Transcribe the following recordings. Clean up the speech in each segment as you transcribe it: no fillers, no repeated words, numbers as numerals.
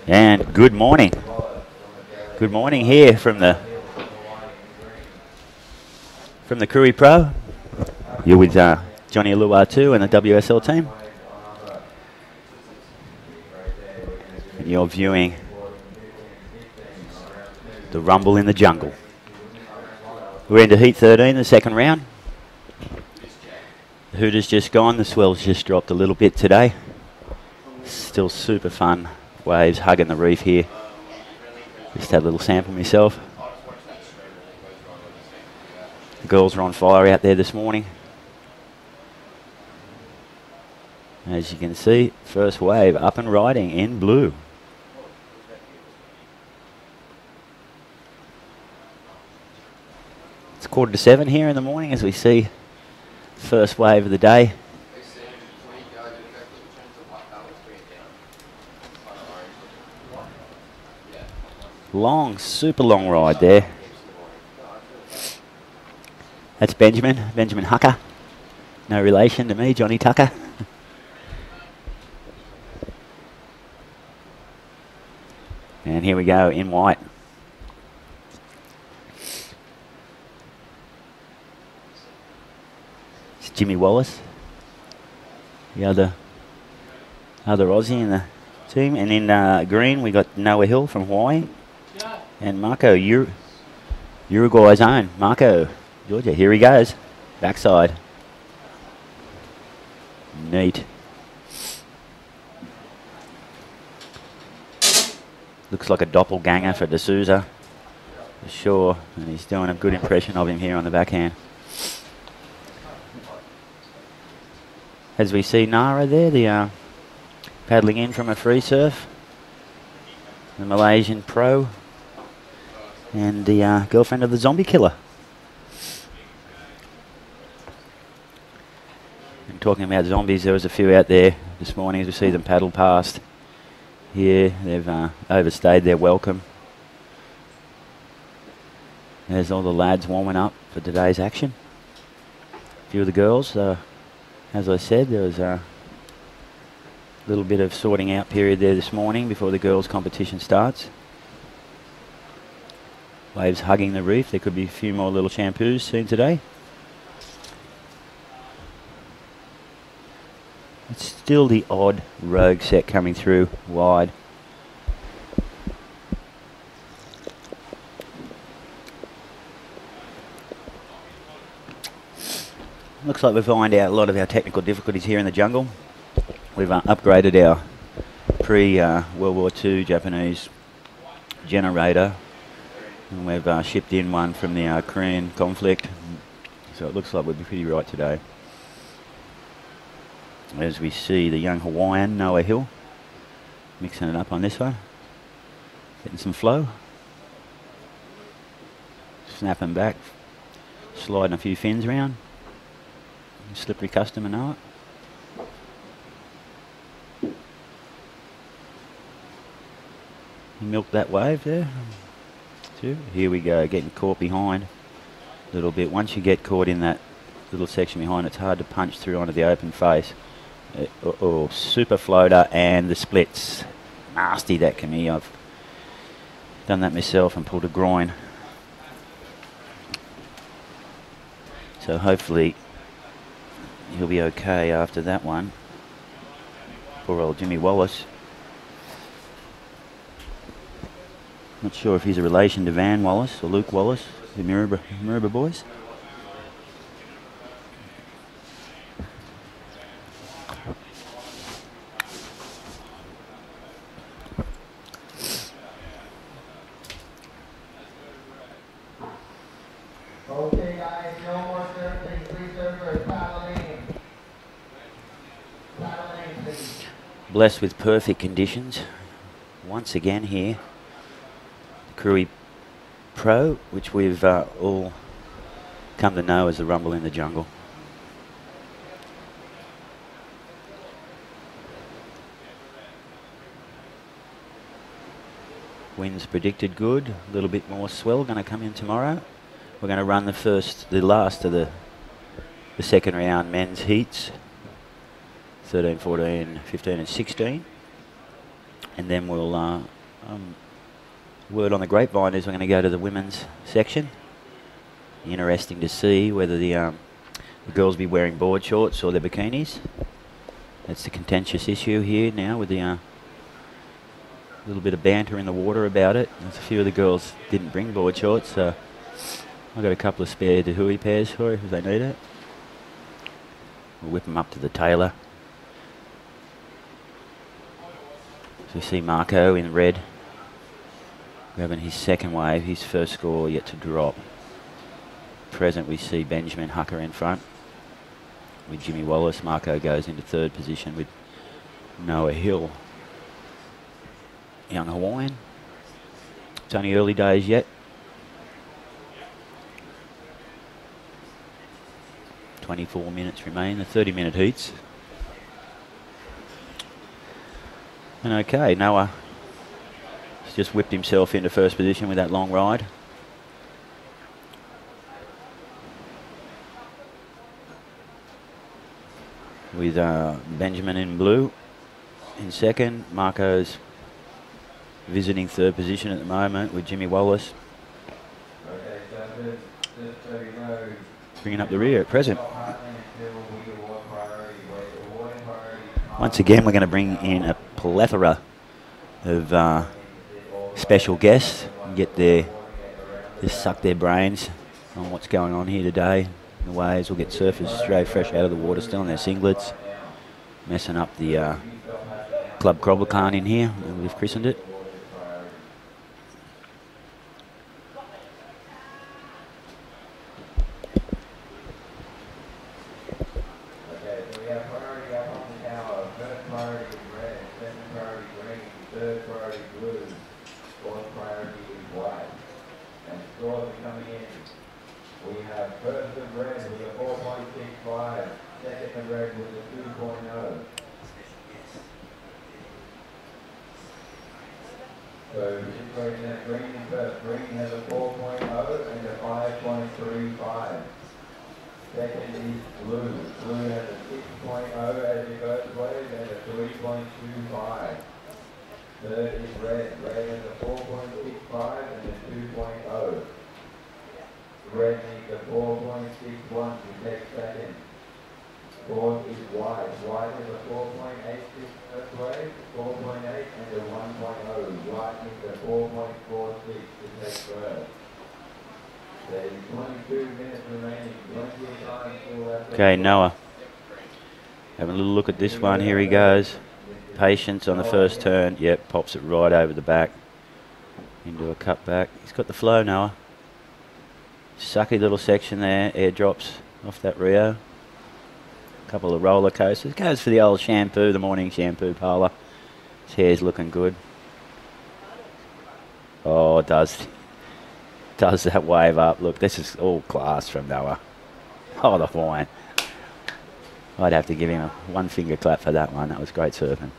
And good morning. Good morning here from the Krui Pro. You're with Johnny Aluar2 and the WSL team. And you're viewing the Rumble in the Jungle. We're into Heat 13, the second round. The Hooters just gone. The swell's just dropped a little bit today. Still super fun. Waves hugging the reef here. Just had a little sample myself. The girls are on fire out there this morning. As you can see, first wave up and riding in blue. It's 6:45 here in the morning as we see first wave of the day. Long, super long ride there. That's Benjamin Hucker. No relation to me, Johnny Tucker. And here we go in white. It's Jimmy Wallace, the other Aussie in the team. And in green we got Noah Hill from Hawaii. And Marco, Uruguay's own. Marco, Georgia. Here he goes. Backside. Neat. Looks like a doppelganger for D'Souza, for sure. And he's doing a good impression of him here on the backhand. As we see Nara there, the paddling in from a free surf. The Malaysian pro. And the girlfriend of the zombie killer. And talking about zombies, there was a few out there this morning as we see them paddle past. Here, they've overstayed their welcome. There's all the lads warming up for today's action. A few of the girls, as I said, there was a little bit of sorting out period there this morning before the girls' competition starts. Waves hugging the reef. There could be a few more little shampoos seen today. It's still the odd rogue set coming through wide. Looks like we've ironed out a lot of our technical difficulties here in the jungle. We've upgraded our pre-World War II Japanese generator. And we've shipped in one from the Korean conflict, so it looks like we'll be pretty right today. As we see the young Hawaiian, Noah Hill, mixing it up on this one. Getting some flow. Snapping back, sliding a few fins around. Slippery customer, Noah. He milked that wave there. Here we go, getting caught behind a little bit. Once you get caught in that little section behind, it's hard to punch through onto the open face. Super floater and the splits. Nasty, that Camille. I've done that myself and pulled a groin. So hopefully he'll be okay after that one. Poor old Jimmy Wallace. Not sure if he's a relation to Van Wallace or Luke Wallace, the Mirrabah boys. Okay, guys, no more surfing. Please surf for paddling. Paddling, please. Blessed with perfect conditions. Once again here. Krui Pro, which we've all come to know as the Rumble in the Jungle. Winds predicted good, a little bit more swell going to come in tomorrow. We're going to run the last of the second round men's heats, 13, 14, 15 and 16. And then we'll Word on the grapevine is we're going to go to the women's section. Interesting to see whether the girls be wearing board shorts or their bikinis. That's the contentious issue here now with the little bit of banter in the water about it. There's a few of the girls didn't bring board shorts, so I've got a couple of spare Dahui pairs for if they need it. We'll whip them up to the tailor. So we see Marco in red, grabbing his second wave, his first score yet to drop. Present we see Benjamin Hucker in front with Jimmy Wallace. Marco goes into third position with Noah Hill. Young Hawaiian. It's only early days yet. 24 minutes remain, the 30-minute heats. And okay, Noah has just whipped himself into first position with that long ride. With Benjamin in blue in second. Marco's visiting third position at the moment with Jimmy Wallace bringing up the rear at present. Once again, we're going to bring in a plethora of special guests and get their, just suck their brains on what's going on here today. The waves will get surfers straight fresh out of the water, still in their singlets, messing up the Club Croblicon in here, we've christened it. Okay, Noah, having a little look at this one. Here he goes. Patience on the first turn. Yep, pops it right over the back into a cutback. He's got the flow, Noah. Sucky little section there. Air drops off that Rio. A couple of roller coasters. Goes for the old shampoo, the morning shampoo parlour. His hair's looking good. Oh, does that wave up. Look, this is all class from Noah. Oh, the Hawaiian. I'd have to give him a one finger clap for that one. That was great surfing.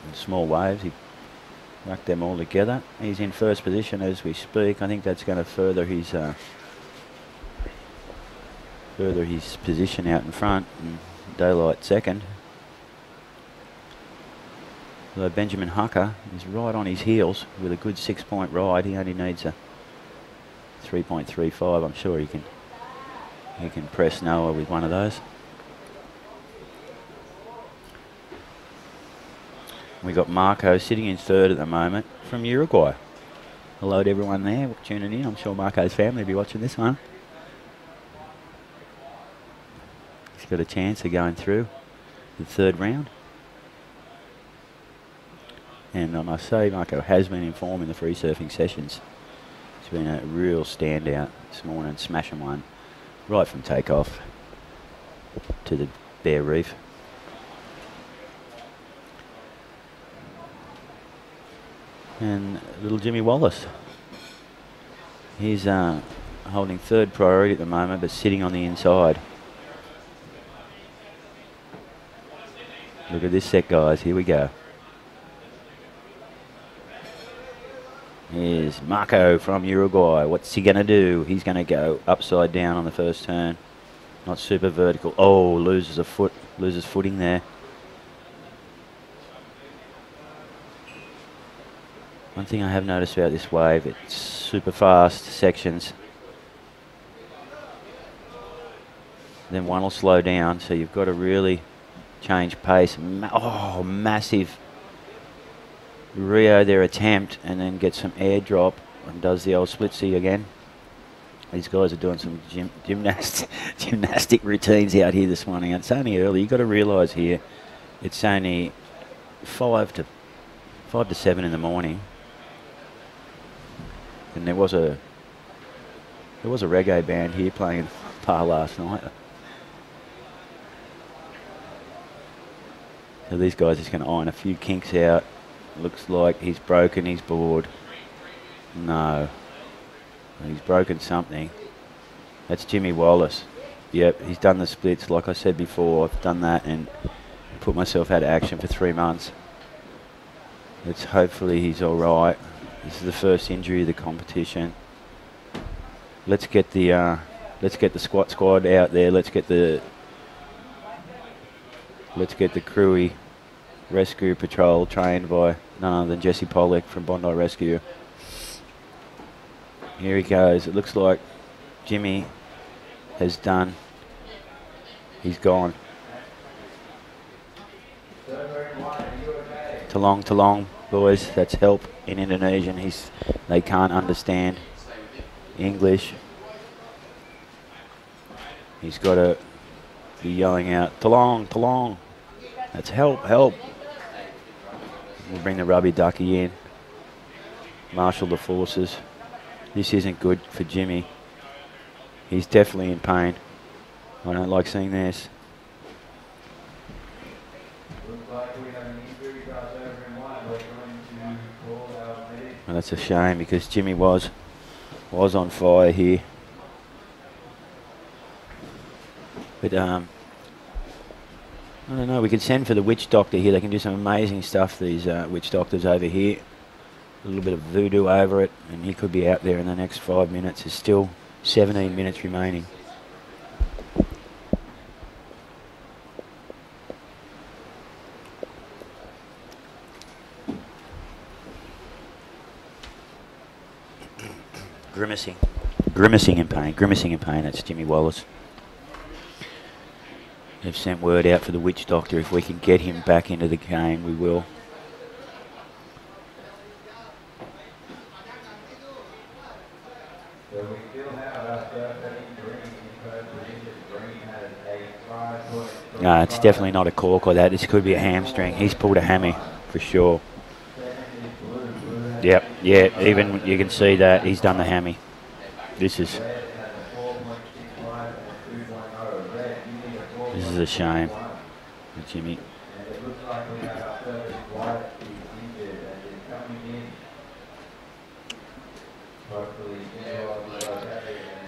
And small waves, he whacked them all together. He's in first position as we speak. I think that's going to further his position out in front. And Daylight second. Although Benjamin Hucker is right on his heels with a good 6-point ride. He only needs a 3.35. I'm sure he can press Noah with one of those. We got Marco sitting in third at the moment from Uruguay. Hello to everyone there tuning in. I'm sure Marco's family will be watching this one. He's got a chance of going through the third round. And I must say, Marco has been in form in the free surfing sessions. He's been a real standout this morning, smashing one right from takeoff to the bare reef. And little Jimmy Wallace. He's holding third priority at the moment, but sitting on the inside. Look at this set, guys. Here we go. Here's Marco from Uruguay. What's he going to do? He's going to go upside down on the first turn. Not super vertical. Oh, loses a foot. Loses footing there. One thing I have noticed about this wave, it's super fast sections. Then one will slow down, so you've got to really change pace. Massive Rio their attempt, and then get some air drop and does the old splitsy again. These guys are doing some gymnastic routines out here this morning. It's only early. You've got to realise here, it's only 5 to 7 in the morning, and there was a reggae band here playing par last night. So these guys are just going to iron a few kinks out. Looks like he's broken his board. No. He's broken something. That's Jimmy Wallace. Yep, he's done the splits. Like I said before, I've done that and put myself out of action for 3 months. Hopefully he's all right. This is the first injury of the competition. Let's get the squat squad out there. Let's get the Krui Rescue Patrol trained by none other than Jesse Pollock from Bondi Rescue. Here he goes. It looks like Jimmy has done. He's gone. Talong, boys. That's help in Indonesian. They can't understand English. He's got to be yelling out, Talong. That's help. We'll bring the rubby ducky in. Marshal the forces. This isn't good for Jimmy. He's definitely in pain. I don't like seeing this. Well, that's a shame because Jimmy was on fire here. But I don't know, we could send for the witch doctor here. They can do some amazing stuff, these witch doctors over here. A little bit of voodoo over it, and he could be out there in the next 5 minutes. There's still 17 minutes remaining. Grimacing in pain. That's Jimmy Wallace. They've sent word out for the witch doctor. If we can get him back into the game, we will. No, it's definitely not a cork or that. This could be a hamstring. He's pulled a hammy for sure. Yep, yeah, even you can see that he's done the hammy. This is a shame, Jimmy.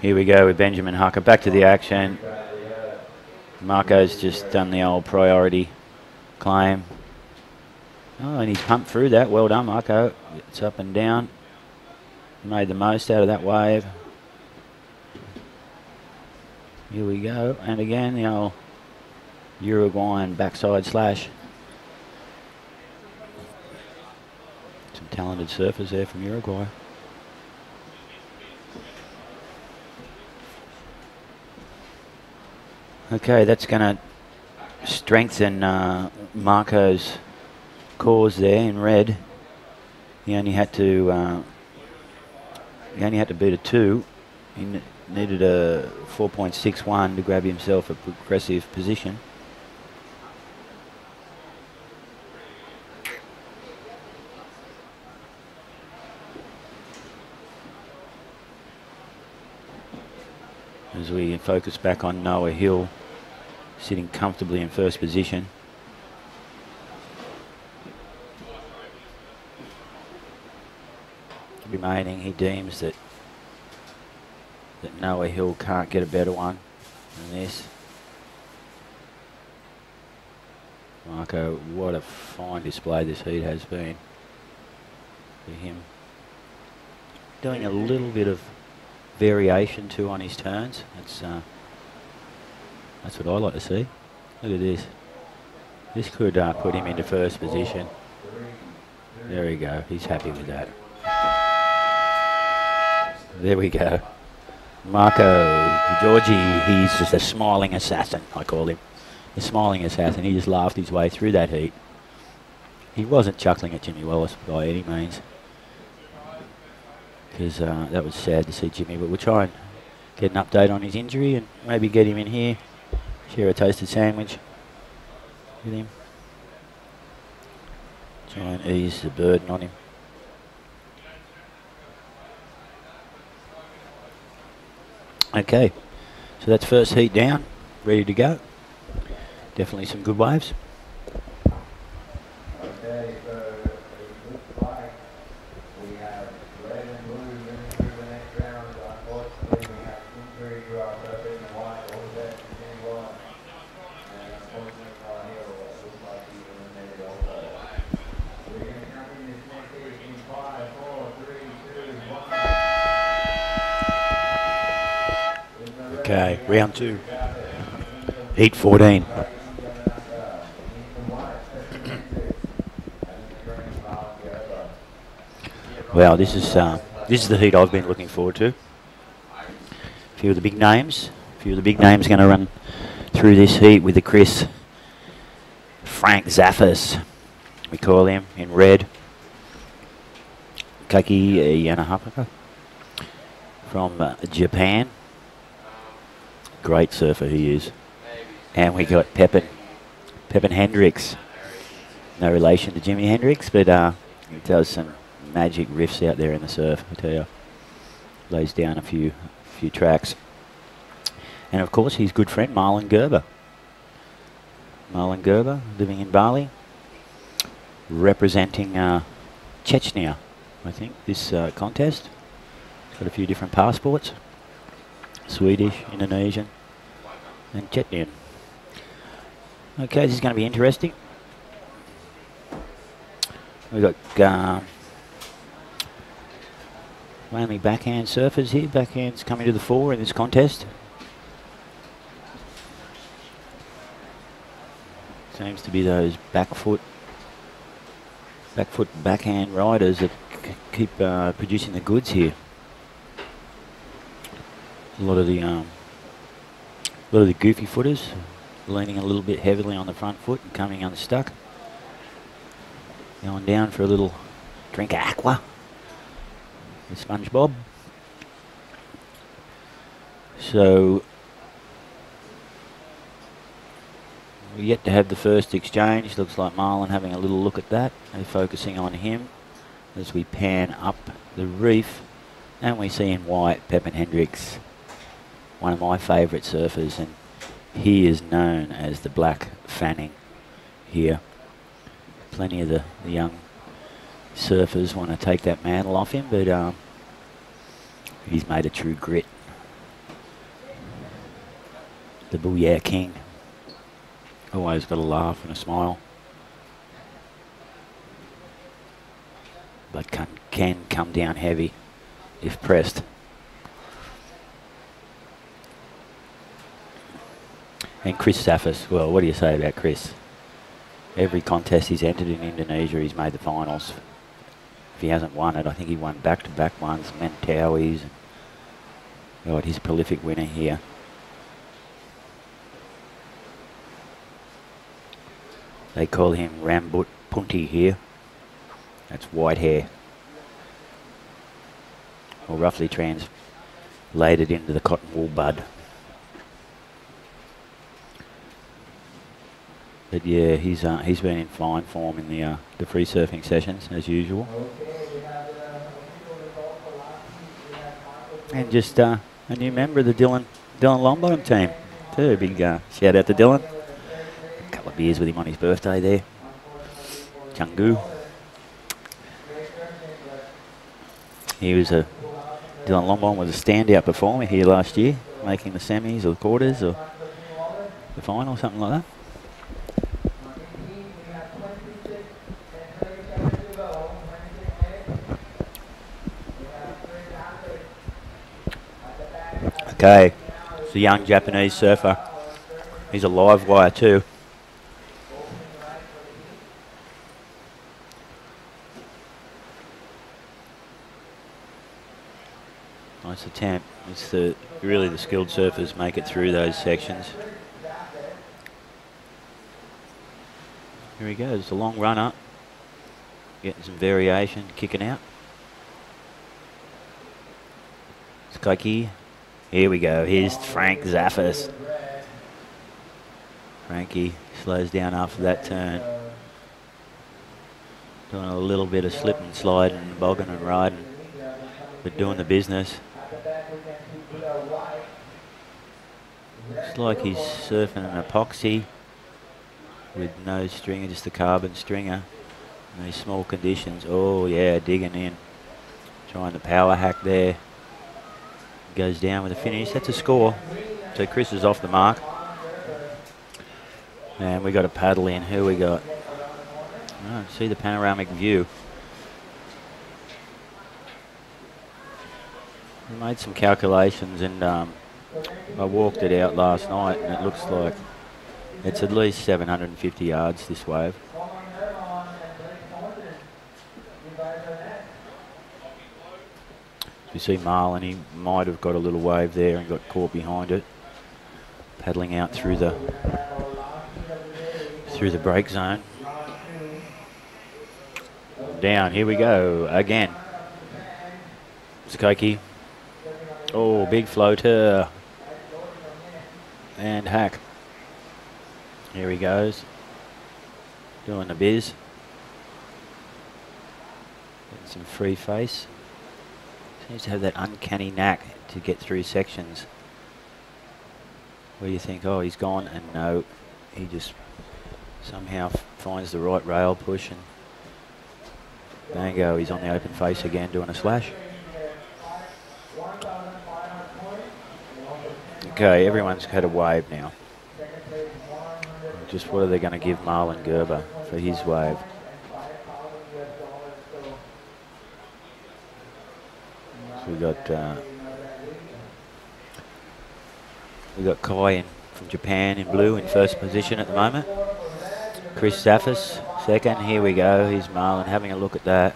Here we go with Benjamin Hucker. Back to the action. Marco's just done the old priority claim. Oh, and he's pumped through that. Well done, Marco. It's up and down. Made the most out of that wave. Here we go. And again, the old Uruguayan backside slash. Some talented surfers there from Uruguay. Okay, that's going to strengthen Marco's cause there in red. He only had to beat a 2. He needed a 4.61 to grab himself a progressive position. As we focus back on Noah Hill, sitting comfortably in first position. Remaining, he deems that Noah Hill can't get a better one than this. Marco, what a fine display this heat has been for him. Doing a little bit of variation too on his turns. That's what I like to see. Look at this. This could put him into first position. There we go. He's happy with that. There we go. Marco Georgie, he's just a smiling assassin, I call him. A smiling assassin. He just laughed his way through that heat. He wasn't chuckling at Jimmy Wallace by any means, because that was sad to see Jimmy, but we'll try and get an update on his injury and maybe get him in here, share a toasted sandwich with him. Try and ease the burden on him. Okay, so that's first heat down, ready to go. Definitely some good waves. Okay, so it looks like we have red and blue moving through the next round. Unfortunately, we have injury to our surface and white, all the best to anyone. And unfortunately, our hero looks like he's eliminated also. We're going to count in this next heat in 5, 4, 3, 2, 1. Okay, round 2. Heat 14. Well, this is the heat I've been looking forward to. A few of the big names going to run through this heat with the Chris Frank Zaffis, we call him, in red. Kaki Yanahapaka from Japan. Great surfer he is. And we got Pepin Hendricks. No relation to Jimi Hendrix, but he does some magic riffs out there in the surf, I tell you. Lays down a few tracks. And of course his good friend Marlon Gerber. Marlon Gerber, living in Bali, representing Chechnya, I think, this contest. He's got a few different passports. Swedish, Indonesian, and Chetnian. Okay, this is going to be interesting. We've got mainly backhand surfers here. Backhands coming to the fore in this contest. Seems to be those back foot backhand riders that keep producing the goods here. A lot of the goofy footers leaning a little bit heavily on the front foot and coming unstuck. Going down for a little drink of aqua with SpongeBob. So we're yet to have the first exchange. Looks like Marlon having a little look at that. They're focusing on him as we pan up the reef, and we see in white Pepin Hendricks, one of my favourite surfers, and he is known as the Black Fanning here. Plenty of the young surfers want to take that mantle off him, but he's made a true grit. The Booyah King. Always got a laugh and a smile, but can come down heavy if pressed. And Chris Zaffis, well, what do you say about Chris? Every contest he's entered in Indonesia, he's made the finals. If he hasn't won it, I think he won back-to-back ones, Mentawis. God, he's a prolific winner here. They call him Rambut Punti here. That's white hair. Or roughly translated into the cotton wool bud. But yeah, he's been in fine form in the free surfing sessions as usual. And just a new member of the Dylan Longbottom team too. Big shout out to Dylan. A couple of beers with him on his birthday there. Changgu. He was Dylan Longbottom was a standout performer here last year, making the semis or the quarters or the final, something like that. Okay, it's a young Japanese surfer. He's a live wire too. Nice attempt. It's really the skilled surfers make it through those sections. Here he goes, a long run up. Getting some variation, kicking out. Skokie. Here we go. Here's Frank Zaffis. Frankie slows down after that turn. Doing a little bit of slip and slide and bogging and riding, but doing the business. Looks like he's surfing an epoxy with no stringer, just a carbon stringer. In these small conditions. Oh yeah, digging in. Trying to power hack there. Goes down with a finish. That's a score. So Chris is off the mark. And we got a paddle in. Who we got? Oh, see the panoramic view. We made some calculations and I walked it out last night and it looks like it's at least 750 yards this wave. You see Marlon, he might have got a little wave there and got caught behind it. Paddling out through the break zone. Down, here we go again. Skokie. Oh, big floater. And hack. Here he goes. Doing the biz. Getting some free face. Seems to have that uncanny knack to get through sections where you think, oh, he's gone, and no, he just somehow finds the right rail push and bango, he's on the open face again doing a slash. Okay, everyone's had a wave now. Just what are they going to give Marlon Gerber for his wave? We got Kai in from Japan in blue in first position at the moment. Chris Zaffis second. Here we go. Here's Marlon having a look at that.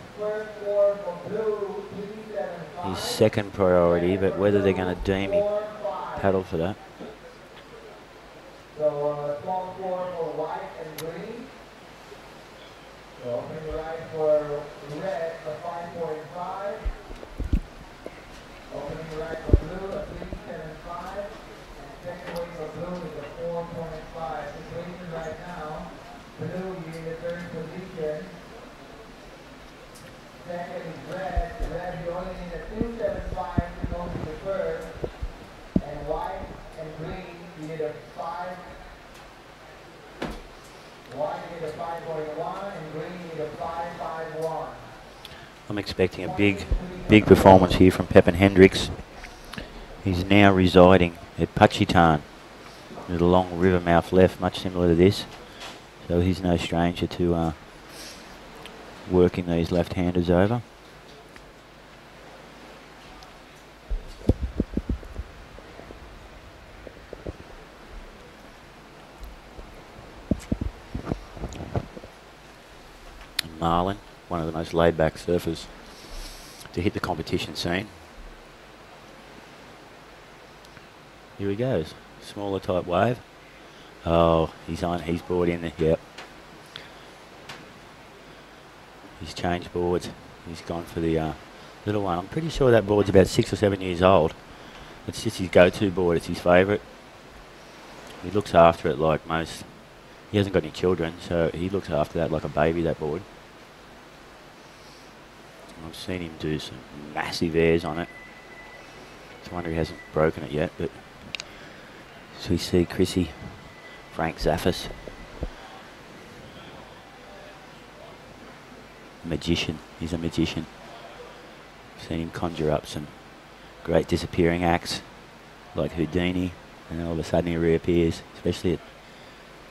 His second priority, but whether they're going to deem him paddle for that. So small score for white and green. So opening right for red, a 5.5. Opening right for blue, a 3.75, and second wave for blue is a 4.5. Situation right now, blue you in the third position. Second is red. Red you only need a 2.75 to go to the third. And white and green you need a 5. White you need a 5.1 and green you need a 5.51. I'm expecting a big performance here from Pepin Hendricks. He's now residing at Pachitan, with a long river mouth left, much similar to this. So he's no stranger to working these left-handers over. And Marlon, one of the most laid-back surfers to hit the competition scene. Here he goes, smaller type wave. Oh, he's brought in there, yep. He's changed boards. He's gone for the little one. I'm pretty sure that board's about 6 or 7 years old. It's just his go-to board, it's his favourite. He looks after it like most. He hasn't got any children, so he looks after that like a baby, that board. I've seen him do some massive airs on it. It's a wonder he hasn't broken it yet, but so we see Chrissy, Frank Zaffis. Magician, he's a magician. I've seen him conjure up some great disappearing acts like Houdini, and then all of a sudden he reappears, especially at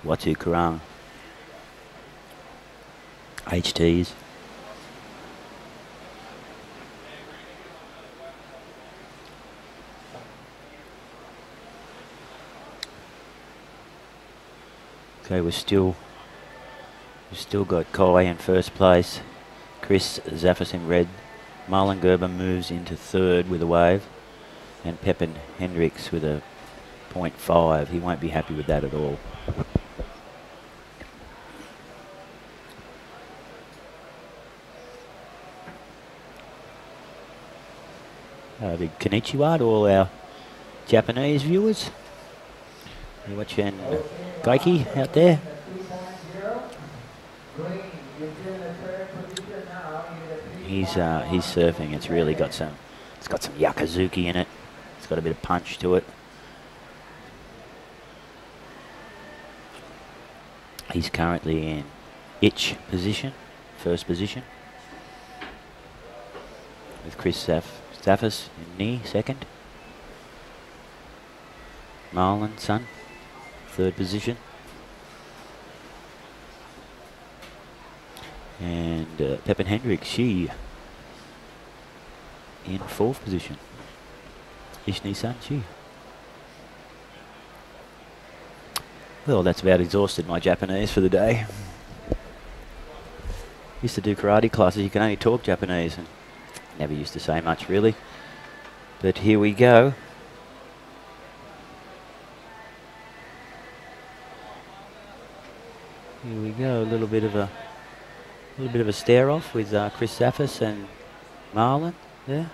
Watu Kurang. HTs. Okay, we've still got Kai in first place. Chris Zaffis in red. Marlon Gerber moves into third with a wave. And Pepin Hendricks with a .5. He won't be happy with that at all. Big konnichiwa to all our Japanese viewers. You're watching Gaiki out there. He's surfing. It's really got some. It's got some Yakuzuki in it. It's got a bit of punch to it. He's currently in itch position, first position, with Chris Zaffis in knee, second. Marlon, son, third position. And Pepin Hendricks, she in fourth position. Ishni-san, she. Well, that's about exhausted my Japanese for the day. Used to do karate classes, you can only talk Japanese, and never used to say much really. But here we go. Here we go, a little bit of a stare off with Chris Zaffis and Marlon there.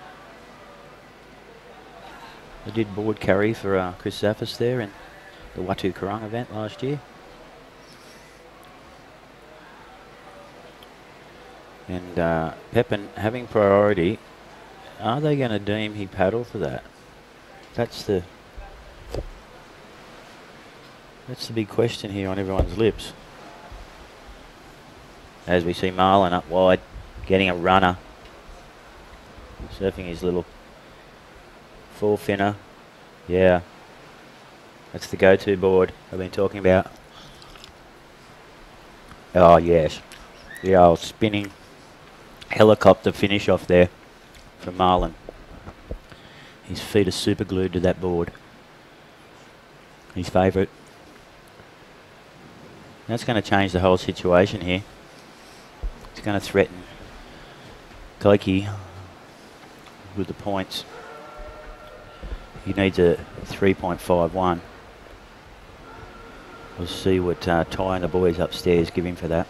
I did board carry for Chris Zaffis there in the Watu Karang event last year. And Pepin having priority, are they going to deem he paddled for that? That's the big question here on everyone's lips. As we see Marlon up wide, getting a runner, surfing his little full finner. Yeah, that's the go-to board I've been talking about. Oh yes, the old spinning helicopter finish off there from Marlon. His feet are super glued to that board. His favourite. That's going to change the whole situation here. It's going to threaten Koiki with the points. He needs a 3.51. We'll see what Ty and the boys upstairs give him for that.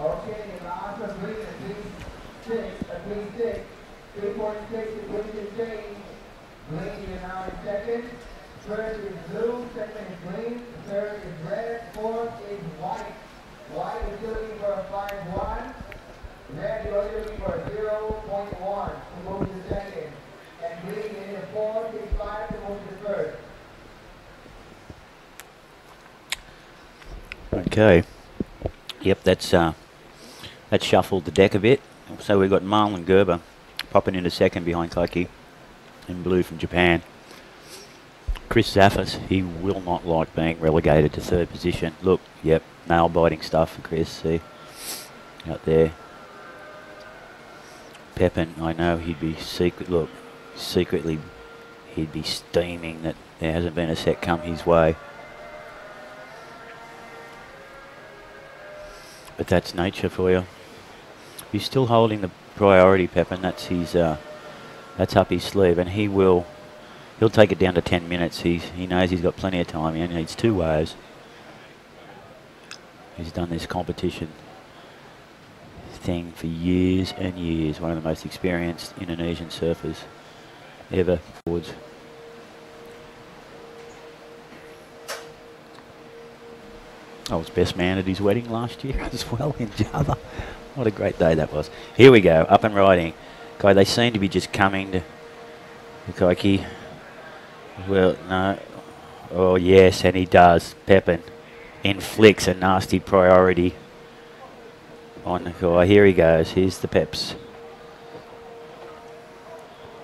Okay, last of green, a green 6, 3.6 is William James. Green is now in second. First is blue, second is green, third is red, fourth is white. White is looking for a 5-1. Red is looking for a 0.1 to move to second. And green is a 4.65 to move to first. Okay. Yep, that's shuffled the deck a bit. So we've got Marlon Gerber popping into second behind Koiki in blue from Japan. Chris Zaffis, he will not like being relegated to third position. Look, yep, nail-biting stuff for Chris, see, out there. Pepin, I know he'd be secretly he'd be steaming that there hasn't been a set come his way. But that's nature for you. He's still holding the priority, Pepin. That's his, that's up his sleeve, and he'll take it down to 10 minutes. He knows he's got plenty of time. He only needs 2 waves. He's done this competition thing for years and years. One of the most experienced Indonesian surfers ever. Forwards. I was best man at his wedding last year as well in Java. What a great day that was. Here we go, up and riding. God, they seem to be just coming to Koiki. Well, no. Oh, yes, and he does. Pepin inflicts a nasty priority on the guy. Here he goes. Here's the Peps.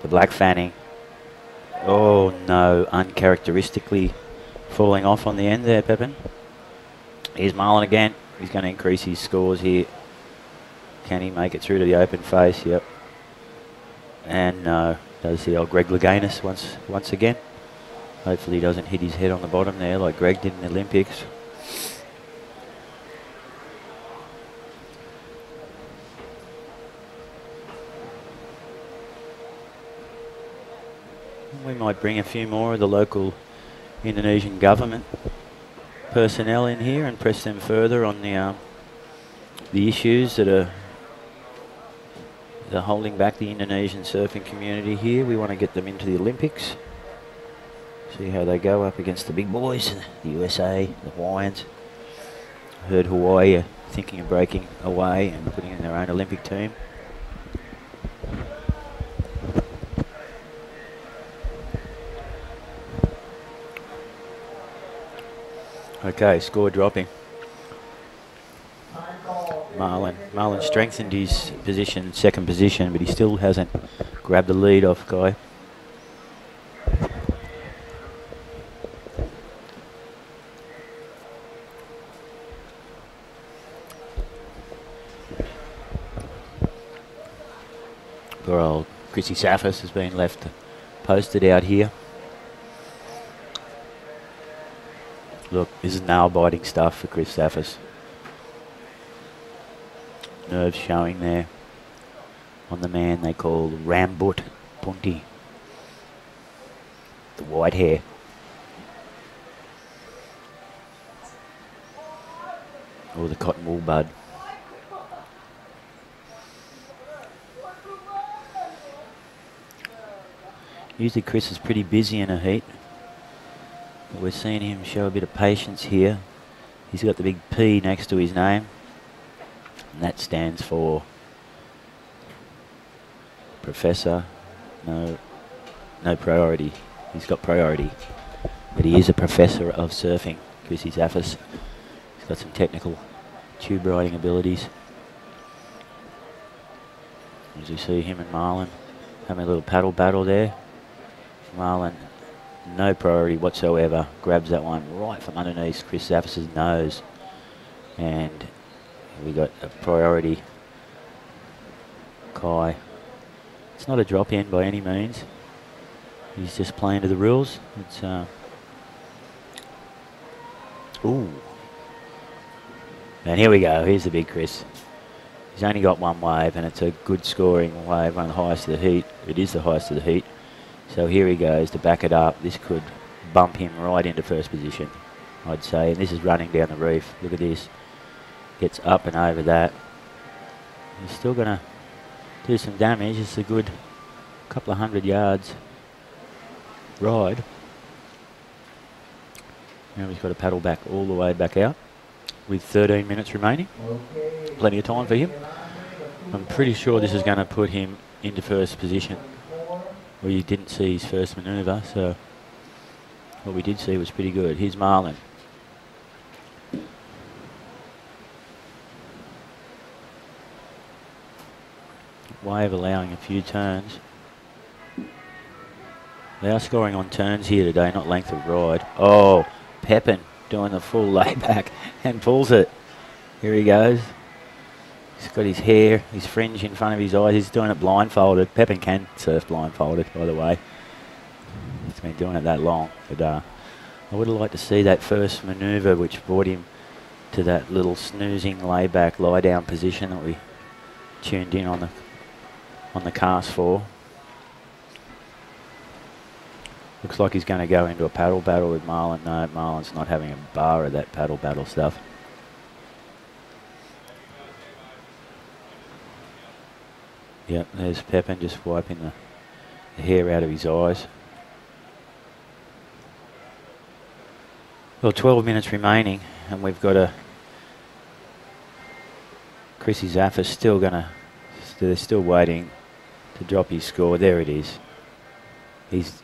The black fanning. Oh, no. Uncharacteristically falling off on the end there, Pepin. Here's Marlon again. He's going to increase his scores here. Can he make it through to the open face? Yep. And no. Does the old Greg Louganis once again. Hopefully he doesn't hit his head on the bottom there like Greg did in the Olympics. We might bring a few more of the local Indonesian government personnel in here and press them further on the issues that are holding back the Indonesian surfing community here. We want to get them into the Olympics. See how they go up against the big boys, the USA, the Hawaiians. I heard Hawaii are thinking of breaking away and putting in their own Olympic team. Okay, score dropping. Marlon strengthened his position, second position, but he still hasn't grabbed the lead off Guy. Poor old Chrissy Safis has been left posted out here. Look, this is nail-biting stuff for Chris Safis. Nerves showing there on the man they call Rambut Punti. The white hair. Or the cotton wool bud. Usually Chris is pretty busy in a heat, but we're seeing him show a bit of patience here. He's got the big P next to his name, and that stands for Professor. No priority. He's got priority, but he is a professor of surfing. Chrissy Zaffis. He's got some technical tube riding abilities. As you see him and Marlon having a little paddle battle there. Marlon, no priority whatsoever, grabs that one right from underneath Chris Zaffis' nose, and we got a priority Kai. It's not a drop in by any means. He's just playing to the rules. It's ooh, and here we go. Here's the big Chris. He's only got one wave, and it's a good scoring wave, one of the highest of the heat. It is the highest of the heat. So here he goes to back it up. This could bump him right into first position, I'd say. And this is running down the reef. Look at this. Gets up and over that. He's still going to do some damage. It's a good couple of 100 yards ride. Now he's got to paddle back all the way back out with 13 minutes remaining. Plenty of time for him. I'm pretty sure this is going to put him into first position. Well, you didn't see his first manoeuvre, so what we did see was pretty good. Here's Marlon. Wave allowing a few turns. They are scoring on turns here today, not length of ride. Oh, Pepin doing the full layback and pulls it. Here he goes. He's got his hair, his fringe in front of his eyes. He's doing it blindfolded. Pepin can surf blindfolded, by the way. He's been doing it that long. But I would have liked to see that first manoeuvre, which brought him to that little snoozing layback, lie down position that we tuned in on the cast for. Looks like he's going to go into a paddle battle with Marlon. No, Marlon's not having a bar of that paddle battle stuff. Yep, there's Pepin just wiping the hair out of his eyes. Well, 12 minutes remaining, and we've got a Chrissy Zaffis still gonna. They're still waiting to drop his score. There it is. He's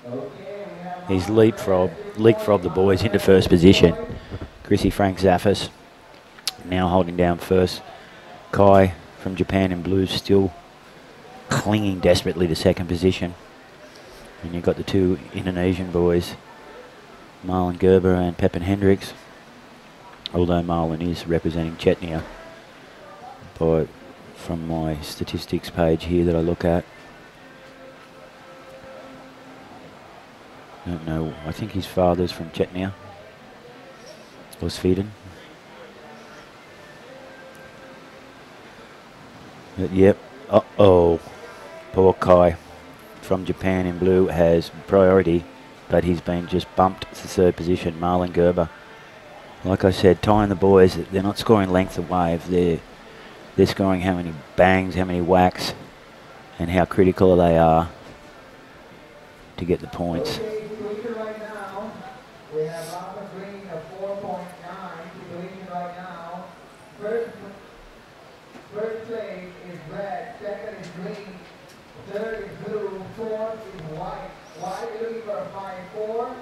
leapfrogged the boys into first position. Chrissy Frank Zaffis now holding down first. Kai from Japan in blue still clinging desperately to second position. And you've got the two Indonesian boys, Marlon Gerber and Pepin Hendricks. Although Marlon is representing Chetnia from my statistics page here that I look at. I don't know, I think his father's from Chetnia or Sweden. But yep, uh-oh, poor Kai from Japan in blue has priority, but he's been just bumped to third position, Marlon Gerber. Like I said, tying the boys, they're not scoring length of wave, they're scoring how many bangs, how many whacks, and how critical they are to get the points. Okay, leader right now, we have Lava Green of 4.9, leading right now. First place is red, second is green, third is blue, fourth is white. White is looking for a 5-4.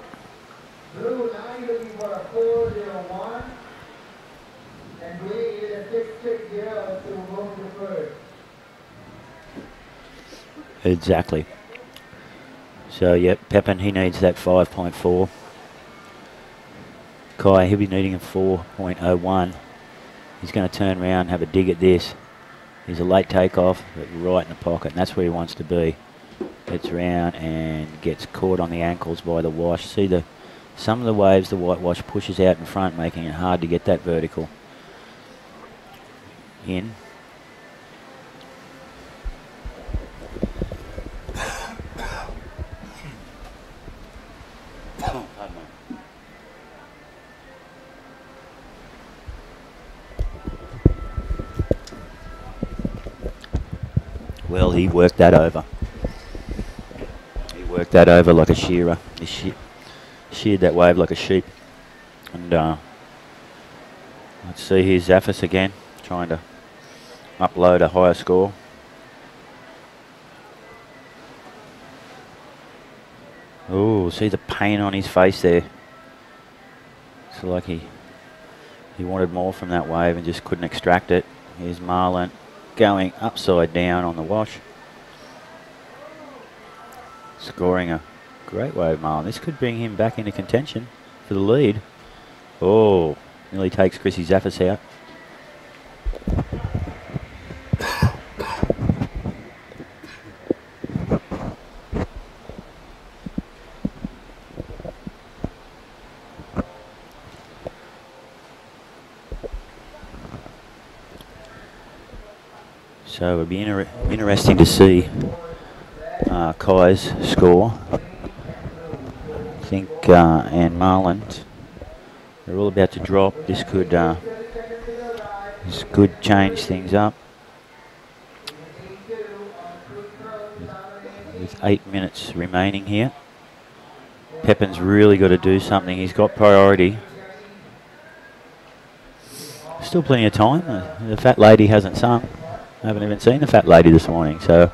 Blue now is looking for a 4-0-1. And green is a 6-6-0 to move to first. Exactly. So, yep, Pepin, he needs that 5.4. Kai, he'll be needing a 4.01. He's going to turn around and have a dig at this. He's a late takeoff, but right in the pocket, and that's where he wants to be. Gets around and gets caught on the ankles by the wash. See, some of the waves, the white wash pushes out in front, making it hard to get that vertical in. Well, he worked that over. He worked that over like a shearer. He sheared that wave like a sheep. And let's see, here's Zaffis again, trying to upload a higher score. Oh, see the pain on his face there. It's like he wanted more from that wave and just couldn't extract it. Here's Marlon going upside down on the wash. Scoring a great wave, Marlon. This could bring him back into contention for the lead. Oh, nearly takes Chrissy Zaffis out. So it'll be interesting to see Kai's score. I think and Marlon, they're all about to drop. This could change things up. With 8 minutes remaining here, Pepin's really got to do something. He's got priority. Still plenty of time. The fat lady hasn't sung. I haven't even seen the fat lady this morning, so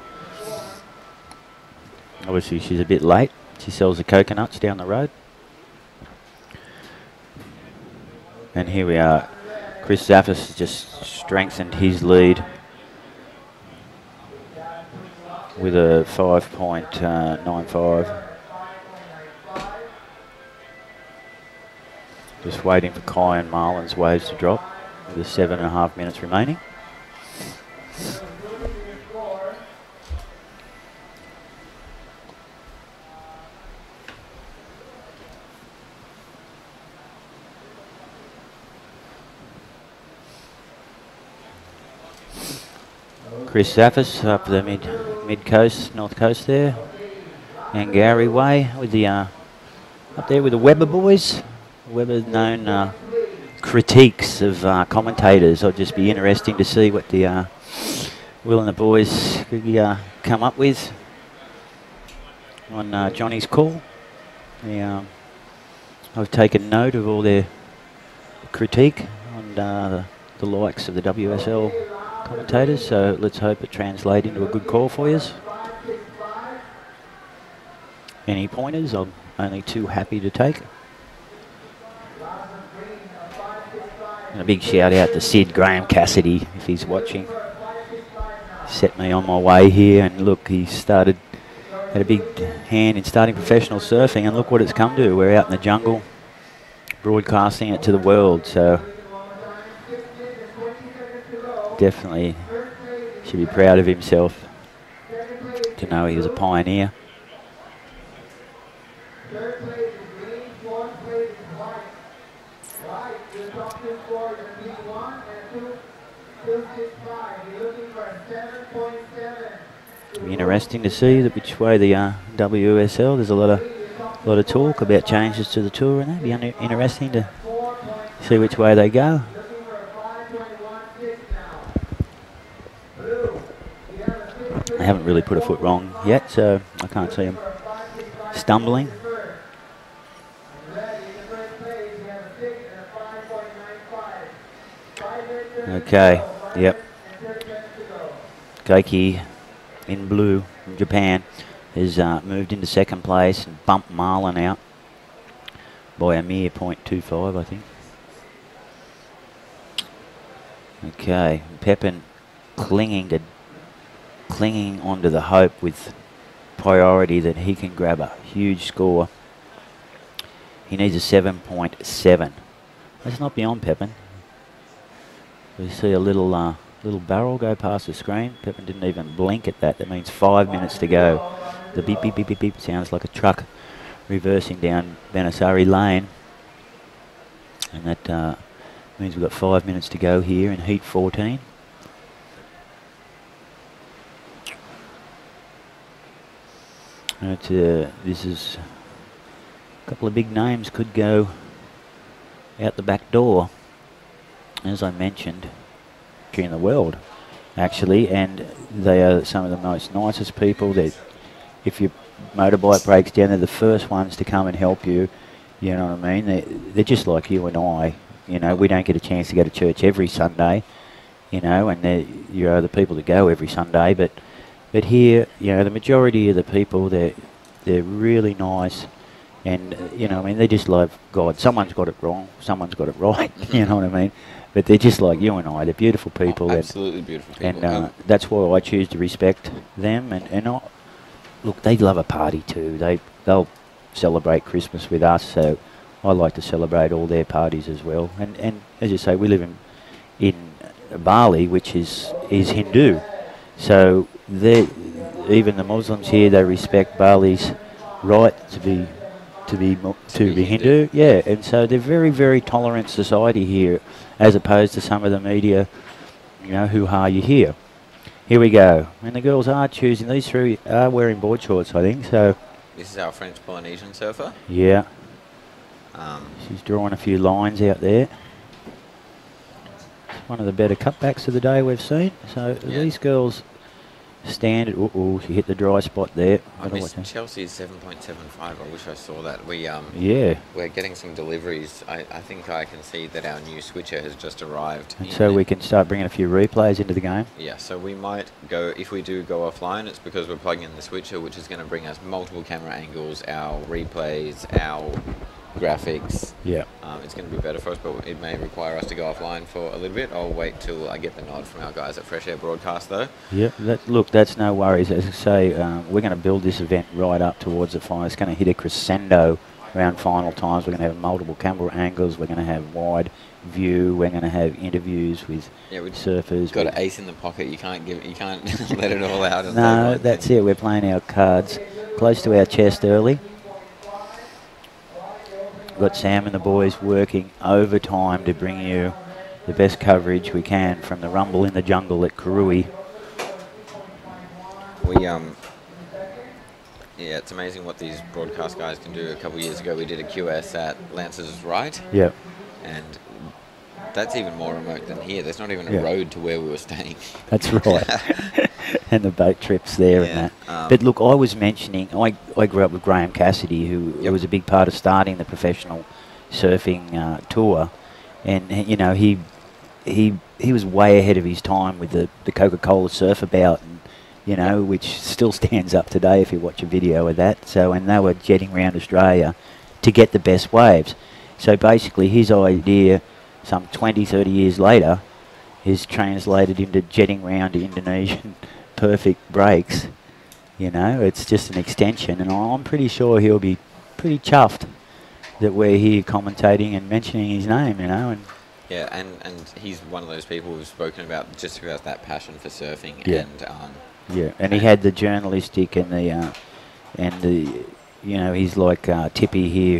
obviously she's a bit late. She sells the coconuts down the road. And here we are. Chris Zaffis just strengthened his lead with a 5.95. Just waiting for Kai and Marlon's waves to drop with 7.5 minutes remaining. Chris Zaffis up the mid coast, north coast there, Angari Way with the up there with the Weber boys. Weber known critiques of commentators. It'll just be interesting to see what the Will and the boys could come up with on Johnny's call. I've taken note of all their critique on the likes of the WSL commentators, so let's hope it translates into a good call for you. Any pointers? I'm only too happy to take. And a big shout out to Sid Graham Cassidy if he's watching. Set me on my way here, and look, he had a big hand in starting professional surfing, and look what it's come to. We're out in the jungle broadcasting it to the world, so definitely should be proud of himself to know he was a pioneer. Third place is green, fourth place is white. White, the top two scores are P1 and 2.65. You're looking for a 7.7 It'll be interesting to see which way the WSL. There's a lot of talk about changes to the tour, and that'd be interesting to see which way they go. They haven't really put a foot wrong yet, so I can't see them stumbling. Okay, yep. Geiki in blue from Japan has moved into second place and bumped Marlin out by a mere 0.25, I think. Okay, Pepin clinging onto the hope with priority that he can grab a huge score. He needs a 7.7. Let's not be on Pepin. We see a little barrel go past the screen. Pepin didn't even blink at that. That means 5 minutes to go. The beep, beep, beep, beep, beep sounds like a truck reversing down Banasari Lane. And that means we've got 5 minutes to go here in heat 14. This is a couple of big names could go out the back door, as I mentioned, in the world, actually, and they are some of the most nicest people. That if your motorbike breaks down, they're the first ones to come and help you. You know what I mean? They're just like you and I. You know, we don't get a chance to go to church every Sunday. You know, and you're the people that go every Sunday, but here, you know, the majority of the people, they're really nice, and you know, I mean, they just love God. Someone's got it wrong, someone's got it right. You know what I mean? But they're just like you and I. They're beautiful people. Absolutely beautiful people. And that's why I choose to respect them. And look, they love a party too. They'll celebrate Christmas with us, so I like to celebrate all their parties as well. And as you say, we live in Bali, which is Hindu, so even the Muslims here, they respect Bali's right to be Hindu. Yeah, and so they're very, very tolerant society here, as opposed to some of the media, you know, who are you here? Here we go. And the girls are choosing. These three are wearing board shorts, I think. So this is our French Polynesian surfer. Yeah. She's drawing a few lines out there. It's one of the better cutbacks of the day we've seen. So these girls standard. She hit the dry spot there. I missed Chelsea's 7.75. I wish I saw that. We're getting some deliveries. I think I can see that our new switcher has just arrived. And so we can start bringing a few replays into the game. Yeah, so we might go, if we do go offline, it's because we're plugging in the switcher, which is going to bring us multiple camera angles, our replays, our graphics. Yeah. It's going to be better for us, but it may require us to go offline for a little bit. I'll wait till I get the nod from our guys at Fresh Air Broadcast, though. Yeah, look, that's no worries. As I say, we're going to build this event right up towards the final. It's going to hit a crescendo around final times. We're going to have multiple camera angles. We're going to have wide view. We're going to have interviews with surfers. Got an ace in the pocket. You can't let it all out. No, that's it. We're playing our cards close to our chest early. We've got Sam and the boys working overtime to bring you the best coverage we can from the rumble in the jungle at Krui. Yeah, it's amazing what these broadcast guys can do. A couple of years ago, we did a QS at Lance's Right. Yeah. And that's even more remote than here. There's not even a road to where we were staying. That's right. And the boat trips there and that. But look, I was mentioning, I grew up with Graham Cassidy, who was a big part of starting the professional surfing tour. And, you know, he was way ahead of his time with the Coca-Cola Surfabout, and, you know, which still stands up today if you watch a video of that. So, and they were jetting around Australia to get the best waves. So basically his idea, some 20, 30 years later, is translated into jetting around Indonesian perfect breaks. You know, it's just an extension, and I'm pretty sure he'll be pretty chuffed that we're here commentating and mentioning his name, you know. And yeah, and he's one of those people who've spoken about just about that passion for surfing. And he had the journalistic and the you know, he's like Tippy here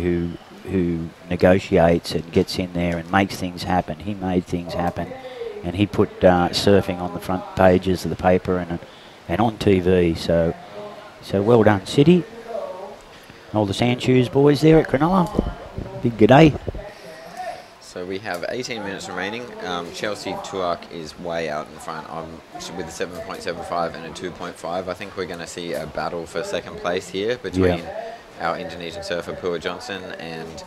who negotiates and gets in there and makes things happen. He made things happen, and he put surfing on the front pages of the paper, and on TV. So well done, City. All the Sand Shoes boys there at Cronulla. Big g'day. So we have 18 minutes remaining. Chelsea Tuak is way out in front with a 7.75 and a 2.5. I think we're going to see a battle for second place here between our Indonesian surfer Pua Johnson and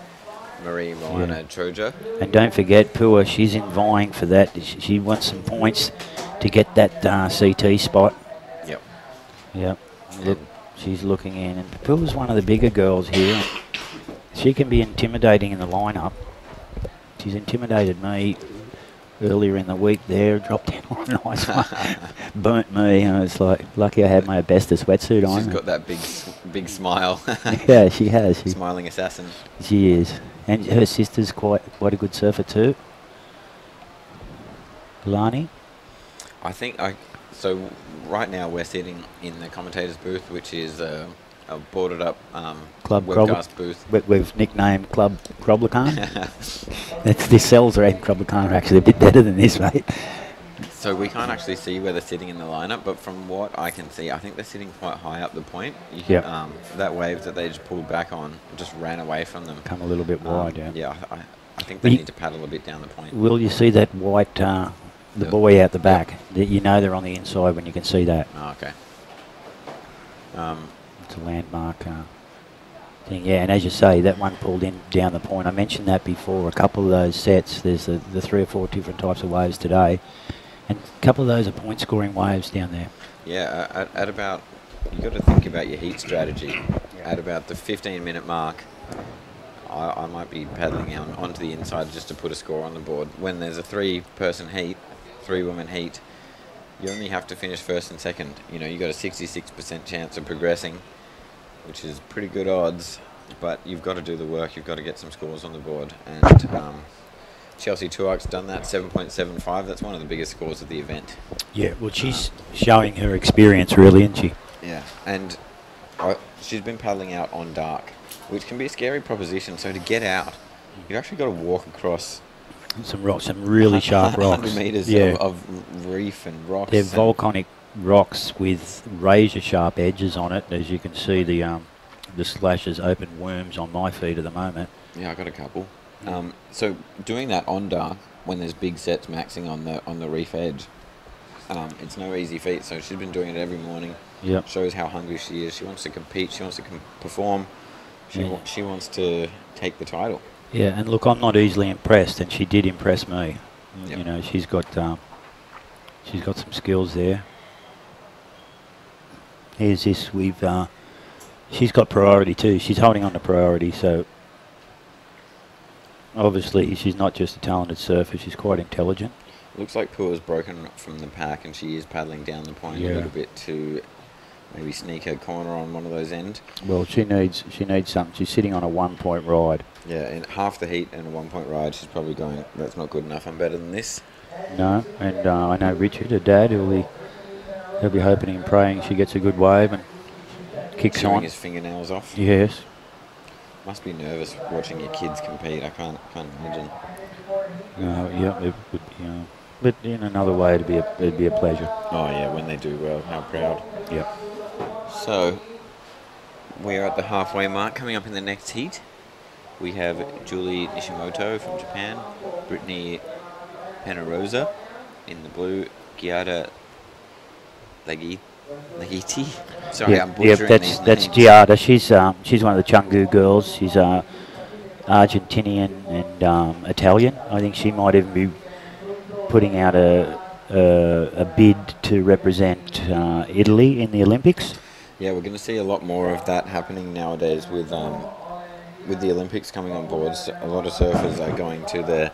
Marie Moana Troja. And don't forget, Pua, she's in vying for that. She wants some points to get that CT spot. Yep. Yep. Look, she's looking in. And Pua's one of the bigger girls here. She can be intimidating in the lineup. She's intimidated me earlier in the week there. Dropped in on a nice one. Burnt me. I was like, lucky I had my asbestos wetsuit on. She's got that big smile. Yeah, she has. Smiling assassin. She is. And her sister's quite a good surfer too. Lani? I think so right now we're sitting in the commentator's booth, which is a boarded up Club webcast booth. We've nicknamed Club Kroblakan. The cells around Kroblakan are actually a bit better than this, mate. So we can't actually see where they're sitting in the lineup, but from what I can see, I think they're sitting quite high up the point. That wave that they just pulled back on just ran away from them. Come a little bit wide, Yeah, I think they need to paddle a bit down the point. Will you see that white, the buoy out the back? You know they're on the inside when you can see that. Oh, okay. It's a landmark thing, yeah. And as you say, that one pulled in down the point. I mentioned that before. A couple of those sets, there's the 3 or 4 different types of waves today, and a couple of those are point scoring waves down there. Yeah, at about, you've got to think about your heat strategy. At about the 15-minute mark, I might be paddling onto the inside just to put a score on the board. When there's a 3-person heat, 3-woman heat, you only have to finish first and second. You know, you got a 66% chance of progressing, which is pretty good odds, but you've got to do the work. You've got to get some scores on the board. And Chelsea Tuak's done that, 7.75. That's one of the biggest scores of the event. Yeah, well, she's showing her experience, really, isn't she? Yeah, and she's been paddling out on dark, which can be a scary proposition. So to get out, you've actually got to walk across some rocks, some really sharp rocks. 100 metres of reef and rocks. They're volcanic rocks with razor sharp edges on it. As you can see, the slashes open worms on my feet at the moment. Yeah, I got a couple. So doing that on dark when there's big sets maxing on the reef edge, it's no easy feat. So she's been doing it every morning. Yep. Shows how hungry she is. She wants to compete. She wants to perform. She wants to take the title. Yeah, and look, I'm not easily impressed, and she did impress me. Yep. You know, she's got some skills there. Here's this. She's got priority too. She's holding on to priority, so obviously she's not just a talented surfer. She's quite intelligent. Looks like Pua's broken from the pack, and she is paddling down the point a little bit to maybe sneak her corner on one of those ends. Well, she needs something. She's sitting on a 1-point ride. Yeah, in half the heat and a 1-point ride, she's probably going, that's not good enough. I'm better than this. No, and I know Richard, her dad, he'll be hoping and praying she gets a good wave and kicks Chewing on. his fingernails off. Yes. Must be nervous watching your kids compete. I can't imagine. Yeah, it would be. But in another way, it'd be a pleasure. Oh yeah, when they do well, how proud. Yep. So we're at the halfway mark. Coming up in the next heat, we have Julie Nishimoto from Japan, Brittany Penarosa in the blue, Giada Legiti. Sorry, I'm butchering these that's names. Giada. She's one of the Chungu girls. She's Argentinian and Italian. I think she might even be putting out a bid to represent Italy in the Olympics. Yeah, we're going to see a lot more of that happening nowadays with the Olympics coming on board. So a lot of surfers are going to their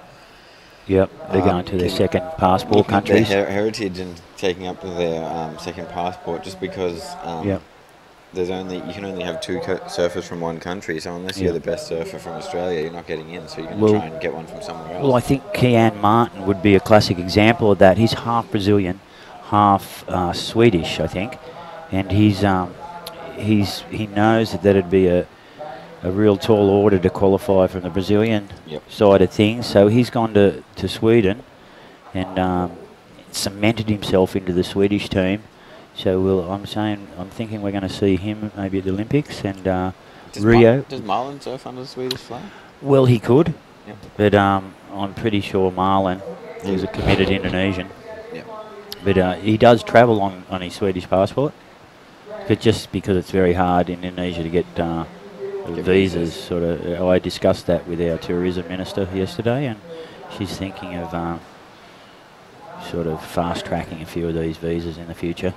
they're going to their second passport countries. Their heritage and taking up their second passport, just because you can only have 2 surfers from one country. So unless you're the best surfer from Australia, you're not getting in. So you're going to try and get one from somewhere else. Well, I think Kian Martin would be a classic example of that. He's half Brazilian, half Swedish, I think, and he knows that it'd be a real tall order to qualify from the Brazilian side of things. So he's gone to Sweden and cemented himself into the Swedish team. So I'm thinking we're going to see him maybe at the Olympics and Does Rio. Does Marlon surf under the Swedish flag? Well, he could, Yep. but I'm pretty sure Marlon, who's a committed Indonesian, Yep. but he does travel on his Swedish passport. But just because it's very hard in Indonesia to get visas, sort of, I discussed that with our tourism minister yesterday, and she's thinking of sort of fast tracking a few of these visas in the future.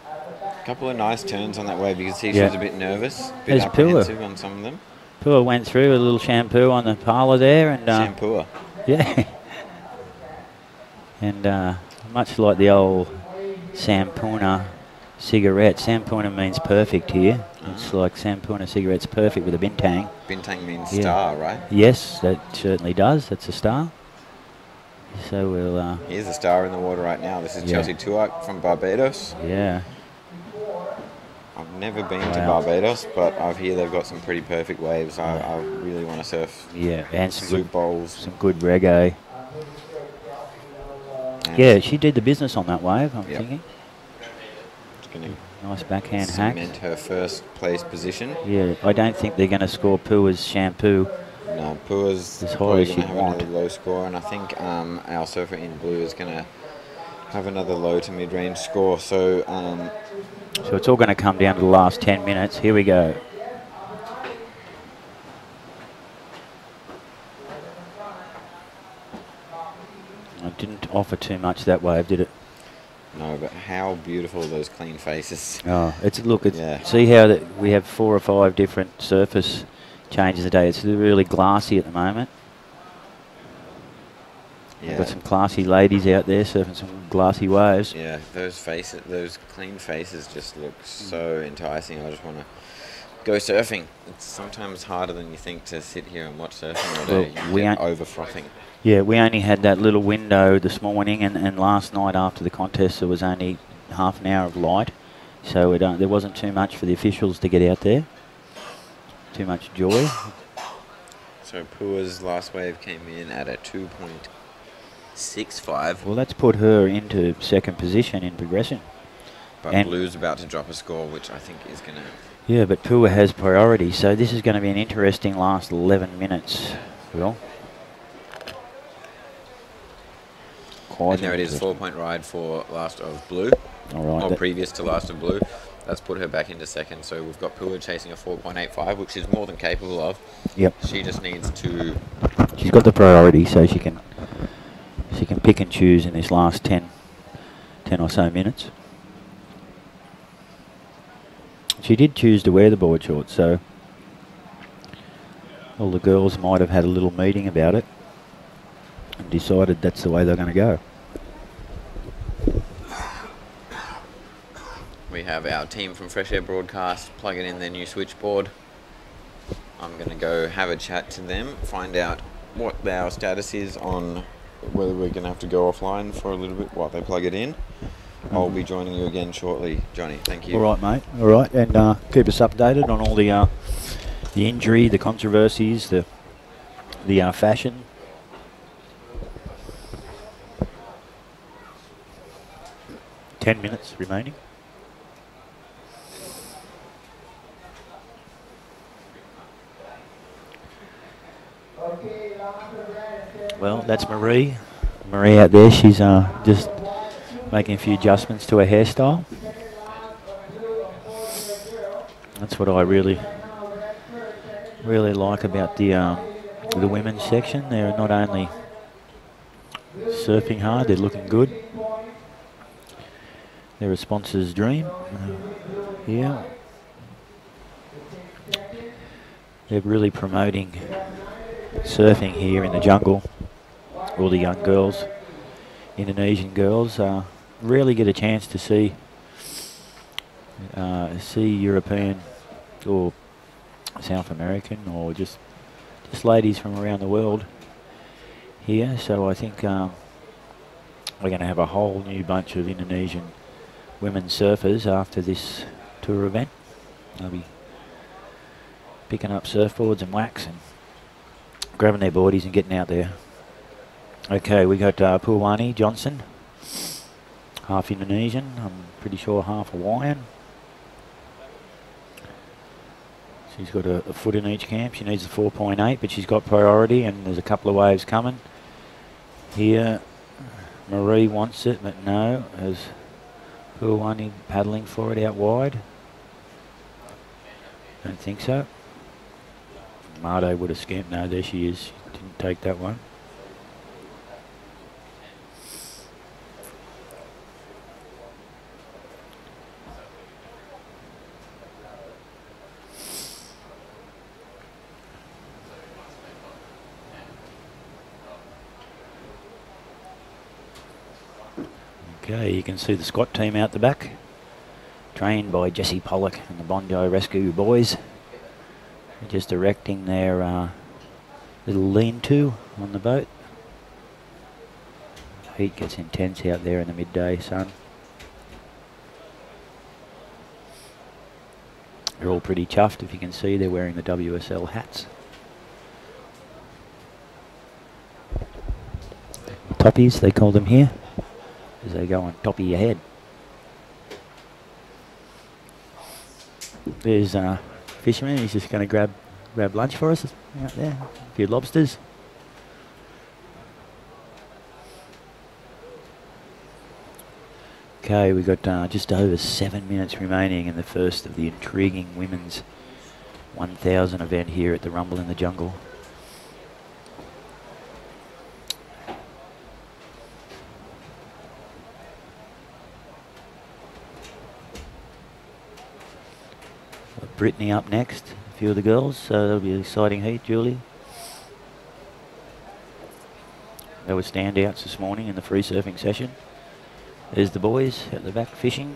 A couple of nice turns on that wave. You can see she Yeah. was a bit nervous, a bit There's Pua. apprehensive on some of them. Pua went through with a little shampoo on the parlour there, and Shampoo. yeah, and much like the old Sampuna cigarette, Sampuna means perfect here. It's like Sampuna cigarette's perfect with a bintang. Bintang means Yeah. star, right? Yes, that certainly does. That's a star. So we'll, Here's a star in the water right now. This is Yeah. Chelsea Tuak from Barbados. yeah. I've never been to Wow. Barbados, but I hear they've got some pretty perfect waves. I really want to surf Yeah, and some soup good, bowls. some good reggae. and Yeah, she did the business on that wave, I'm Yep. thinking. It's going Nice backhand to hack. cement her first place position. Yeah, I don't think they're going to score Pua's shampoo. No, Pua's As high probably as going to she'd have want. another low score, and I think our surfer in blue is going to have another low to mid-range score. So So it's all going to come down to the last 10 minutes. Here we go. It didn't offer too much that wave, did it? no, but how beautiful those clean faces. Oh, it's look. It's, Yeah. See how that we have 4 or 5 different surface changes a day. It's really glassy at the moment. We've Yeah, got some classy ladies out there surfing some glassy waves. yeah, those faces, those clean faces just look so enticing. I just want to go surfing. It's sometimes harder than you think to sit here and watch surfing all day. Well, You we get aren't- over frothing. Yeah, we only had that little window this morning, and last night after the contest there was only half an hour of light, so there wasn't too much for the officials to get out there. Too much joy. So Pua's last wave came in at a 2.65, Well, that's put her into second position in progression. but and- Blue's about to drop a score, which I think is going to... Yeah, but Pua has priority, so this is going to be an interesting last 11 minutes. Well, And there it is, 4-point ride for last of Blue, All right. or that- previous to last of Blue. That's put her back into second, so we've got Pua chasing a 4.85, which is more than capable of. Yep. She just needs to... She's got the priority, so she can pick and choose in this last 10 or so minutes. She did choose to wear the board shorts, so all the girls might have had a little meeting about it and decided that's the way they're going to go. We have our team from Fresh Air Broadcast plugging in their new switchboard. I'm going to go have a chat to them, find out what our status is on whether we're going to have to go offline for a little bit while they plug it in. I'll be joining you again shortly, Johnny. Thank you. All right, mate. All right, and keep us updated on all the injury, the controversies, the fashion. Ten minutes remaining. Well, that's Marie. Marie out there, she's just making a few adjustments to her hairstyle. That's what I really like about the women's section. They're not only surfing hard, they're looking good. They're a sponsor's dream. Yeah. They're really promoting surfing here in the jungle. All the young girls, Indonesian girls, rarely get a chance to see European or South American or just ladies from around the world here. So I think we're going to have a whole new bunch of Indonesian women surfers after this tour event. They'll be picking up surfboards and wax and grabbing their boardies and getting out there. Okay, we got Pulwani Johnson half Indonesian, I'm pretty sure half Hawaiian. She's got a foot in each camp. She needs a 4.8, but she's got priority, and there's a couple of waves coming. Here, Marie wants it, but no, as Puawani paddling for it out wide. Don't think so. Mardo would have scamped. No, there she is. She didn't take that one. Okay, you can see the squat team out the back, trained by Jesse Pollock and the Bondi Rescue boys. They're just erecting their little lean-to on the boat. Heat gets intense out there in the midday sun. They're all pretty chuffed. If you can see, they're wearing the WSL hats. Toppies, they call them here, as they go on top of your head. There's fisherman. He's just going to grab lunch for us out there. A few lobsters. Okay, we've got just over 7 minutes remaining in the first of the intriguing women's 1000 event here at the Rumble in the Jungle. Brittany up next, a few of the girls, so that'll be an exciting heat. Julie. They were standouts this morning in the free surfing session. There's the boys at the back fishing.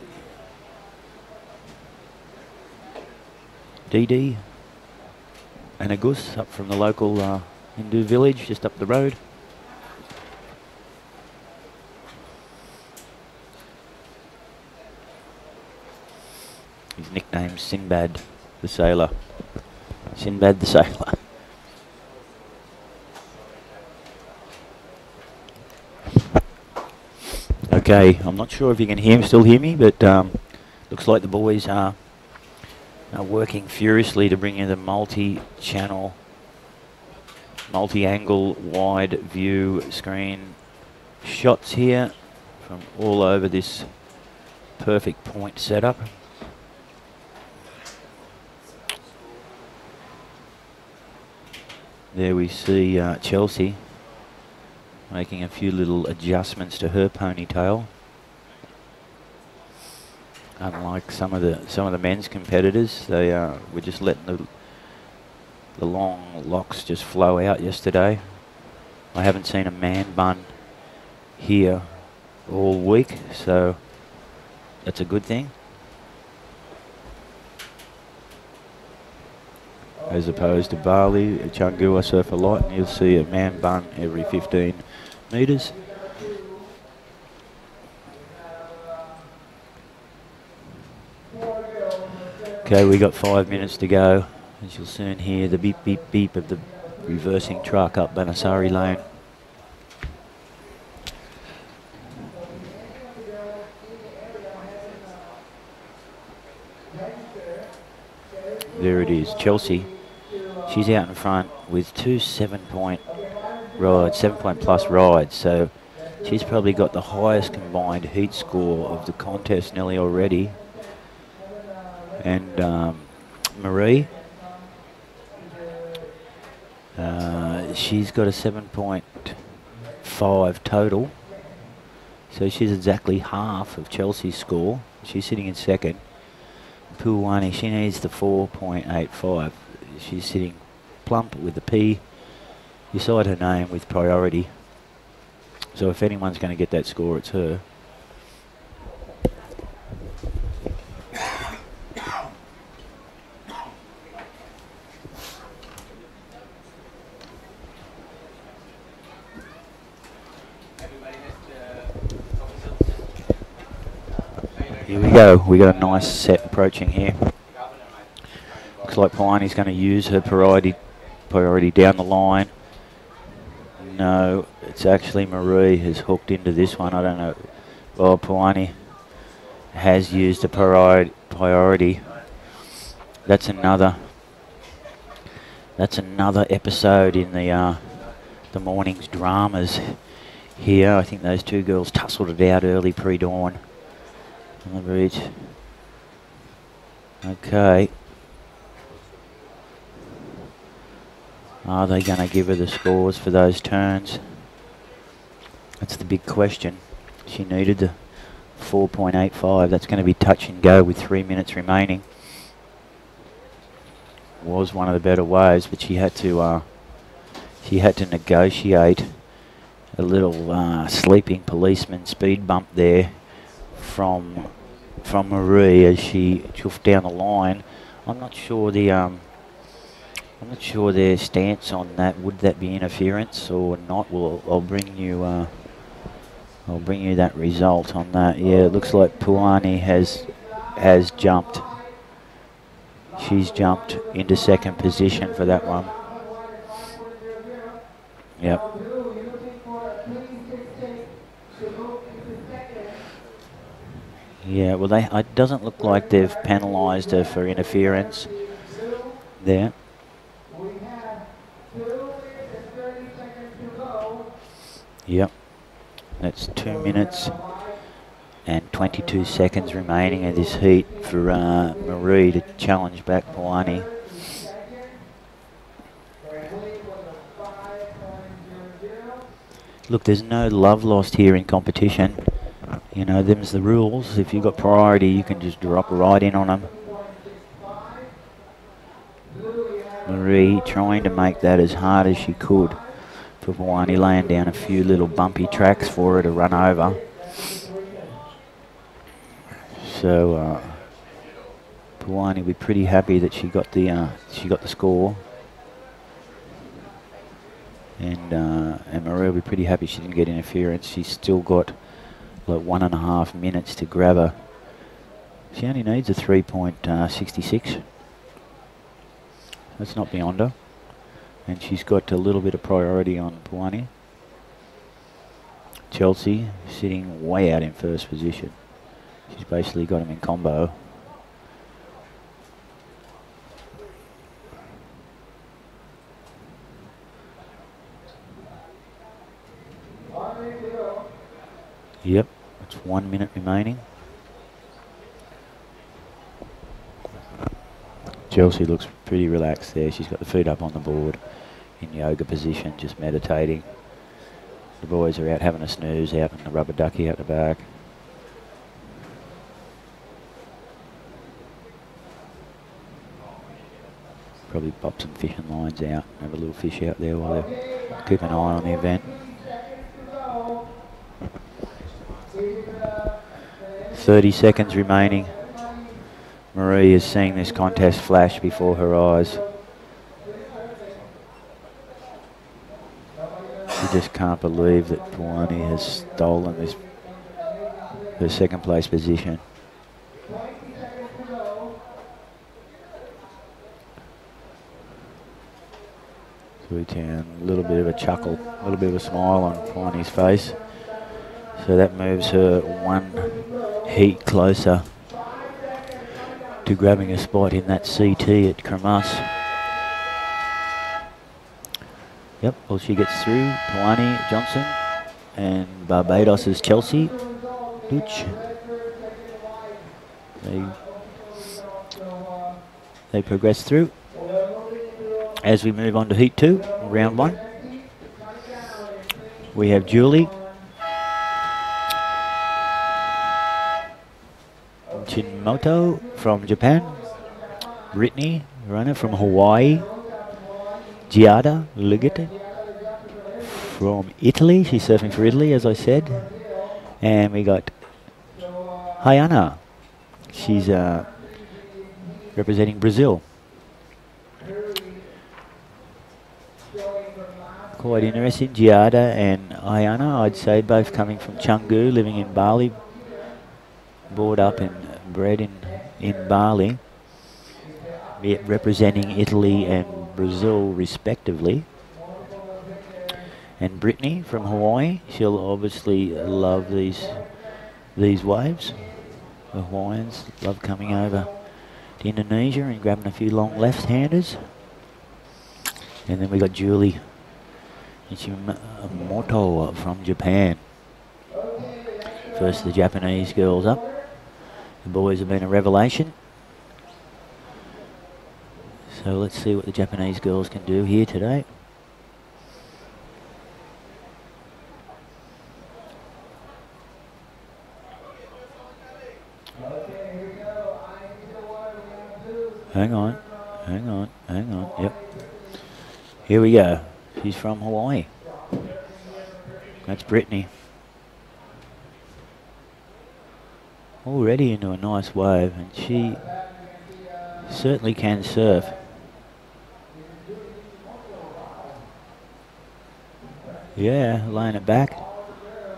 Dee and a Gus up from the local Hindu village just up the road. His nickname's Sinbad the Sailor. Sinbad the Sailor. Okay, I'm not sure if you can still hear me, but looks like the boys are working furiously to bring in the multi-channel, multi-angle, wide view screen shots here from all over this perfect point setup. There we see Chelsea making a few little adjustments to her ponytail. Unlike some of the men's competitors, they were just letting the long locks just flow out yesterday. I haven't seen a man bun here all week, so that's a good thing. As opposed to Bali, Canggu, I surf a lot, and you'll see a man bun every 15 metres. Okay, we got 5 minutes to go. As you'll soon hear the beep, beep, beep of the reversing truck up Banasari Lane. There it is, Chelsea. She's out in front with two 7-point rides, 7-point plus rides. So she's probably got the highest combined heat score of the contest nearly already. And Marie, she's got a 7.5 total. So she's exactly half of Chelsea's score. She's sitting in second. Puawani, she needs the 4.85. She's sitting plump with the P beside her name with priority. So if anyone's going to get that score, it's her. Here we go. We got a nice set approaching here. Looks like Puawani's going to use her priority down the line. No, it's actually Marie who's hooked into this one. I don't know well, Puani has used a priority. That's another episode in the morning's dramas here. I think those two girls tussled it out early pre-dawn on the bridge. Okay. Are they going to give her the scores for those turns? That's the big question. She needed the 4.85. That's going to be touch and go with 3 minutes remaining. Was one of the better ways, but she had to negotiate a little sleeping policeman speed bump there from Marie as she chuffed down the line. I'm not sure their stance on that. Would that be interference or not? Well, I'll bring you that result on that. Yeah, it looks like Puani has jumped. She's jumped into second position for that one. Yep. Yeah, well, it doesn't look like they've penalised her for interference there. Yep. That's 2 minutes and 22 seconds remaining of this heat for Marie to challenge back Puani. Look, there's no love lost here in competition. You know, them's the rules. If you've got priority, you can just drop right in on them. Marie trying to make that as hard as she could for Puani, laying down a few little bumpy tracks for her to run over. So Puani will be pretty happy that she got the score, and Marie will be pretty happy she didn't get interference. She's still got like 1.5 minutes to grab her. She only needs a 3.66. That's not beyond her, and she's got a little bit of priority on Puani. Chelsea sitting way out in first position. She's basically got him in combo. Yep, it's 1 minute remaining. Chelsea looks pretty relaxed there. She's got the feet up on the board in yoga position, just meditating. The boys are out having a snooze out in the rubber ducky out the back. Probably pop some fishing lines out, have a little fish out there while they keep an eye on the event. 30 seconds remaining. Marie is seeing this contest flash before her eyes. She just can't believe that Puani has stolen her second place position. A little bit of a chuckle, a little bit of a smile on Puani's face. So that moves her one heat closer to grabbing a spot in that CT at Cremas. Yep, well, she gets through. Puani Johnson and Barbados' Chelsea Dutch. They progress through. As we move on to Heat 2, round 1, we have Julie Chinmoto from Japan, Brittany runner from Hawaii, Giada Ligete from Italy. She's surfing for Italy, as I said. And we got Hayana. She's representing Brazil. Quite interesting. Giada and Ayana, I'd say, both coming from Canggu, living in Bali, brought up and bred in Bali, representing Italy and Brazil respectively. And Brittany from Hawaii, she'll obviously love these these waves. The Hawaiians love coming over to Indonesia and grabbing a few long left-handers. And then we got Julie Ichimoto from Japan. First the Japanese girls up. The boys have been a revelation. So let's see what the Japanese girls can do here today. Hang on, hang on, hang on, yep. Here we go. She's from Hawaii. That's Brittany. Already into a nice wave, and she certainly can surf. Yeah, laying it back.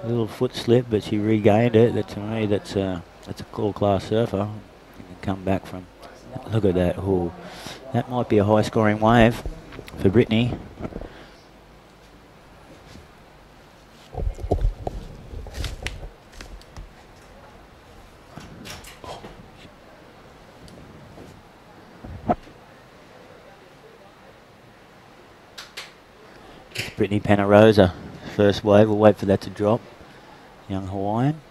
A little foot slip, but she regained it. That, to me, that's a cool class surfer. You can come back from. Look at that. Ooh, that might be a high scoring wave for Brittany. Brittany Panarosa, first wave. We'll wait for that to drop. Young Hawaiian.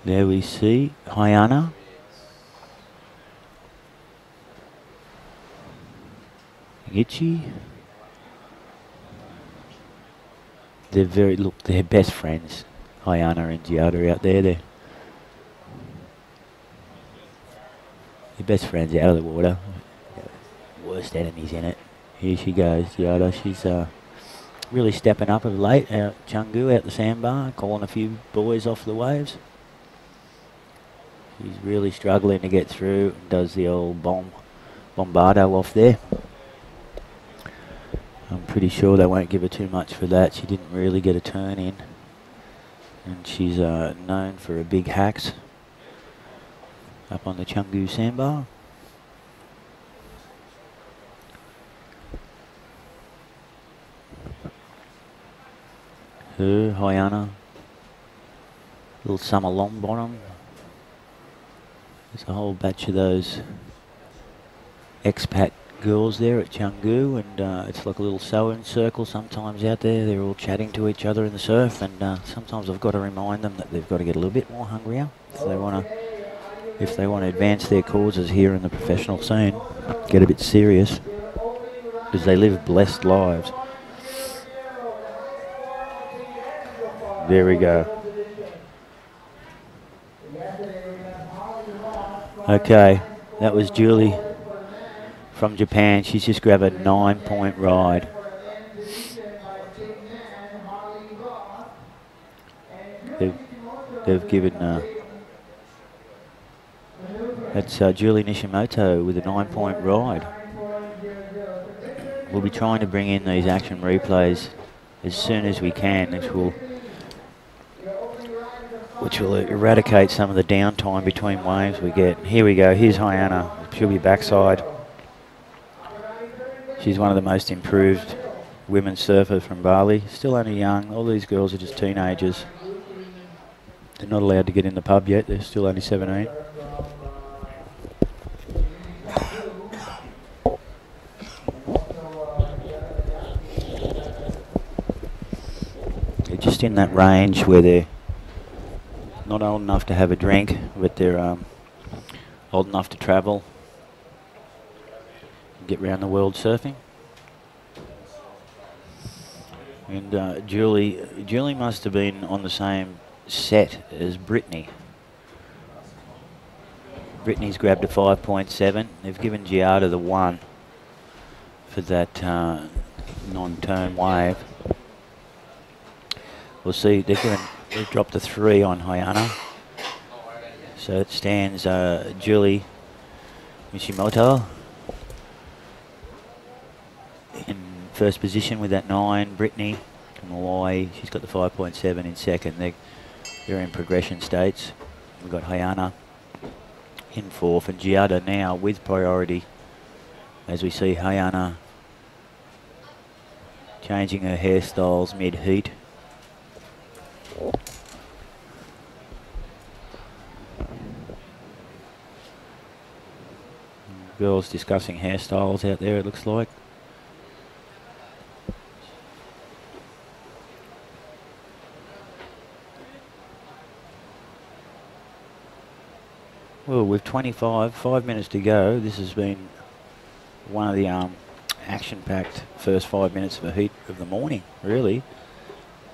There we see Hayana. Ichi. They're best friends. Hayana and Giada out there. They're best friends out of the water. Worst enemies in it. Here she goes, Giada. She's really stepping up of late. Chungu out the sandbar, calling a few boys off the waves. She's really struggling to get through. Does the old bombardo off there. I'm pretty sure they won't give her too much for that. She didn't really get a turn in. And she's known for her big hacks up on the Chungu sandbar. Her, Hayana. Little summer long bottom. There's a whole batch of those expat girls there at Chungu, and it's like a little sewing circle sometimes out there. They're all chatting to each other in the surf, and sometimes I've got to remind them that they've got to get a little bit more hungrier if they want to advance their causes here in the professional scene, get a bit serious, because they live blessed lives. There we go. Okay, that was Julie from Japan. She's just grabbed a 9-point ride. They've given that's Julie Nishimoto with a 9-point ride. We'll be trying to bring in these action replays as soon as we can, which will eradicate some of the downtime between waves we get. Here we go. Here's Hayana. She'll be backside. She's one of the most improved women's surfers from Bali. Still only young. All these girls are just teenagers. They're not allowed to get in the pub yet. They're still only 17. They're just in that range where they're not old enough to have a drink, but they're old enough to travel and get around the world surfing. And Julie must have been on the same set as Brittany. Brittany's grabbed a 5.7. They've given Giada the 1 for that non-turn wave. We'll see. They've dropped a 3 on Hayana. So it stands Julie Mishimoto in first position with that 9. Brittany from Hawaii, she's got the 5.7 in second. They're in progression states. We've got Hayana in fourth, and Giada now with priority as we see Hayana changing her hairstyles mid-heat. Girls discussing hairstyles out there, it looks like. Well, with 5 minutes to go, this has been one of the action-packed first 5 minutes of the heat of the morning, really.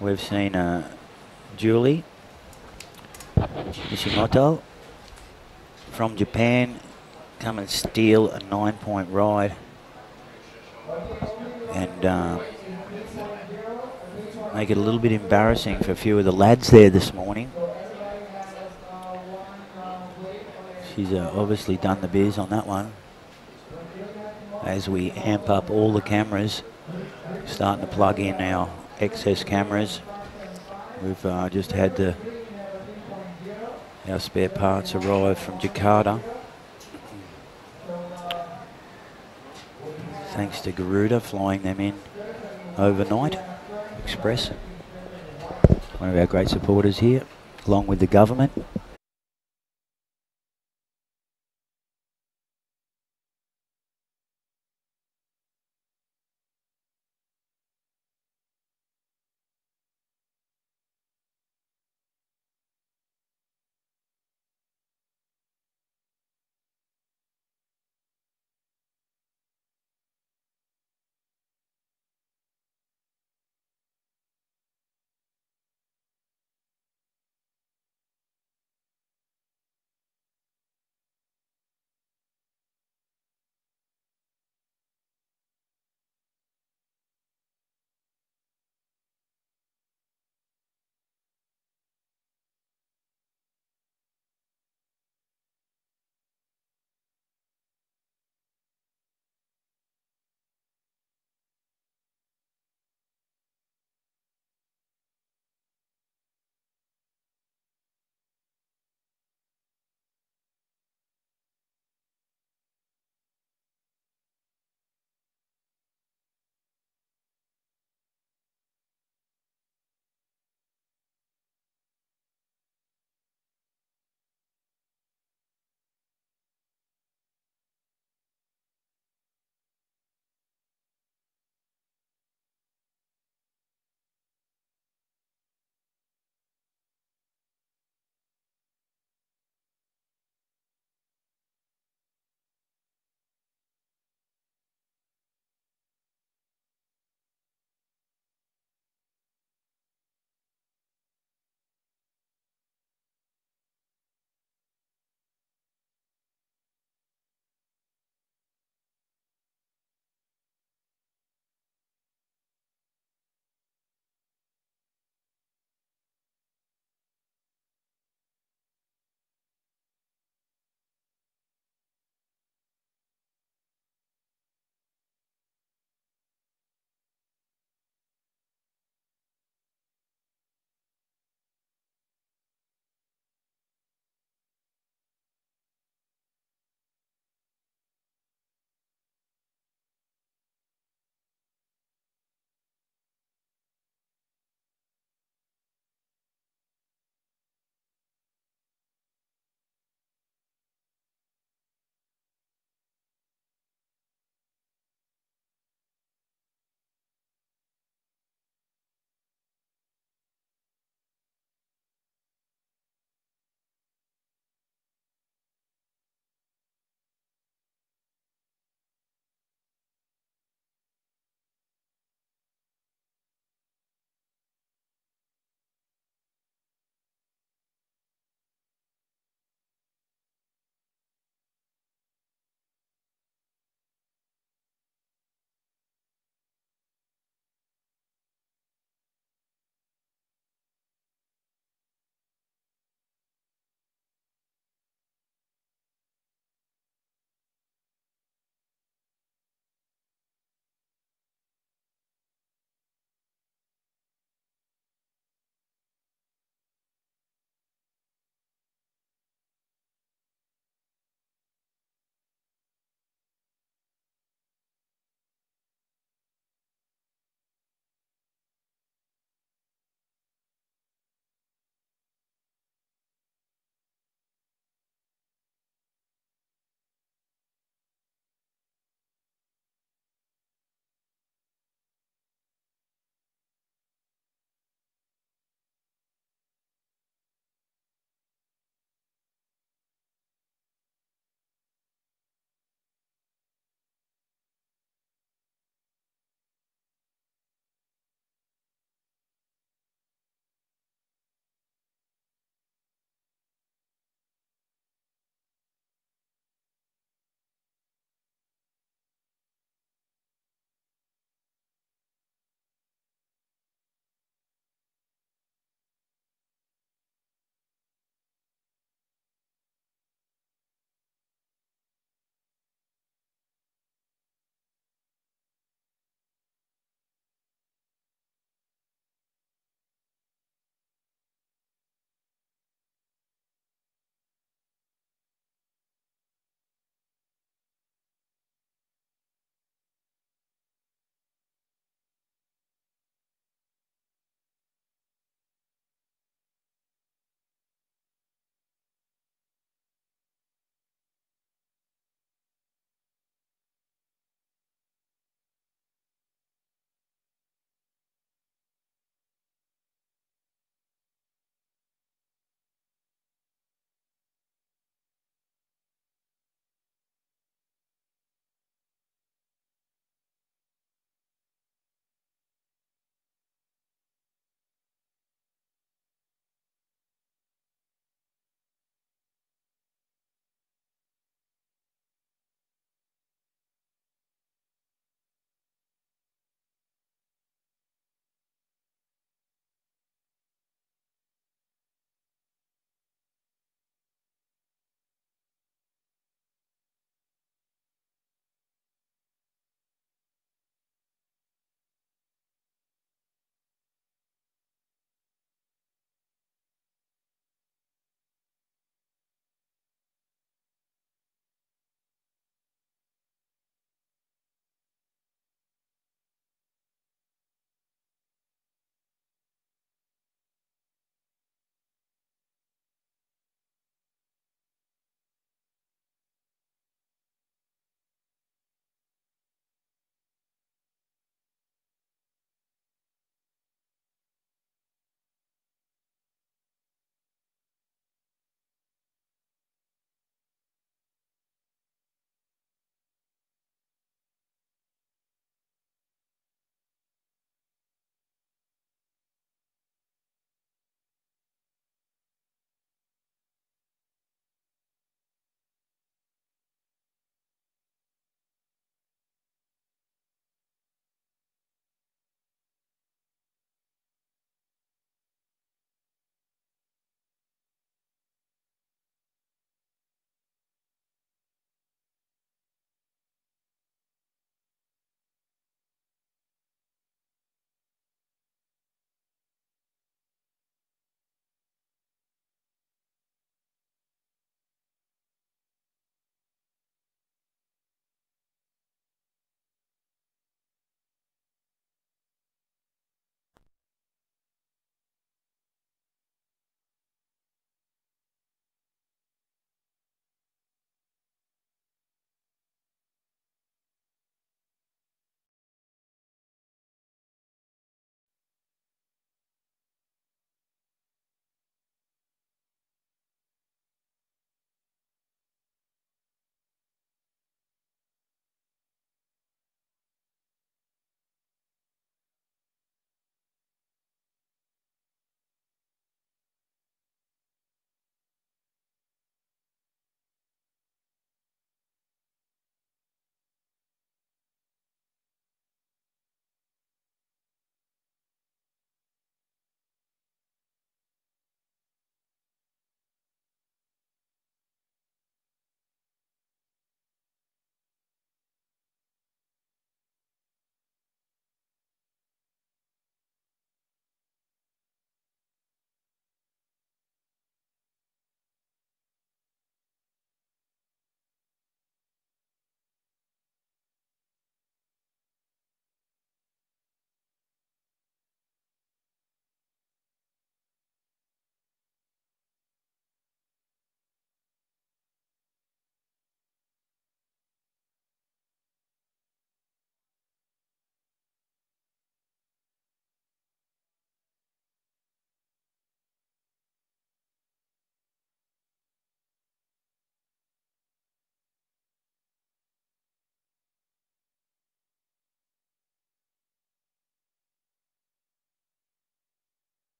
We've seen Julie Nishimoto from Japan come and steal a 9-point ride and make it a little bit embarrassing for a few of the lads there this morning. She's obviously done the biz on that one. As we amp up all the cameras, starting to plug in our excess cameras. We've just had our spare parts arrive from Jakarta. Thanks to Garuda flying them in overnight, express. One of our great supporters here, along with the government.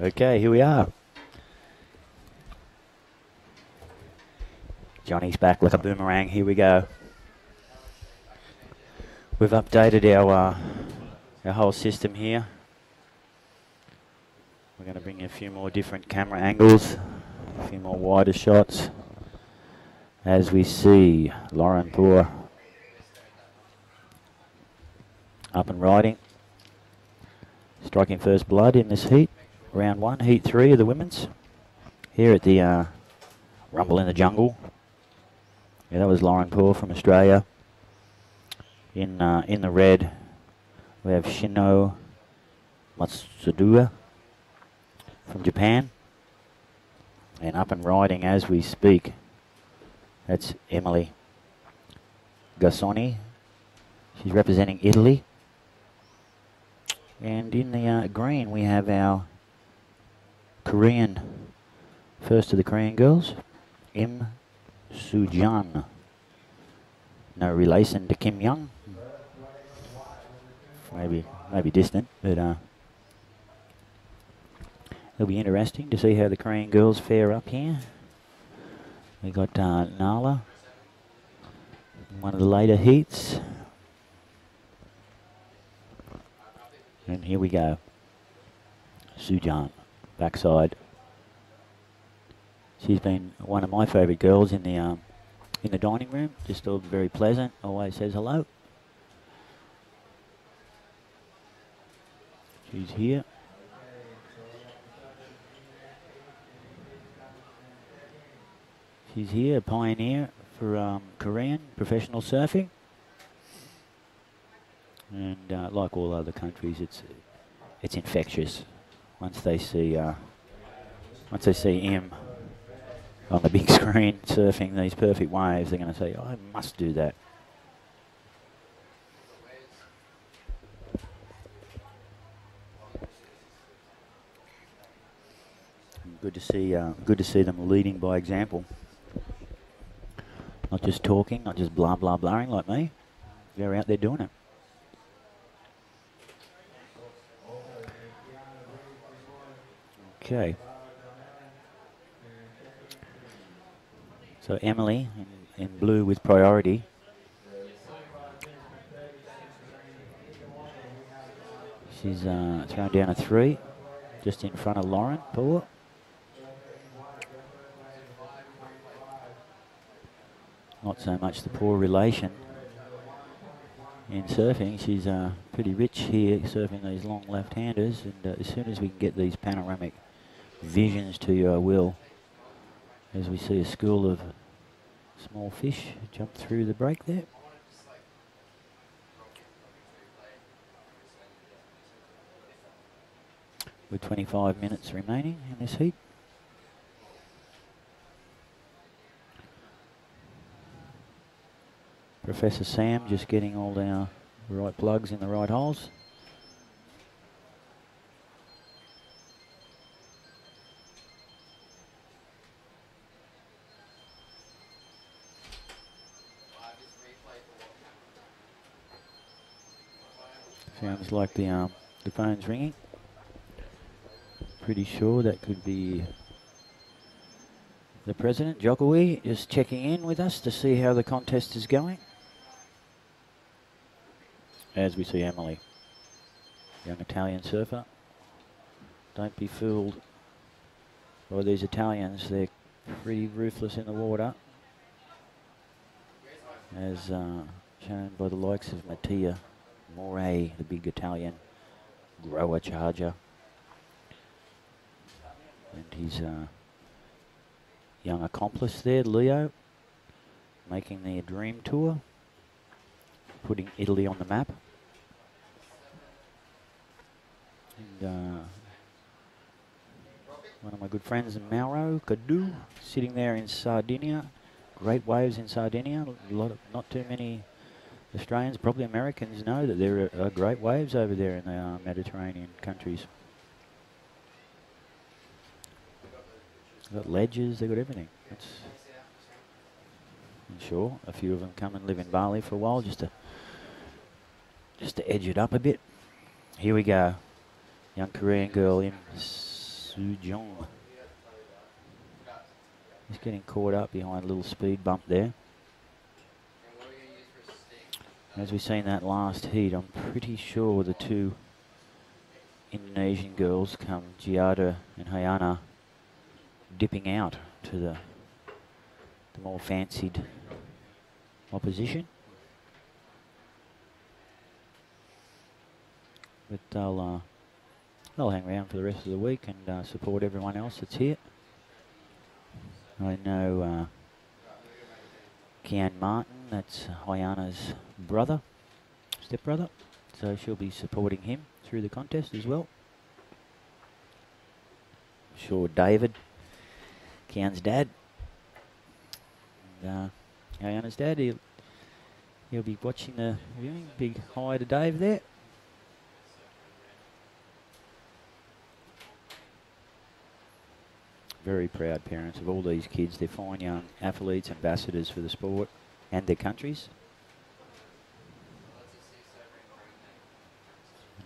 Okay, here we are. Johnny's back like a boomerang. Here we go. We've updated our whole system here. We're going to bring you a few more different camera angles, a few more wider shots. As we see Lauren Poor up and riding, striking first blood in this heat. Round 1, heat 3 of the women's. Here at the Rumble in the Jungle. Yeah, that was Lauren Poor from Australia. In the red, we have Shino Matsudua from Japan. And up and riding as we speak, that's Emily Gassoni. She's representing Italy. And in the green, we have our Korean, first of the Korean girls, Im Soo-jan. No relation to Kim Young. Maybe distant, but it'll be interesting to see how the Korean girls fare up here. We got Nala in one of the later heats. And here we go. Soo-jan, backside. She's been one of my favourite girls in the dining room. Just all very pleasant. Always says hello. She's here. She's here, a pioneer for Korean professional surfing. And like all other countries, it's infectious. Once they see Im on the big screen surfing these perfect waves, they're going to say, "I must do that." Good to see them leading by example. Not just talking, not just blah blah blahing like me. They're out there doing it. Okay. So Emily in blue with priority. She's thrown down a 3, just in front of Lauren Poor. Not so much the poor relation in surfing. She's pretty rich here surfing these long left-handers, and as soon as we can get these panoramic visions to you, I will. As we see a school of small fish jump through the break there. With 25 minutes remaining in this heat. Professor Sam just getting all our right plugs in the right holes. Sounds like the phone's ringing. Pretty sure that could be the president, Jokowi, just checking in with us to see how the contest is going. As we see Emily, young Italian surfer. Don't be fooled by these Italians. They're pretty ruthless in the water, as shown by the likes of Mattia Moray, the big Italian grower charger, and his young accomplice there, Leo, making their dream tour, putting Italy on the map. And one of my good friends, Mauro Cadu, sitting there in Sardinia. Great waves in Sardinia. Not too many Australians, probably Americans, know that there are great waves over there in the Mediterranean countries. They've got ledges, they've got everything. I'm sure a few of them come and live in Bali for a while just to edge it up a bit. Here we go. Young Korean girl, Im Sujong. He's getting caught up behind a little speed bump there. As we've seen that last heat, I'm pretty sure the two Indonesian girls come Giada and Hayana dipping out to the more fancied opposition. But they'll hang around for the rest of the week and support everyone else that's here. I know Kian Martin, that's Hayana's brother, stepbrother, so she'll be supporting him through the contest as well. I'm sure David, Kian's dad, and Hayana's dad, he'll be watching the viewing. Big hi to Dave there. Very proud parents of all these kids. They're fine young athletes, ambassadors for the sport and their countries.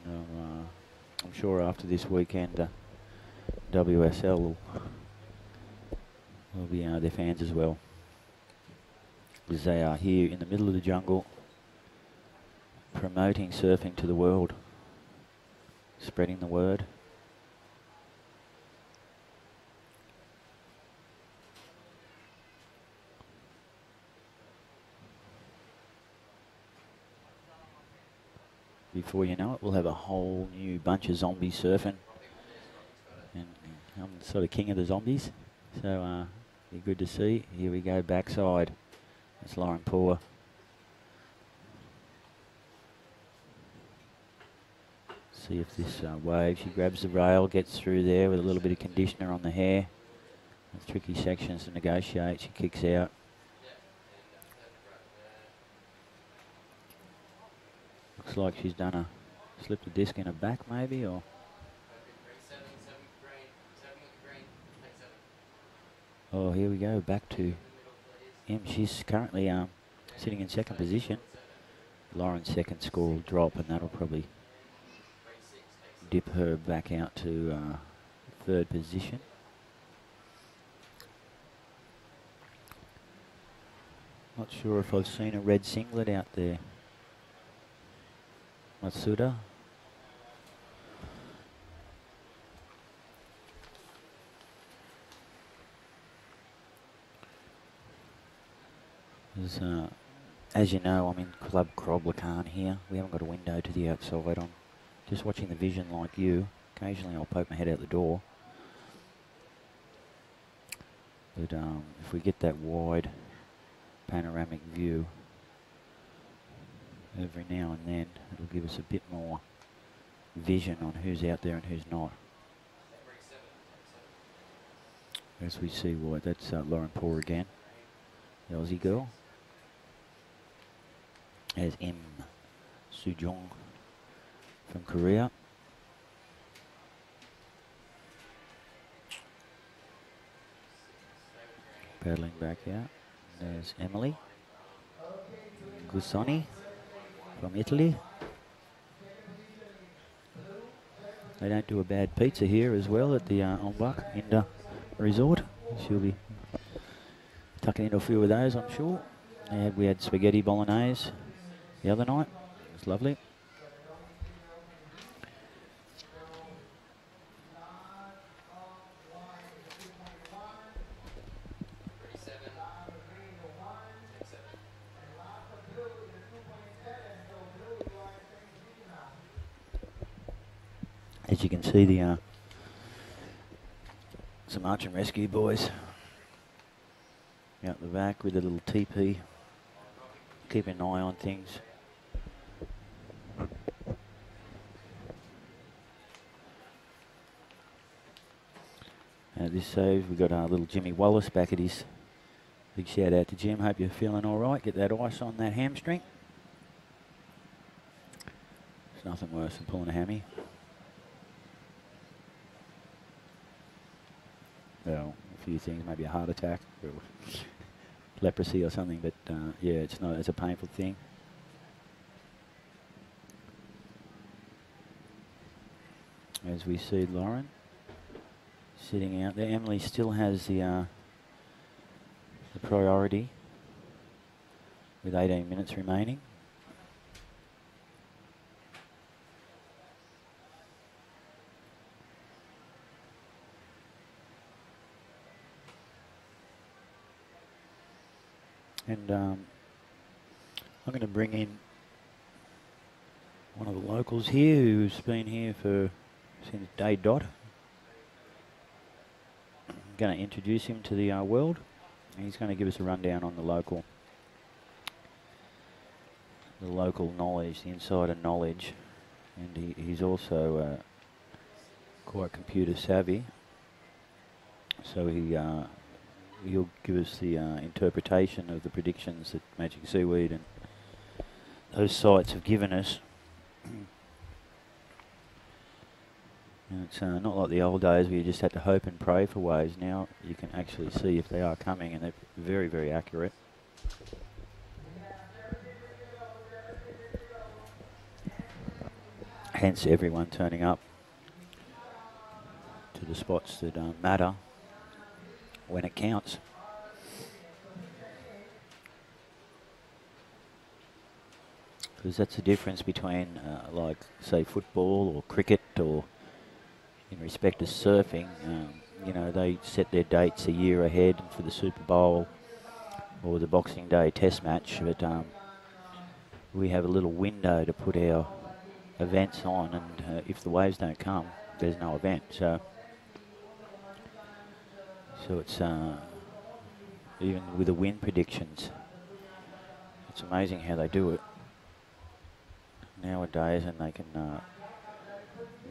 And, I'm sure after this weekend, WSL will be their fans as well, because they are here in the middle of the jungle promoting surfing to the world, spreading the word. Before you know it, we'll have a whole new bunch of zombies surfing. And I'm sort of king of the zombies. So, be good to see. Here we go, backside. That's Lauren Poor. See if this wave, she grabs the rail, gets through there with a little bit of conditioner on the hair. It's tricky sections to negotiate. She kicks out. Looks like she's slipped a disc in her back maybe, or... Oh, here we go, back to him. She's currently sitting in second position. Lauren's second score will drop, and that'll probably dip her back out to third position. Not sure if I've seen a red singlet out there. Matsuda. As you know, I'm in Club Kroblakan here. We haven't got a window to the outside. I'm just watching the vision like you. Occasionally I'll poke my head out the door. But if we get that wide panoramic view every now and then, it'll give us a bit more vision on who's out there and who's not. As we see white, that's Lauren Poor again, the Aussie girl. There's M. Sujong from Korea. Paddling back out. There's Emily Gusoni from Italy. They don't do a bad pizza here as well at the Ombak Inda Resort. She'll be tucking into a few of those, I'm sure. And we had spaghetti bolognese the other night. It was lovely. As you can see, the some arch and rescue boys out the back with a little teepee, keeping an eye on things. At this stage, we've got our little Jimmy Wallace back at his. Big shout out to Jim. Hope you're feeling all right. Get that ice on that hamstring. There's nothing worse than pulling a hammy. Well, a few things, maybe a heart attack or leprosy or something, but yeah, it's a painful thing. As we see Lauren sitting out there. Emily still has the priority with 18 minutes remaining. And I'm going to bring in one of the locals here who's been here since day dot. I'm going to introduce him to the world. And he's going to give us a rundown on the local knowledge, the insider knowledge. And he's also quite computer savvy. So he'll give us the interpretation of the predictions that Magic Seaweed and those sites have given us. And it's not like the old days where you just had to hope and pray for waves. Now you can actually see if they are coming, and they're very, very accurate. Hence everyone turning up to the spots that matter when it counts. Because that's the difference between like say football or cricket, or in respect to surfing. You know, they set their dates a year ahead for the Super Bowl or the Boxing Day Test match, but we have a little window to put our events on, and if the waves don't come, there's no event. So it's even with the wind predictions, it's amazing how they do it nowadays, and they can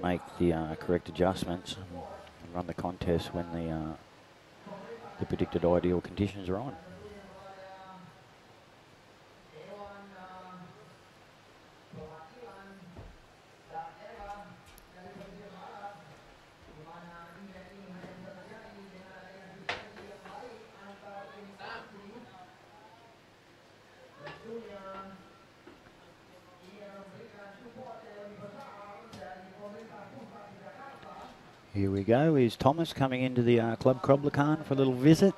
make the correct adjustments and run the contest when the predicted ideal conditions are on. Here we go. Here's Thomas coming into the Club Croblacan for a little visit.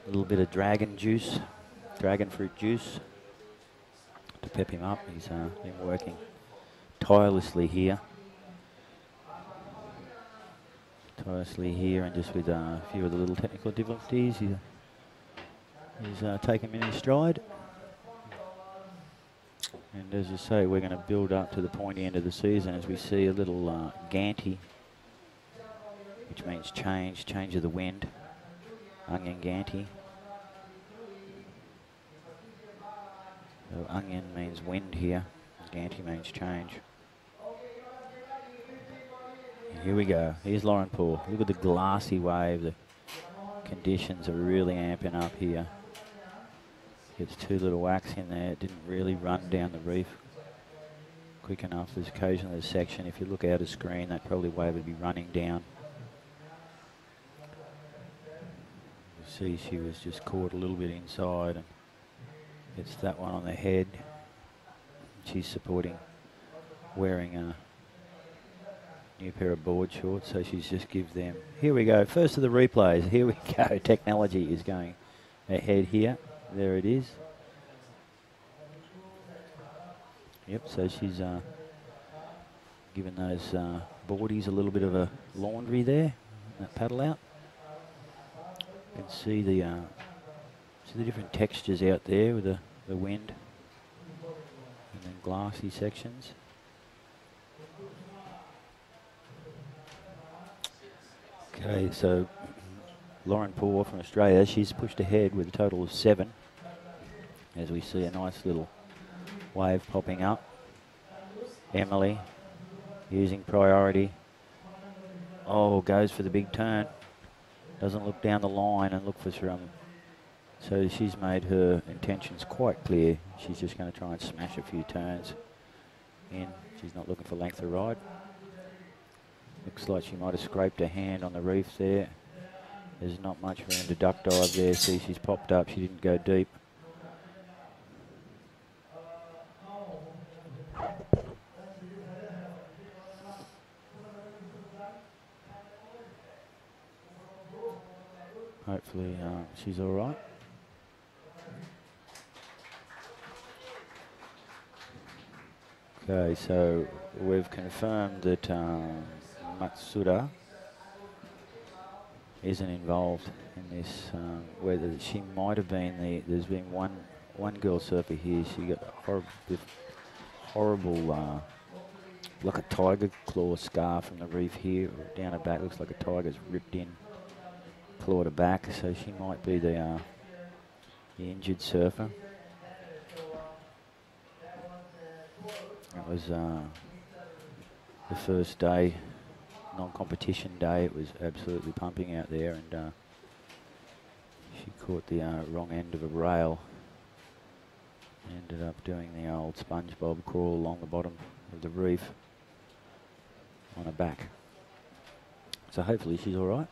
A little bit of dragon fruit juice to pep him up. He's been working tirelessly here. And just with a few of the little technical difficulties, he's taken him in his stride. And as you say, we're going to build up to the pointy end of the season as we see a little Ganty, which means change of the wind. Onion Ganty. So onion means wind here, Ganty means change. And here we go. Here's Lauren Poole. Look at the glassy wave. The conditions are really amping up here. Gets two little whacks in there. It didn't really run down the reef quick enough. There's occasionally a section. If you look out of screen, that probably wave would be running down. You see she was just caught a little bit inside, and it's that one on the head. She's supporting wearing a new pair of board shorts, so she's just give them. Here we go. First of the replays. Here we go. Technology is going ahead here. There it is. Yep, so she's given those boardies a little bit of a laundry there. That paddle out. You can see the different textures out there with the wind and then glassy sections. Okay, so Lauren Poole from Australia, she's pushed ahead with a total of 7. As we see a nice little wave popping up. Emily using priority. Oh, goes for the big turn. Doesn't look down the line and look for some. So she's made her intentions quite clear. She's just going to try and smash a few turns in. She's not looking for length of ride. Looks like she might have scraped her hand on the reef there. There's not much room to duck dive there. See, she's popped up. She didn't go deep. she's all right. Okay, so we've confirmed that Matsuda isn't involved in this. Whether she might have been there's been one girl surfer here. She got a horrible like a tiger claw scar from the reef here down her back. Looks like a tiger's ripped in, clawed her back. So she might be the injured surfer. It was the first day, non-competition day. It was absolutely pumping out there, and she caught the wrong end of a rail. Ended up doing the old SpongeBob crawl along the bottom of the reef on her back. So hopefully she's all right.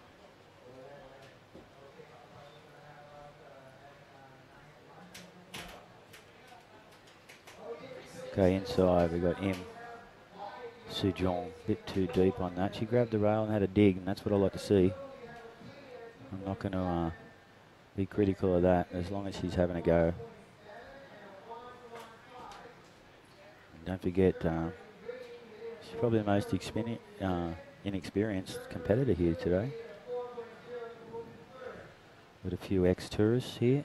Okay, inside we got M. Sujong, a bit too deep on that. She grabbed the rail and had a dig, and that's what I like to see. I'm not going to be critical of that as long as she's having a go. And don't forget, she's probably the most inexperienced competitor here today. With a few ex-tourists here.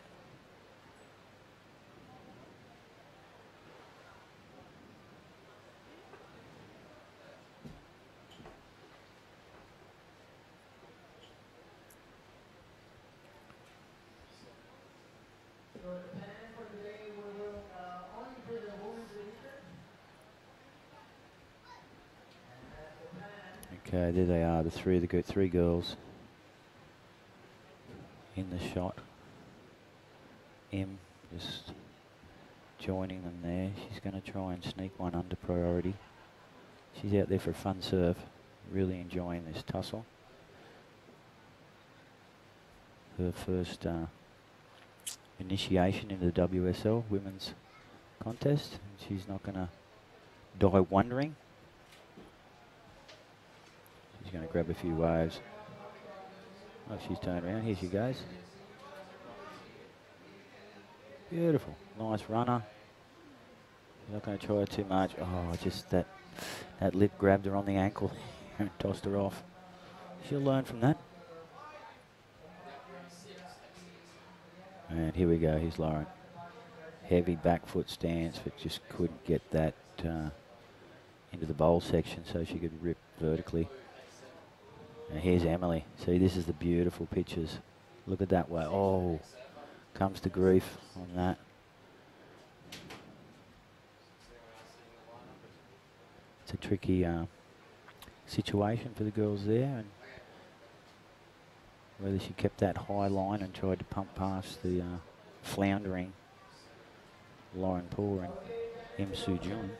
Okay, there they are, the three girls in the shot. M just joining them there. She's going to try and sneak one under priority. She's out there for a fun surf, really enjoying this tussle. Her first initiation into the WSL women's contest. And she's not going to die wondering. She's going to grab a few waves. Oh, she's turned around. Here she goes. Beautiful. Nice runner. Not going to try too much. Oh, just that lip grabbed her on the ankle and tossed her off. She'll learn from that. And here we go. Here's Lauren. Heavy back foot stance, but just couldn't get that into the bowl section so she could rip vertically. And here's Emily. See, this is the beautiful pictures. Look at that way. Oh, comes to grief on that. It's a tricky situation for the girls there, and whether she kept that high line and tried to pump past the floundering Lauren Poor and M. Soo Jun.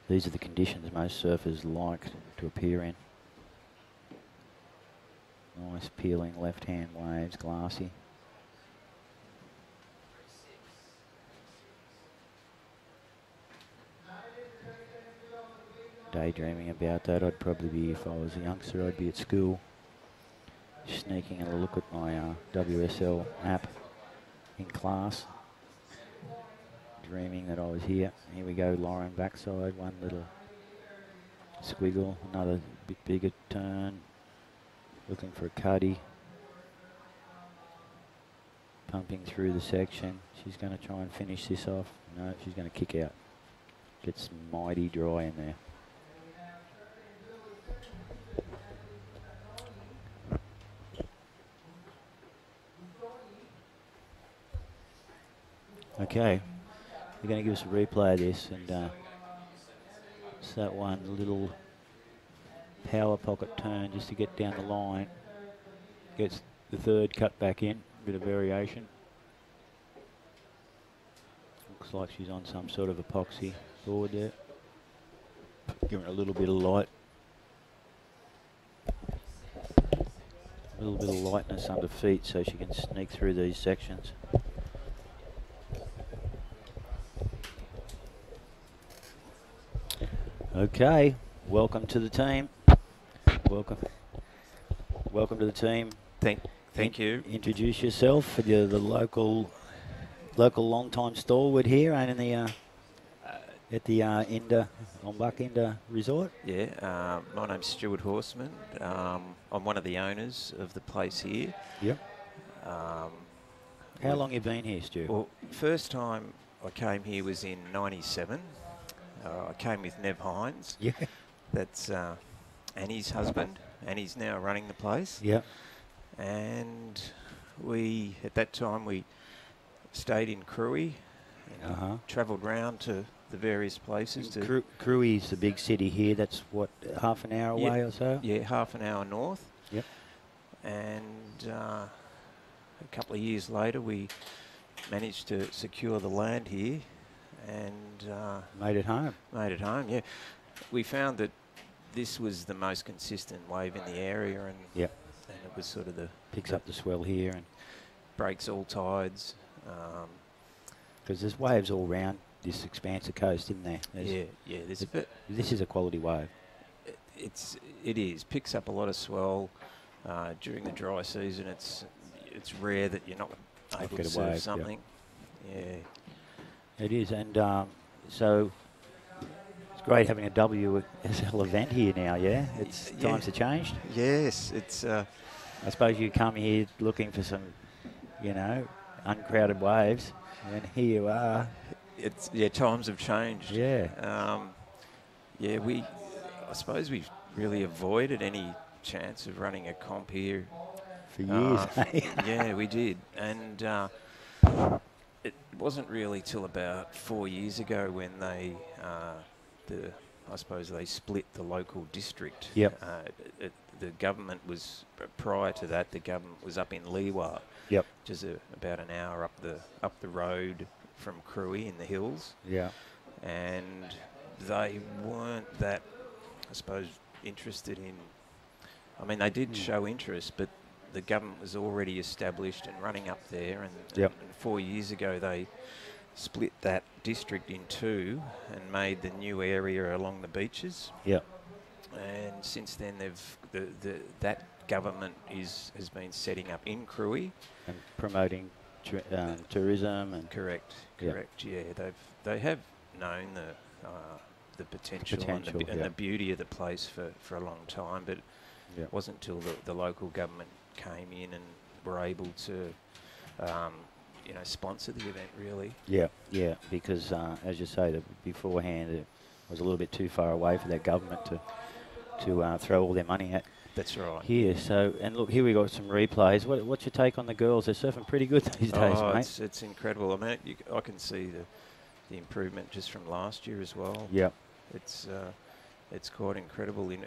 These are the conditions most surfers like to appear in. Nice peeling left-hand waves, glassy. Daydreaming about that. I'd probably be, if I was a youngster, I'd be at school sneaking a look at my WSL app in class, dreaming that I was here. Here we go, Lauren backside, one little squiggle, another bit bigger turn, looking for a cuddy, pumping through the section. She's going to try and finish this off. No, she's going to kick out. Gets mighty dry in there. Okay, they're going to give us a replay of this, and it's that one little power pocket turn just to get down the line. Gets the third cut back in, bit of variation. Looks like she's on some sort of epoxy board there. Giving her a little bit of light. A little bit of lightness under feet so she can sneak through these sections. Okay, welcome to the team. Welcome to the team. Thank you. Introduce yourself. You're the local long-time stalwart here, and in the at the Inda Resort. Yeah, my name's Stuart Horseman. I'm one of the owners of the place here. Yep. Um, How long you been here, Stu? Well, first time I came here was in '97. I came with Nev Hines. Yeah. That's Annie's husband. Annie's now running the place. Yep. And at that time, we stayed in Krui and travelled round to the various places. Krui is the big city here. That's what, half an hour away or so? Yeah, half an hour north. Yep. And a couple of years later, we managed to secure the land here and made it home. Made it home, yeah. We found that this was the most consistent wave in the area, and yep. And it was sort of picks up the swell here and breaks all tides. Because there's waves all round this expanse of coast, isn't there? There's a bit. This is a quality wave. It is. Picks up a lot of swell during the dry season. It's rare that you're not able to surf something. Yep. Yeah. It is, and so it's great having a WSL event here now. Yeah, times have changed. Yes, it's. I suppose you come here looking for some, uncrowded waves, and here you are. Times have changed. Yeah. I suppose we've really avoided any chance of running a comp here. For years, Yeah, we did. And it wasn't really till about 4 years ago when they, I suppose they split the local district. Yep. The government was, prior to that, the government was up in Leewar. Yep. Which is about an hour up the road from Krui in the hills. Yeah. And they weren't that, I suppose, interested in. I mean, they did show interest, but the government was already established and running up there. And 4 years ago, they split that district in two and made the new area along the beaches. Yep. And since then, that government has been setting up in Krui and promoting tourism and correct. Yeah, they have known the potential and the beauty of the place for a long time, but it wasn't until the local government came in and were able to sponsor the event, really. Yeah, because as you say, beforehand it was a little bit too far away for that government to throw all their money at. That's right. Here, so, and look, here we got some replays. What's your take on the girls? They're surfing pretty good these days, mate. It's incredible. I mean, I can see the improvement just from last year as well. Yep. It's quite incredible in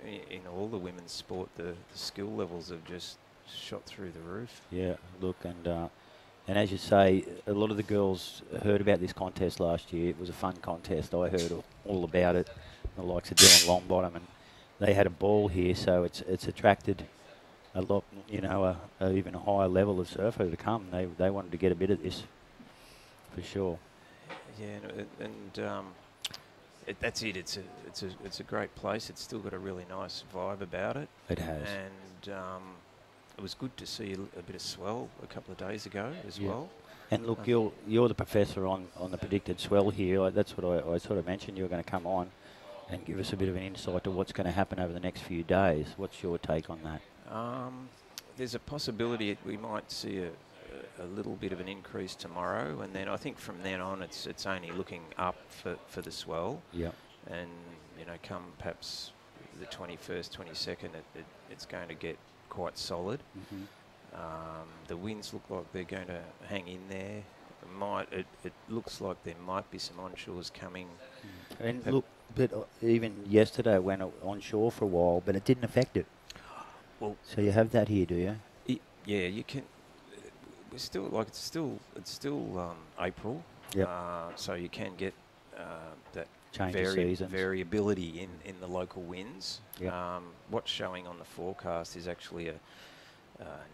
all the women's sport. The skill levels have just shot through the roof. Yeah, look, and as you say, a lot of the girls heard about this contest last year. It was a fun contest. I heard all about it. The likes of Dylan Longbottom, and they had a ball here, so it's attracted a lot, even a higher level of surfer to come. They wanted to get a bit of this, for sure. Yeah, and that's it. It's a great place. It's still got a really nice vibe about it. It has. And it was good to see a bit of swell a couple of days ago as well. And look, you're the professor on the predicted swell here. That's what I sort of mentioned. You were going to come on and give us a bit of an insight to what's going to happen over the next few days. What's your take on that? There's a possibility we might see a little bit of an increase tomorrow, and then I think from then on it's only looking up for the swell. Yeah. And come perhaps the 21st, 22nd, it's going to get quite solid. Mm-hmm. The winds look like they're going to hang in there. It looks like there might be some onshores coming. And look, but even yesterday it went onshore for a while, but it didn't affect it. Well, so you have that here, do you? Yeah, you can. We're still it's still April. Yeah. So you can get that change of seasons, variability in the local winds. Yep. What's showing on the forecast is actually a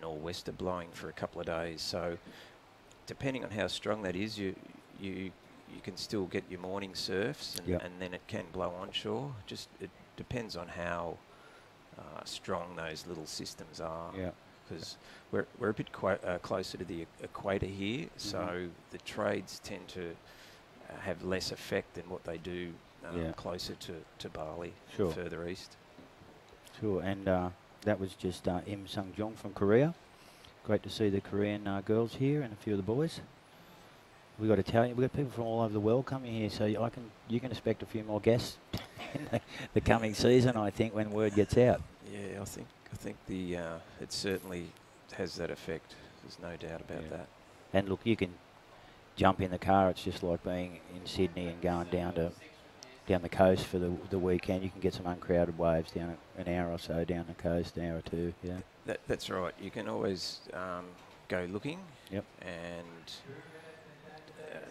nor'wester blowing for a couple of days. So depending on how strong that is, you you can still get your morning surfs, and, Yep. and then it can blow onshore. Just it depends on how strong those little systems are. Yeah. Because we're a bit closer to the equator here, so the trades tend to have less effect than what they do closer to Bali, Sure. further east. Sure, and that was just Im Sung Jong from Korea. Great to see the Korean girls here and a few of the boys. We got Italian, we got people from all over the world coming here, so you can expect a few more guests in the coming season, I think, when word gets out. Yeah, I think the it certainly has that effect. There's no doubt about that. And look, you can jump in the car. It's just like being in Sydney and going down the coast for the weekend. You can get some uncrowded waves down an hour or so down the coast, an hour or two. Yeah. That's right. You can always go looking. Yep. And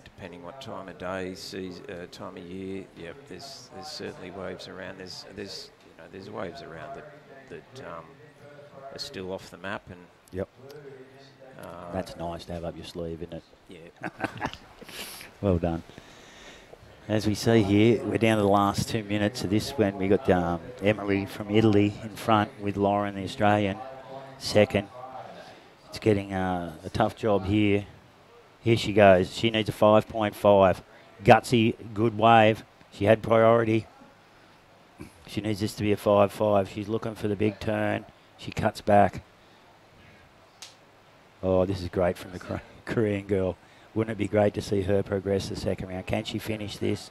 depending what time of day, time of year, yep, there's certainly waves around. There's waves around that are still off the map, and Yep. That's nice to have up your sleeve, isn't it? yeah. Well done. As we see here, we're down to the last 2 minutes of this when we got Emery from Italy in front with Lauren, the Australian, second. It's getting a tough job here. Here she goes. She needs a 5.5. Gutsy, good wave. She had priority. She needs this to be a 5.5. She's looking for the big turn. She cuts back. Oh, this is great from the Korean girl. Wouldn't it be great to see her progress the second round? Can she finish this?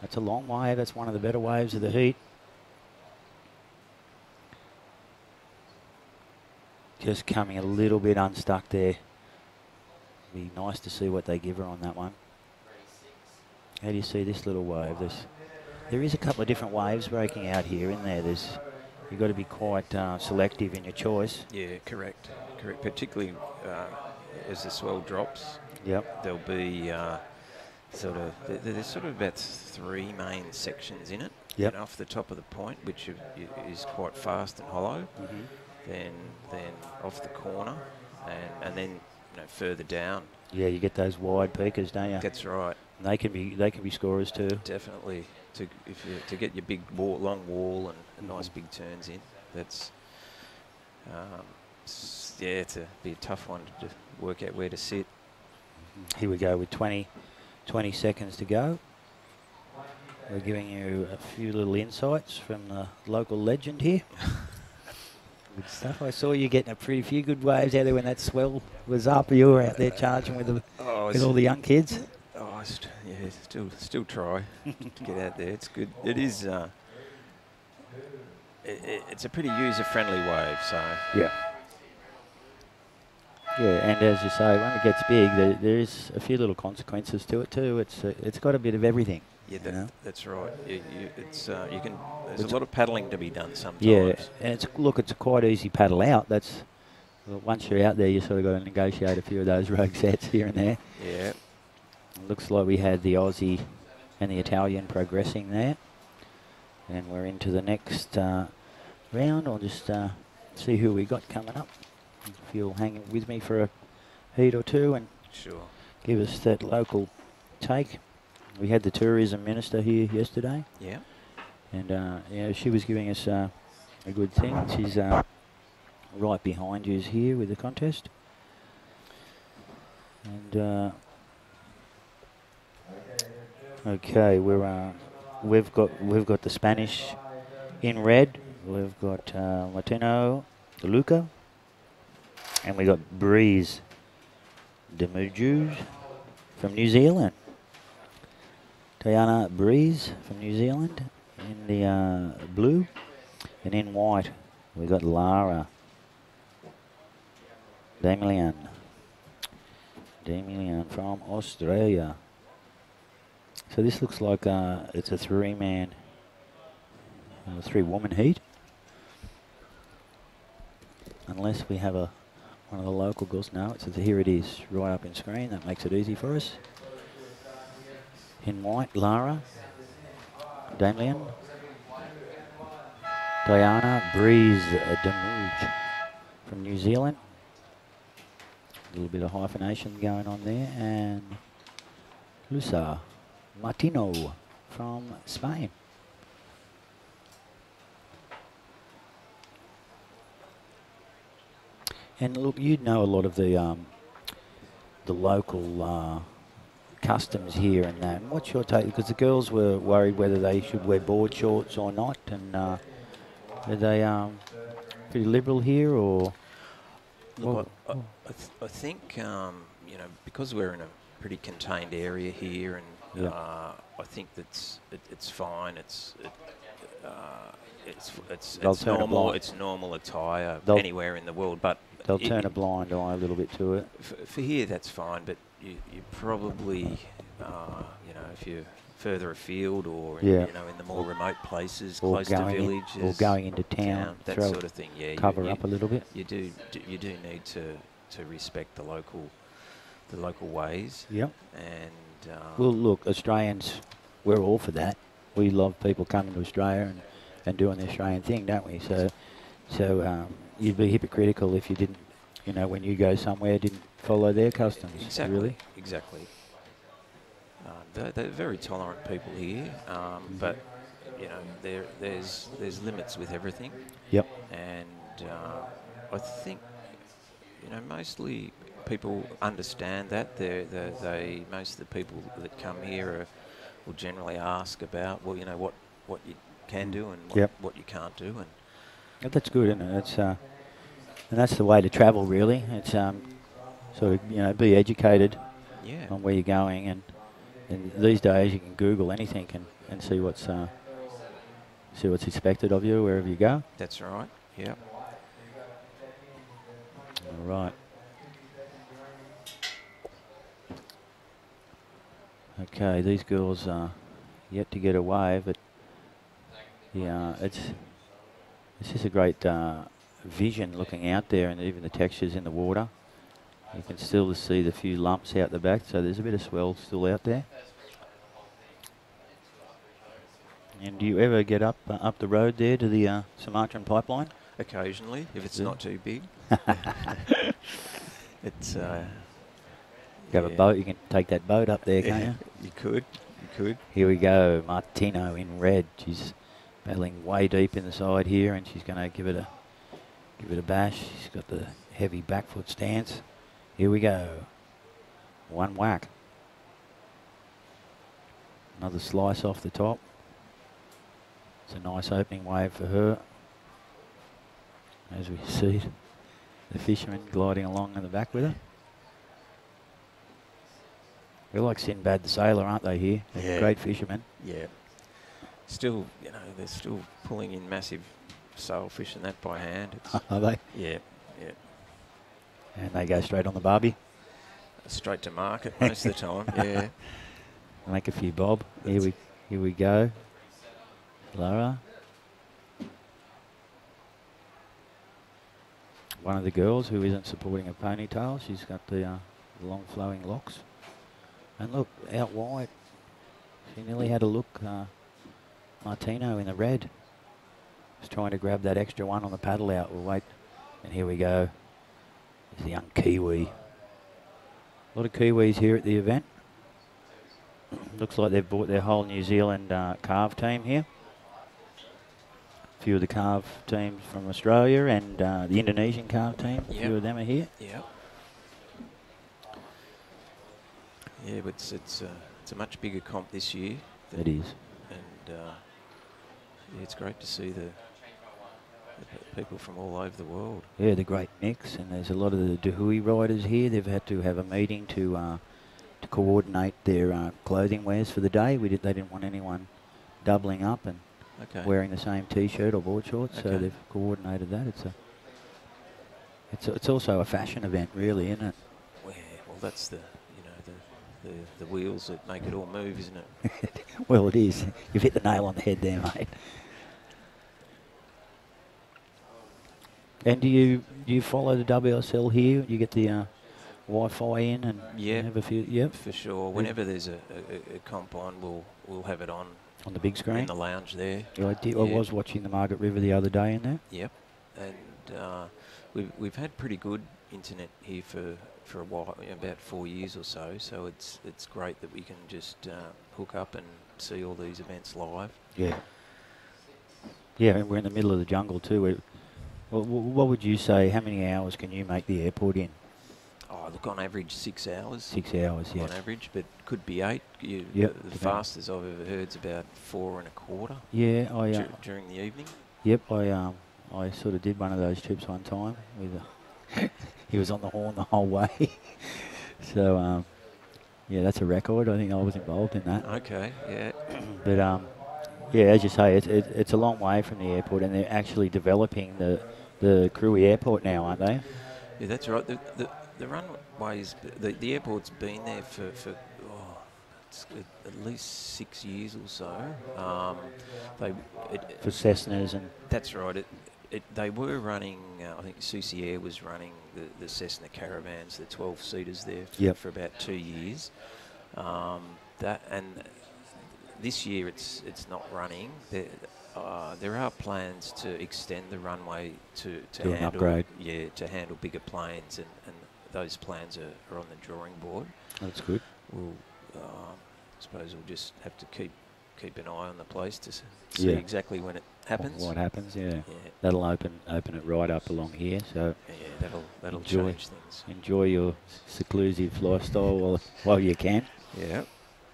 That's a long wave. That's one of the better waves of the heat. Just coming a little bit unstuck there. Be nice to see what they give her on that one. How do you see this little wave? There is a couple of different waves breaking out here, isn't there? You've got to be quite selective in your choice. Yeah, correct. Particularly as the swell drops. Yep. There'll be there's sort of about 3 main sections in it. Yep. And off the top of the point, which is quite fast and hollow. Then off the corner, and then further down. Yeah, you get those wide peakers, don't you? That's right. And they can be scorers too. Definitely. To get your big long wall and nice big turns in. That's it's be a tough one to work out where to sit. Here we go with 20 seconds to go. We're giving you a few little insights from the local legend here. Good stuff. I saw you getting a pretty few good waves out there when that swell was up. You were out there charging with all the young kids. Oh, still try to get out there. It's good. It is. It's a pretty user-friendly wave. So yeah. Yeah, and as you say, when it gets big, there is a few little consequences to it too. It's got a bit of everything. Yeah, that's right. There's a lot of paddling to be done sometimes. Yeah, and it's a quite easy paddle out. Once you're out there, you sort of got to negotiate a few of those rogue sets here and there. Yeah. It looks like we had the Aussie and the Italian progressing there, and we're into the next round. I'll just see who we got coming up. If you'll hang with me for a heat or two and sure, give us that local take. We had the tourism minister here yesterday. Yeah. And she was giving us a good thing. She's right behind you here with the contest. And okay, we've got the Spanish in red. We've got Latino Luca, and we got Breeze Demuju from New Zealand. Diana Breeze from New Zealand in the blue, and in white we got Lara Damilian from Australia. So this looks like it's a three-woman heat, unless we have one of the local girls. No, here it is, right up in screen. That makes it easy for us. In white, Lara Damilian, Diana Breeze Demuge from New Zealand. A little bit of hyphenation going on there, and Lusa Martino from Spain. And look, you know a lot of the local customs here and that. And what's your take? Because the girls were worried whether they should wear board shorts or not. And are they pretty liberal here, or? Look, I think, you know, because we're in a pretty contained area here, and Yeah. I think that's it's fine. It's They'll turn a normal. blind- It's normal attire They'll- anywhere in the world, but They'll turn a blind eye a little bit to it. for here, that's fine. But you probably, you know, if you're further afield or Yeah. you know in the more remote places, Or close to going in- villages, or going into town, that throw- sort of thing. Yeah, Cover up a little bit. you do need to respect the local ways. Yep. And Well, look, Australians, we're all for that. We love people coming to Australia and doing the Australian thing, don't we? So you'd be hypocritical if you didn't, you know, when you go somewhere, didn't follow their customs. exactly, Really? exactly. They're very tolerant people here, but you know there's limits with everything. Yep. And I think you know mostly people understand that. They most of the people that come here will generally ask about, well, you know, what you can do and Yep. what you can't do, and But that's good, isn't it? That's and that's the way to travel, really. It's sort of, you know, be educated yeah, on where you're going, and these days you can Google anything and see what's expected of you wherever you go. that's right. Yeah. All right. Okay, these girls are yet to get away, but yeah, it's just a great vision looking out there, and even the textures in the water. You can still see the few lumps out the back, so there's a bit of swell still out there. And do you ever get up the road there to the Sumatran pipeline? Occasionally, if it's Yeah. not too big. It's You have a boat, you can take that boat up there, can't you? You could. Here we go, Martino in red. She's battling way deep in the side here, and she's going to give it a bash. She's got the heavy back foot stance. Here we go. One whack. Another slice off the top. It's a nice opening wave for her. As we see the fisherman gliding along in the back with her. They're like Sinbad the sailor, aren't they, here? They're Yeah. great fishermen. Yeah. Still, you know, they're still pulling in massive sailfish and that by hand. It's, Are they? yeah. And they go straight on the barbie. Straight to market most of the time. Yeah. Make a few bob. Here we go. Laura. One of the girls who isn't supporting a ponytail. She's got the long flowing locks. And look, out wide. She nearly had a look. Martino in the red. Just trying to grab that extra one on the paddle out. We'll wait. And here we go. There's the young Kiwi. A lot of Kiwis here at the event. Looks like they've brought their whole New Zealand carve team here. A few of the carve teams from Australia and the Indonesian carve team. A Yep. few of them are here. Yeah. Yeah, but it's a much bigger comp this year. It is. And yeah, it's great to see the people from all over the world. Yeah, the great mix, and there's a lot of the Dahui riders here. They've had to have a meeting to coordinate their clothing wears for the day. They didn't want anyone doubling up and Okay. wearing the same T-shirt or board shorts, so Okay. they've coordinated that. It's also a fashion event, really, isn't it? Well, that's the the wheels that make it all move, isn't it? Well, it is. You've hit the nail on the head there, mate. And do you follow the WSL here? You get the Wi-Fi in and Yeah. have a few. Yep. For sure. Whenever there's a comp on, we'll have it on On the big screen. in the lounge there. Yeah, I Yeah. was watching the Margaret River the other day in there. Yep. And we've had pretty good internet here for a while, about 4 years or so. So it's great that we can just hook up and see all these events live. Yeah. Yeah, and we're in the middle of the jungle too. What would you say? How many hours can you make the airport in? Oh, look, on average 6 hours. 6 hours, yeah. On average, but could be 8. Yep, The fastest I've ever heard is about 4.25. Yeah, during the evening. Yep, I sort of did one of those trips one time with. He was on the horn the whole way. So, yeah, that's a record. I think I was involved in that. Okay, yeah. But, yeah, as you say, it's a long way from the airport, and they're actually developing the Krui airport now, aren't they? Yeah, that's right. The runways, the airport's been there for it's at least 6 years or so. For Cessnas and... That's right. They were running, I think Susi Air was running the Cessna Caravans, the 12-seaters there for about 2 years. And this year it's not running. There are plans to extend the runway to an handle upgrade. Yeah, to handle bigger planes, and those plans are on the drawing board. That's good. We'll, I suppose we'll just have to keep an eye on the place to see exactly when it happens. What happens? Yeah. That'll open it right up along here. So yeah, that'll change things. Enjoy your seclusive lifestyle while you can. Yeah.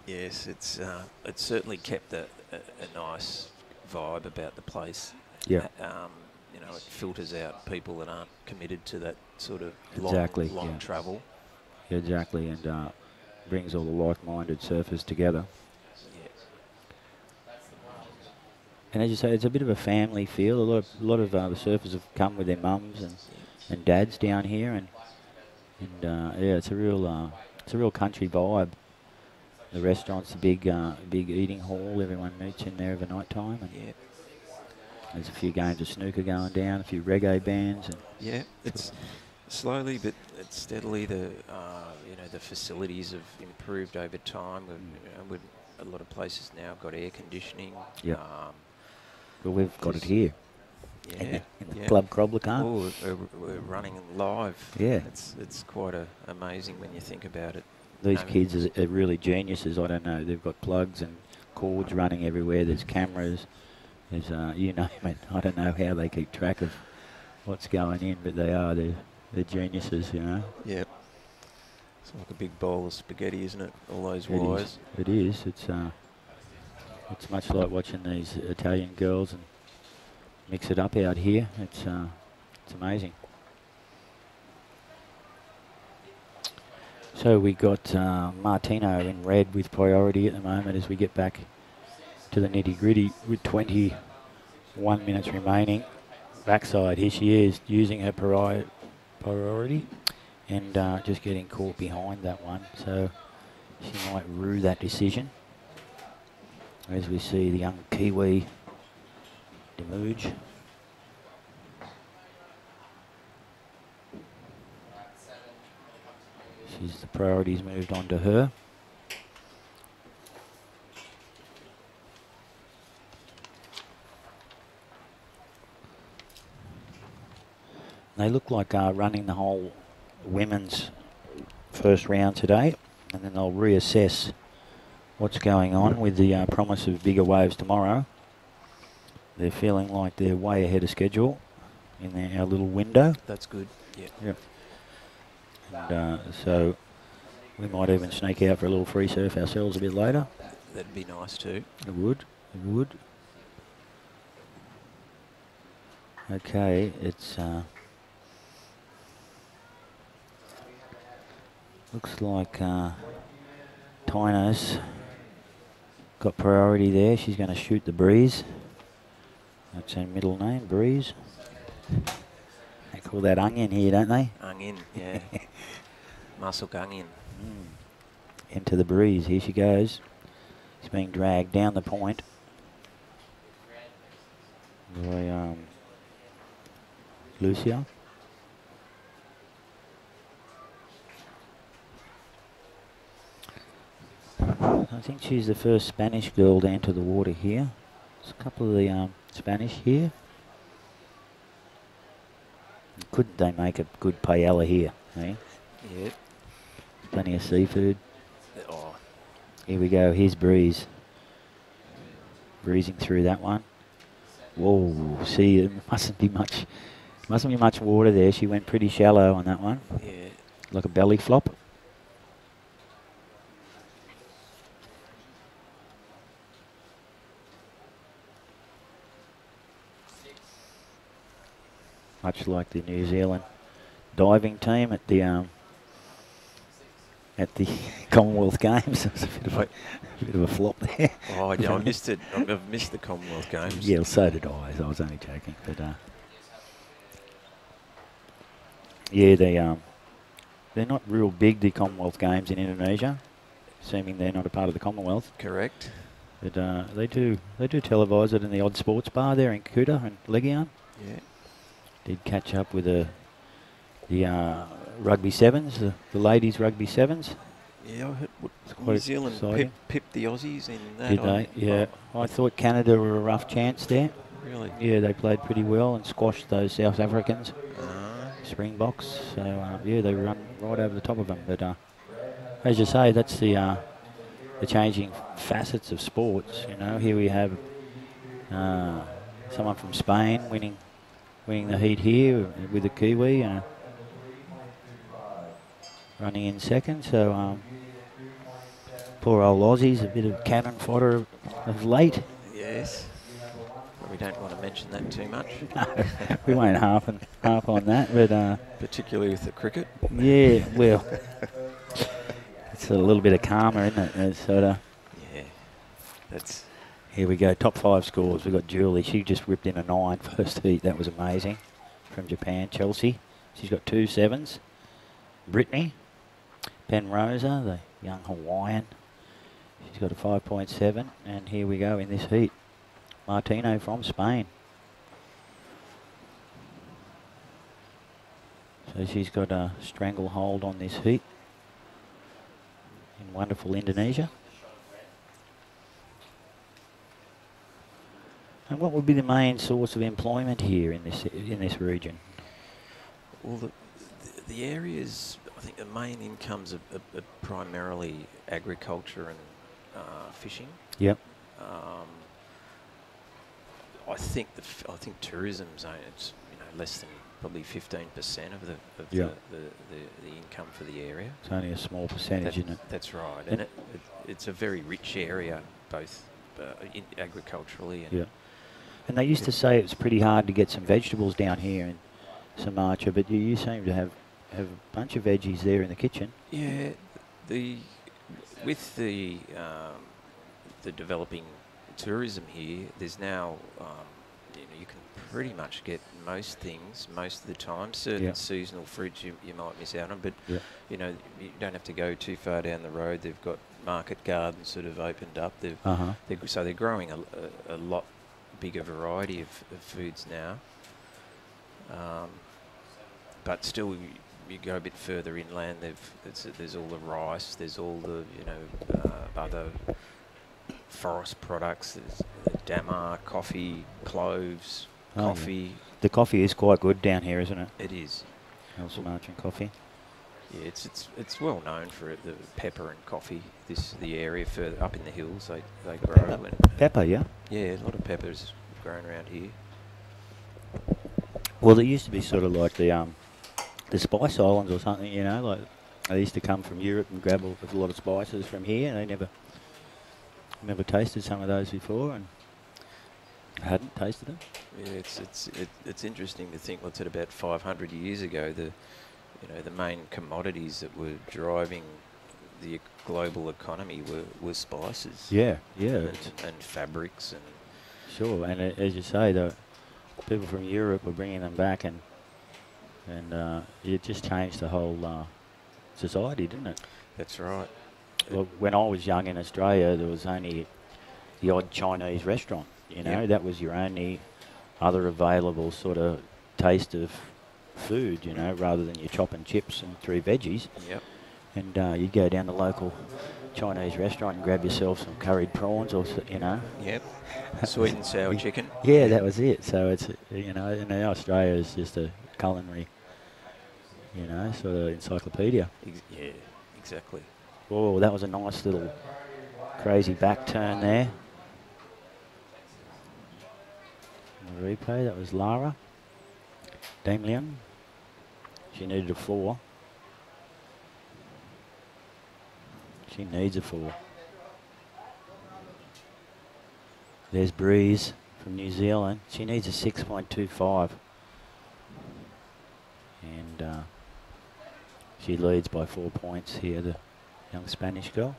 Yes, it's certainly kept a nice vibe about the place. Yeah. It filters out people that aren't committed to that sort of long travel. Exactly, and brings all the like-minded surfers together. Yeah. And as you say, it's a bit of a family feel. A lot of the surfers have come with their mums and dads down here, and yeah, it's a real country vibe. The restaurant's a big eating hall. Everyone meets in there overnight time, and there's a few games of snooker going down, a few reggae bands, and it's slowly but steadily the facilities have improved over time. With a lot of places now have got air conditioning. Yeah. Well, we've got it here. Yeah. In the Club Croblicon. Oh, we're running live. Yeah. It's quite amazing when you think about it. These kids are really geniuses. I don't know. They've got plugs and cords running everywhere. There's cameras. There's you name it. I don't know how they keep track of what's going in, but they are. They're geniuses, you know. Yep. It's like a big bowl of spaghetti, isn't it? All those wires. It is. It's much like watching these Italian girls and mix it up out here. It's amazing. So we got Martino in red with priority at the moment as we get back to the nitty-gritty with 21 minutes remaining. Backside, here she is, using her priority and just getting caught behind that one. So she might rue that decision. As we see the young Kiwi Demuge. The priorities moved on to her. They look like running the whole women's first round today, and then they'll reassess what's going on with the promise of bigger waves tomorrow. They're feeling like they're way ahead of schedule in our little window. That's good. Yeah. And so we might even sneak out for a little free surf ourselves a bit later. That'd be nice too. It would. Okay, it's looks like Tino's got priority there. She's going to shoot the Breeze. That's her middle name, Breeze. They call that onion here, don't they? Onion, yeah. Muscle onion. Into the Breeze. Here she goes. She's being dragged down the point by Lucia. I think she's the first Spanish girl to enter the water here. There's a couple of the Spanish here. couldn't they make a good paella here? Eh? Yeah. Plenty of seafood. Oh, Here we go. Here's Breeze. Breezing through that one. Whoa, see, it mustn't be much water there. She went pretty shallow on that one. yeah. Like a belly flop. Much like the New Zealand diving team at the Commonwealth Games. It was a bit of a flop there. Oh, yeah, I missed it. I've missed the Commonwealth Games. Yeah, well, so did I. So I was only joking, but yeah, they're not real big, the Commonwealth Games in Indonesia, assuming they're not a part of the Commonwealth. Correct. But they do televise it in the odd sports bar there in Kuta and Legian. Yeah. Did catch up with the rugby sevens, the ladies rugby sevens. Yeah, I heard It's New quite Zealand exciting. pipped the Aussies in that. Did they? Yeah. I thought Canada were a rough chance there. Really? Yeah, they played pretty well and squashed those South Africans, Ah. Springboks. So yeah, they run right over the top of them. But as you say, that's the changing facets of sports. You know, here we have someone from Spain winning the heat here with a Kiwi and running in second. So poor old Aussies, a bit of cannon fodder of late. Yes. But we don't want to mention that too much. No, we won't harp on that, but Particularly with the cricket. yeah, well, it's a little bit of karma, isn't it? It's sort of. Yeah. That's. Here we go, top 5 scores. We've got Julie. She just whipped in a 9 first heat. That was amazing. From Japan, Chelsea. She's got 2 7s. Brittany, Penrosa, the young Hawaiian. She's got a 5.7. And here we go in this heat. Martino from Spain. So she's got a stranglehold on this heat in wonderful Indonesia. And what would be the main source of employment here in this region? Well, the areas, I think the main incomes are primarily agriculture and fishing. Yep. I think tourism's it's less than probably 15% of the income for the area. It's only a small percentage, isn't it? That's right, and it's a very rich area, both agriculturally and. Yeah. And they used to say it's pretty hard to get some vegetables down here in Sumatra, but you seem to have a bunch of veggies there in the kitchen. Yeah, with the developing tourism here, there's now you can pretty much get most things most of the time. Certain seasonal fruits you might miss out on, but you don't have to go too far down the road. They've got market gardens sort of opened up. So they're growing a lot bigger variety of foods now. But still, you go a bit further inland. There's all the rice. There's all the other forest products. There's the damar, coffee, cloves, coffee. The coffee is quite good down here, isn't it? It is. Sumatran coffee. Yeah, it's well known for the pepper and coffee. The area further up in the hills they grow. Pepper, yeah. Yeah, a lot of peppers grown around here. Well, there used to be sort of like the spice islands or something, like they used to come from Europe and grab a lot of spices from here. They never tasted some of those before, and hadn't tasted them. Yeah, it's interesting to think. What's it about 500 years ago? The main commodities that were driving the global economy were spices. Yeah. And fabrics and. Sure, and as you say, the people from Europe were bringing them back, and it just changed the whole society, didn't it? That's right. Well, when I was young in Australia, there was only the odd Chinese restaurant. That was your only other available sort of taste of food. Rather than your chop and chips and 3 veggies. Yep. And you'd go down the local Chinese restaurant and grab yourself some curried prawns or. Yep. Sweet and sour chicken. Yeah, that was it. So it's and now Australia is just a culinary you know, sort of encyclopedia. Yeah, exactly. Oh, that was a nice little crazy back turn there. The replay, that was Lara. Damien. She needed a 4. She needs a 4. There's Breeze from New Zealand. She needs a 6.25. And she leads by 4 points here, the young Spanish girl.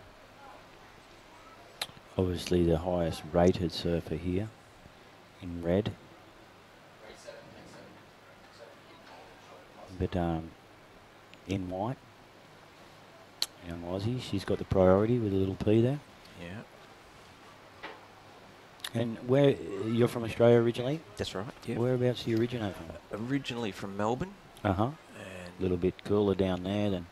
Obviously the highest rated surfer here in red. But in white, young Aussie, she's got the priority with a little P there. Yeah. And where, you're from Australia originally? That's right. Yeah. Whereabouts do you originate from? Originally from Melbourne. Uh-huh. And A little bit cooler down there than...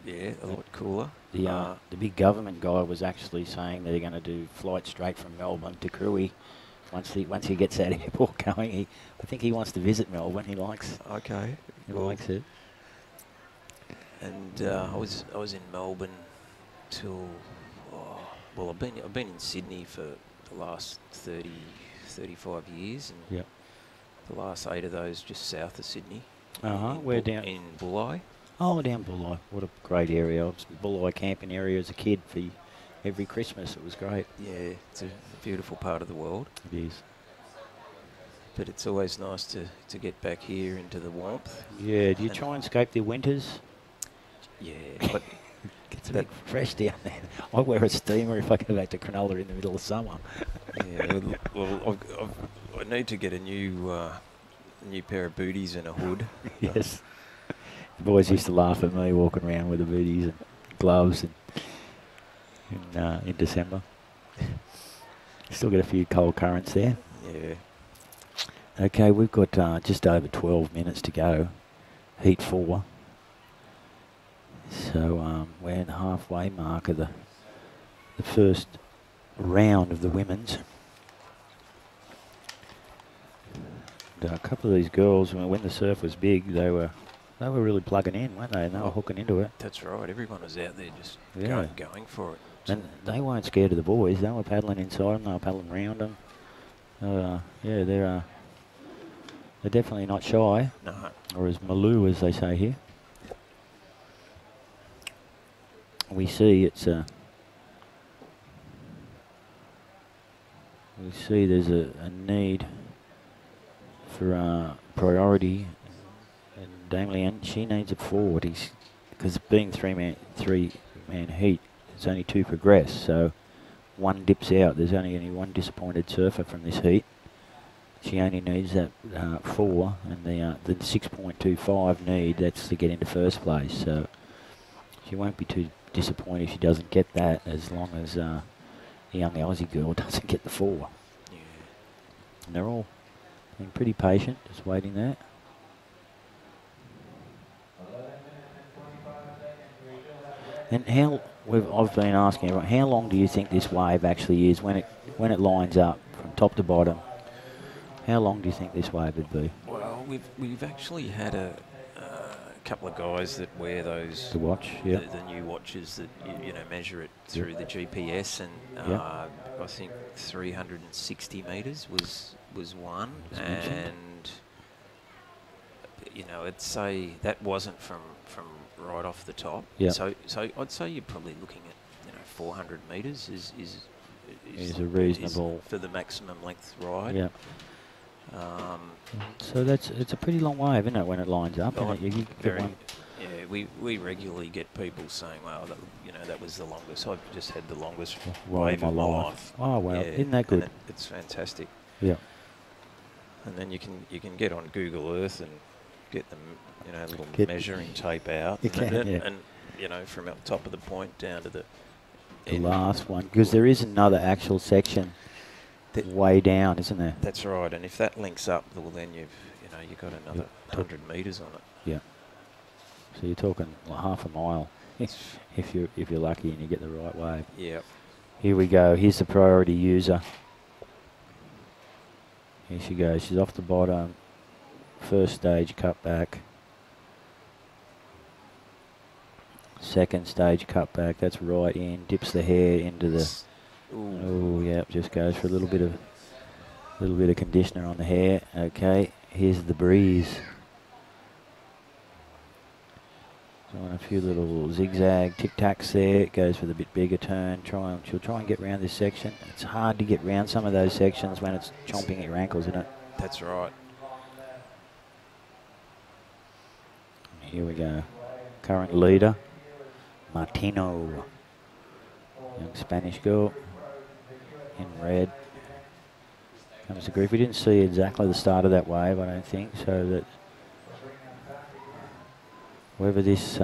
yeah, a lot cooler. The big government guy was actually saying that they're going to do flights straight from Melbourne to Krui. Once he gets that airport going, I think he wants to visit Melbourne. He likes likes it. And I was in Melbourne till well, I've been in Sydney for the last 35 years, and Yep. the last 8 of those just south of Sydney. Where down? In Bulli. Oh, down Bulli. What a great area. I was in Bulli camping area as a kid for every Christmas. It was great. Yeah, it's a beautiful part of the world. It is. But it's always nice to get back here into the warmth. Yeah, do you try and escape the winters? Yeah, but It's a bit fresh down there. I wear a steamer if I go back to Cronulla in the middle of summer. yeah, well, I need to get a new pair of booties and a hood. Yes. The boys used to laugh at me walking around with the booties and gloves in December. Still got a few cold currents there. Yeah. Okay, we've got just over 12 minutes to go. Heat 4. So we're in the halfway mark of the first round of the women's. And a couple of these girls, when the surf was big, they were really plugging in, weren't they? And they were hooking into it. That's right. Everyone was out there just Yeah. going for it. And they weren't scared of the boys. They were paddling inside them. They were paddling around them. Yeah, they're definitely not shy. No. Or as Maloo, as they say here. We see it's we see there's a need for priority, and Damien, she needs a 4 because being three-man heat, there's only 2 progress, so 1 dips out. There's only one disappointed surfer from this heat. She only needs that 4, and the 6.25 need, that's to get into first place. So she won't be too disappointed if she doesn't get that, as long as the young Aussie girl doesn't get the 4. Yeah. And they're all being pretty patient, just waiting there. And I've been asking everyone, how long do you think this wave actually is when it lines up from top to bottom? How long do you think this wave would be? Well, we've actually had a couple of guys that wear those To watch, yeah. the new watches that you know measure it through the GPS, and Yeah. I think 360 metres was one, As mentioned. and you know that wasn't from right off the top. Yeah. So I'd say you're probably looking at 400 metres Is a reasonable for the maximum length ride. Yeah. So it's a pretty long wave, isn't it, when it lines up? Oh, You get very. one. Yeah, we regularly get people saying, "Well, that was the longest. I've just had the longest Wave wave of my life. life." Oh well, Yeah, isn't that and good? it's fantastic. Yeah. And then you can get on Google Earth and get them, little Get- measuring tape out. You and, can, yeah. and from up top of the point down to the The end. last one, because there is another actual section way down, isn't there? That's right. And if that links up, well, then you've got another 100 metres on it. Yeah. So you're talking like half a mile if you're lucky and you get the right wave. Yeah. Here we go. Here's the priority user. Here she goes. She's off the bottom. First stage cut back. second stage cutback. That's right in. Dips the hair into the. Oh yeah, just goes for a little bit of conditioner on the hair. Okay, here's the breeze. So on a few little zigzag tic-tacs there. It goes for the bit bigger turn. She'll try and get round this section. It's hard to get round some of those sections when it's chomping at your ankles, isn't it? That's right. Here we go. Current leader, Martino. Young Spanish girl in red. Comes to grief. We didn't see exactly the start of that wave, I don't think, so that whether this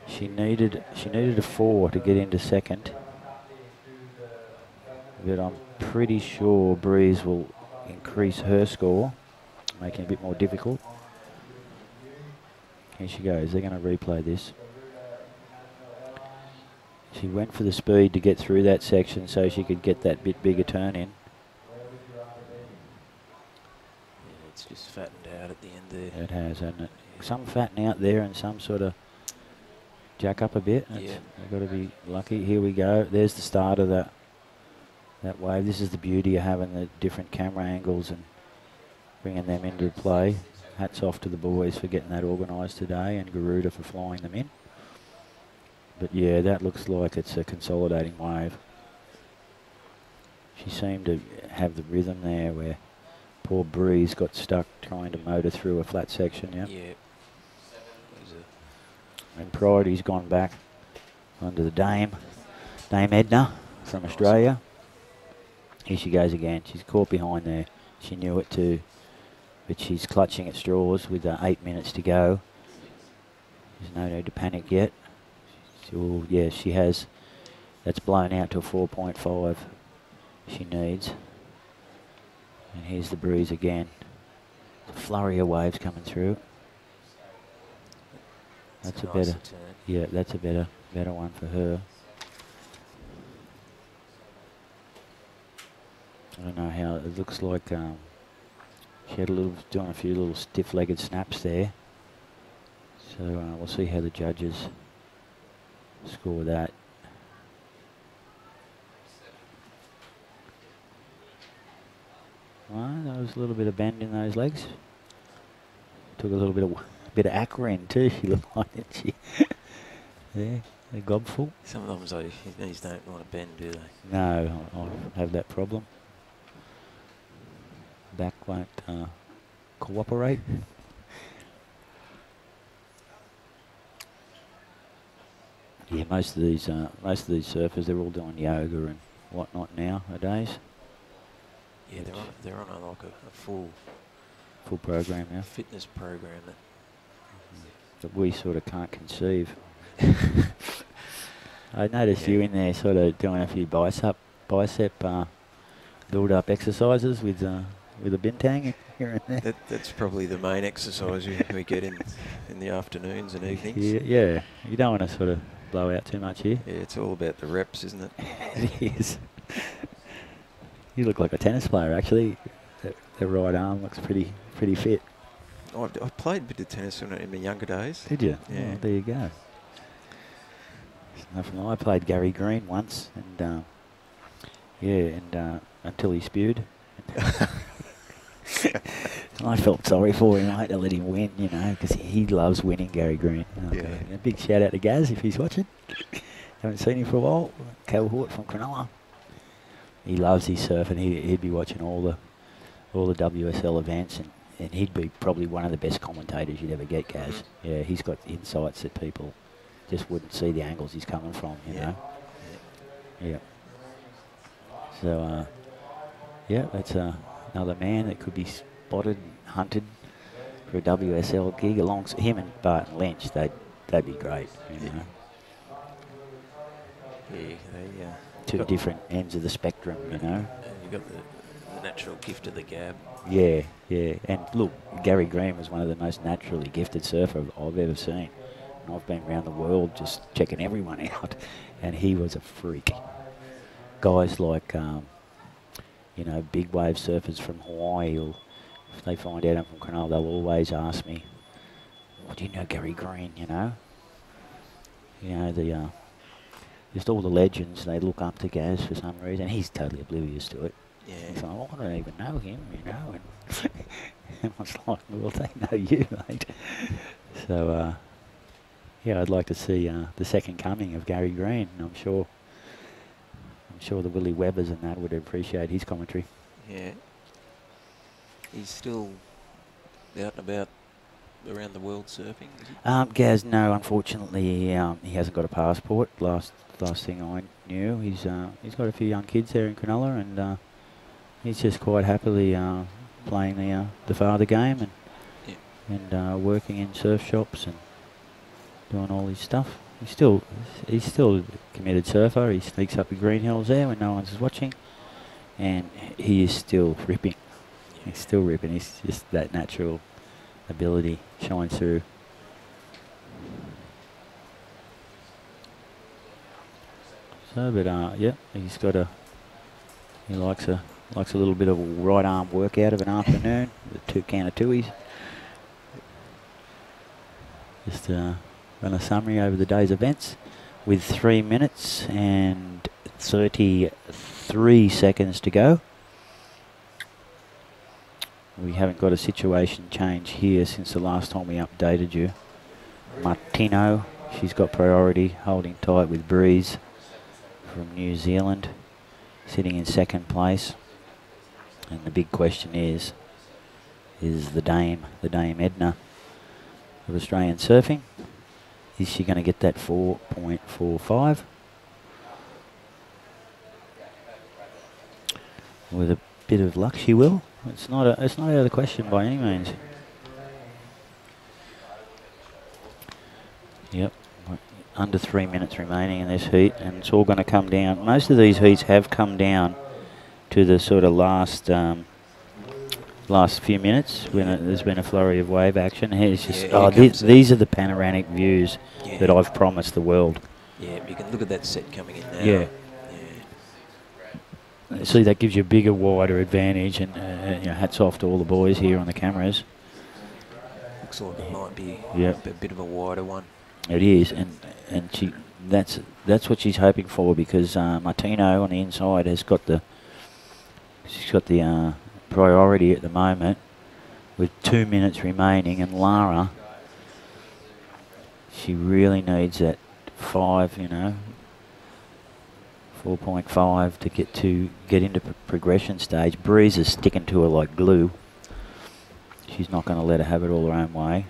she needed a 4 to get into second, but I'm pretty sure Breeze will increase her score, making it a bit more difficult. Here she goes. They're going to replay this. She went for the speed to get through that section so she could get that bit bigger turn in. Yeah, it's just fattened out at the end there. It has, hasn't it? Some fatten out there and some sort of jack up a bit. Yeah. They've got to be lucky. Here we go. There's the start of that wave. This is the beauty of having the different camera angles and bringing them into play. Hats off to the boys for getting that organised today, and Garuda for flying them in. But yeah, that looks like it's a consolidating wave. She seemed to have the rhythm there where poor Breeze got stuck trying to motor through a flat section, yeah. Yeah. And priority's gone back under the Dame Edna from Australia. Here she goes again. She's caught behind there. She knew it too. But she's clutching at straws with 8 minutes to go. There's no need to panic yet. Yeah, she has. That's blown out to a 4.5 she needs. And here's the Breeze again. A flurry of waves coming through. That's a better. Turn. Yeah, that's a better one for her. I don't know how it looks like. She had doing a few little stiff-legged snaps there. So we'll see how the judges score that. Well, there was a little bit of bend in those legs. Took a little bit of aqua in too. She looked like it. She there, a gobful. Some of them, his knees don't want to bend, do they? No, I have that problem. Back won't cooperate. Yeah, most of these surfers, they're all doing yoga and whatnot nowadays. Yeah, they're on a full program now. fitness program That we sort of can't conceive. I noticed you in there sort of doing a few bicep build-up exercises with a bintang here and there. That's probably the main exercise we get in the afternoons and evenings. Yeah, you don't want to sort of blow out too much here. Yeah, it's all about the reps, isn't it? It is. You look like a tennis player, actually. The right arm looks pretty fit. I played a bit of tennis in my younger days. Did you? Yeah. Oh, there you go. Nothing. I played Gary Green once, and until he spewed. I felt sorry for him. I had to let him win, because he loves winning, Gary Green. Yeah. A big shout out to Gaz if he's watching. Haven't seen him for a while. Cohort from Cronulla. He loves his surf, and he'd be watching all the WSL events, and he'd be probably one of the best commentators you'd ever get, Gaz. Yeah, he's got insights that people just wouldn't see the angles he's coming from, you know. Yeah. So, that's another man that could be spotted and hunted for a WSL gig alongside him and Barton Lynch. They'd be great, you know. Yeah, Two different ends of the spectrum, you know. And you've got the natural gift of the gab. Yeah. And look, Gary Green was one of the most naturally gifted surfers I've ever seen. And I've been around the world just checking everyone out, and he was a freak. Guys like, big wave surfers from Hawaii, if they find out I'm from Cronulla, they'll always ask me, "Oh, do you know Gary Green?" You know. you know, just all the legends, they look up to Gaz for some reason. He's totally oblivious to it. Yeah. He's like, oh, I don't even know him, you know. And I was like, well, they know you, mate. So, yeah, I'd like to see the second coming of Gary Green. I'm sure the Willie Webbers and that would appreciate his commentary. Yeah. He's still out and about around the world surfing, is he? Gaz, no, unfortunately, he hasn't got a passport. Last thing I knew, he's got a few young kids there in Cronulla, and he's just quite happily playing the father game and working in surf shops and doing all his stuff. He's still a committed surfer. He sneaks up the green hills there when no one's watching, and he is still ripping. He's still ripping. He's just that natural ability shines through. So, but yeah, he likes a little bit of a right arm workout of an afternoon with 2 counter-twoies. Just run a summary over the day's events with 3 minutes and 33 seconds to go. We haven't got a situation change here since the last time we updated you. Martino, she's got priority, holding tight with Breeze from New Zealand, sitting in second place. And the big question is the Dame Edna of Australian surfing. Is she going to get that 4.45? With a bit of luck, she will. It's not out of the question by any means. Yep, under 3 minutes remaining in this heat, and it's all going to come down. Most of these heats have come down to the sort of last few minutes when there's been a flurry of wave action. Here's just these are the panoramic views that I've promised the world. Yeah, you can look at that set coming in now. Yeah. See, that gives you a bigger, wider advantage, and you know, hats off to all the boys here on the cameras. Looks like it might be a bit of a wider one. It is, and that's what she's hoping for, because Martino on the inside has got the priority at the moment with 2 minutes remaining, and Lara, she really needs that 5, you know. 4.5 to get into progression stage. Breeze is sticking to her like glue. She's not going to let her have it all her own way.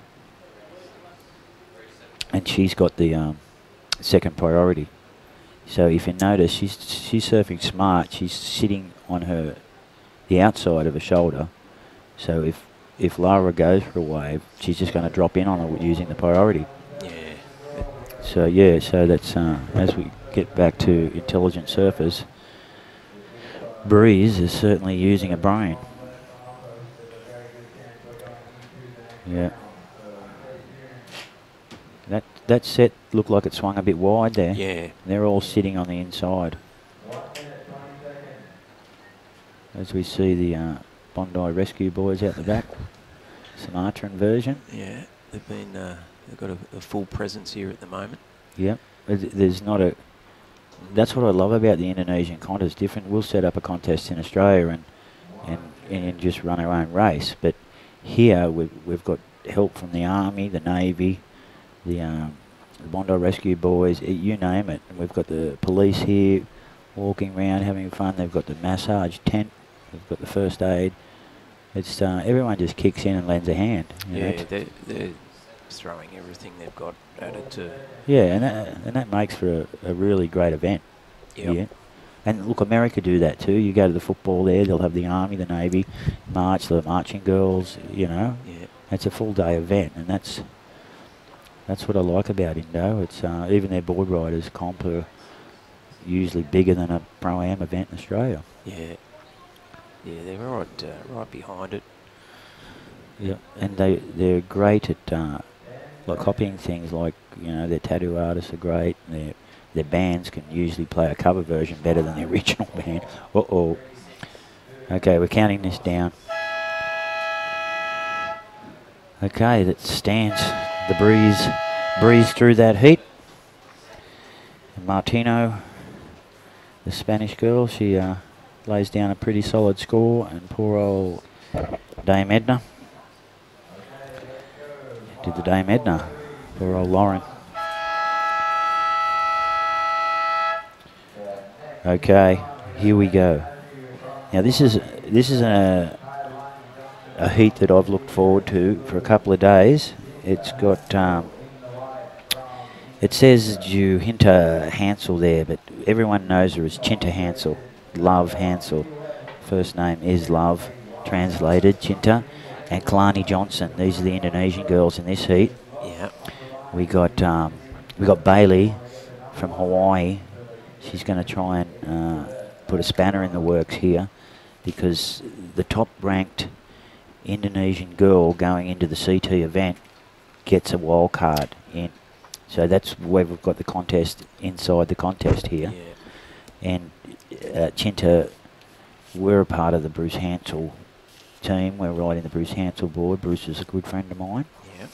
And she's got the second priority. So if you notice, she's surfing smart. She's sitting on the outside of her shoulder. So if Lara goes for a wave, she's just going to drop in on her using the priority. Yeah. So that's as we get back to intelligent surfers, Breeze is certainly using a brain. Yeah. That set looked like it swung a bit wide there. Yeah. They're all sitting on the inside. As we see the Bondi Rescue boys out the back. Sumatran version. Yeah, they've got a full presence here at the moment. Yep. There's not a... That's what I love about the Indonesian contest. Different. We'll set up a contest in Australia and just run our own race. But here we've got help from the Army, the Navy, the Bondi Rescue boys, you name it. And we've got the police here walking around having fun. They've got the massage tent. They've got the first aid. It's everyone just kicks in and lends a hand. Yeah, they're throwing everything they've got at it to... Yeah, and that makes for a really great event. Yep. Yeah. And look, America do that too. You go to the football there, they'll have the Army, the Navy, the marching girls, you know. Yeah. It's a full day event, and that's what I like about Indo. It's even their board riders comp are usually bigger than a Pro-Am event in Australia. Yeah. Yeah, they're right behind it. Yeah, and they're great at like copying things, like, you know, their tattoo artists are great. Their bands can usually play a cover version better than the original band. Uh-oh. Okay, we're counting this down. Okay, that stands the breeze through that heat. Martino, the Spanish girl, she lays down a pretty solid score, and poor old Dame Edna. Did the Dame Edna, poor old Lauren. Okay, here we go. Now this is a heat that I've looked forward to for a couple of days. It's got it says Juhinta Hansel there, but everyone knows her as Chinta Hansel, Love Hansel. First name is Love, translated Chinta, and Kalani Johnson. These are the Indonesian girls in this heat. Yeah. We got Bailey from Hawaii. She's going to try and put a spanner in the works here, because the top-ranked Indonesian girl going into the CT event gets a wild card in. So that's where we've got the contest inside the contest here. Yeah. And Chinta, we're a part of the Bruce Hansel team. We're riding the Bruce Hansel board. Bruce is a good friend of mine. Yeah.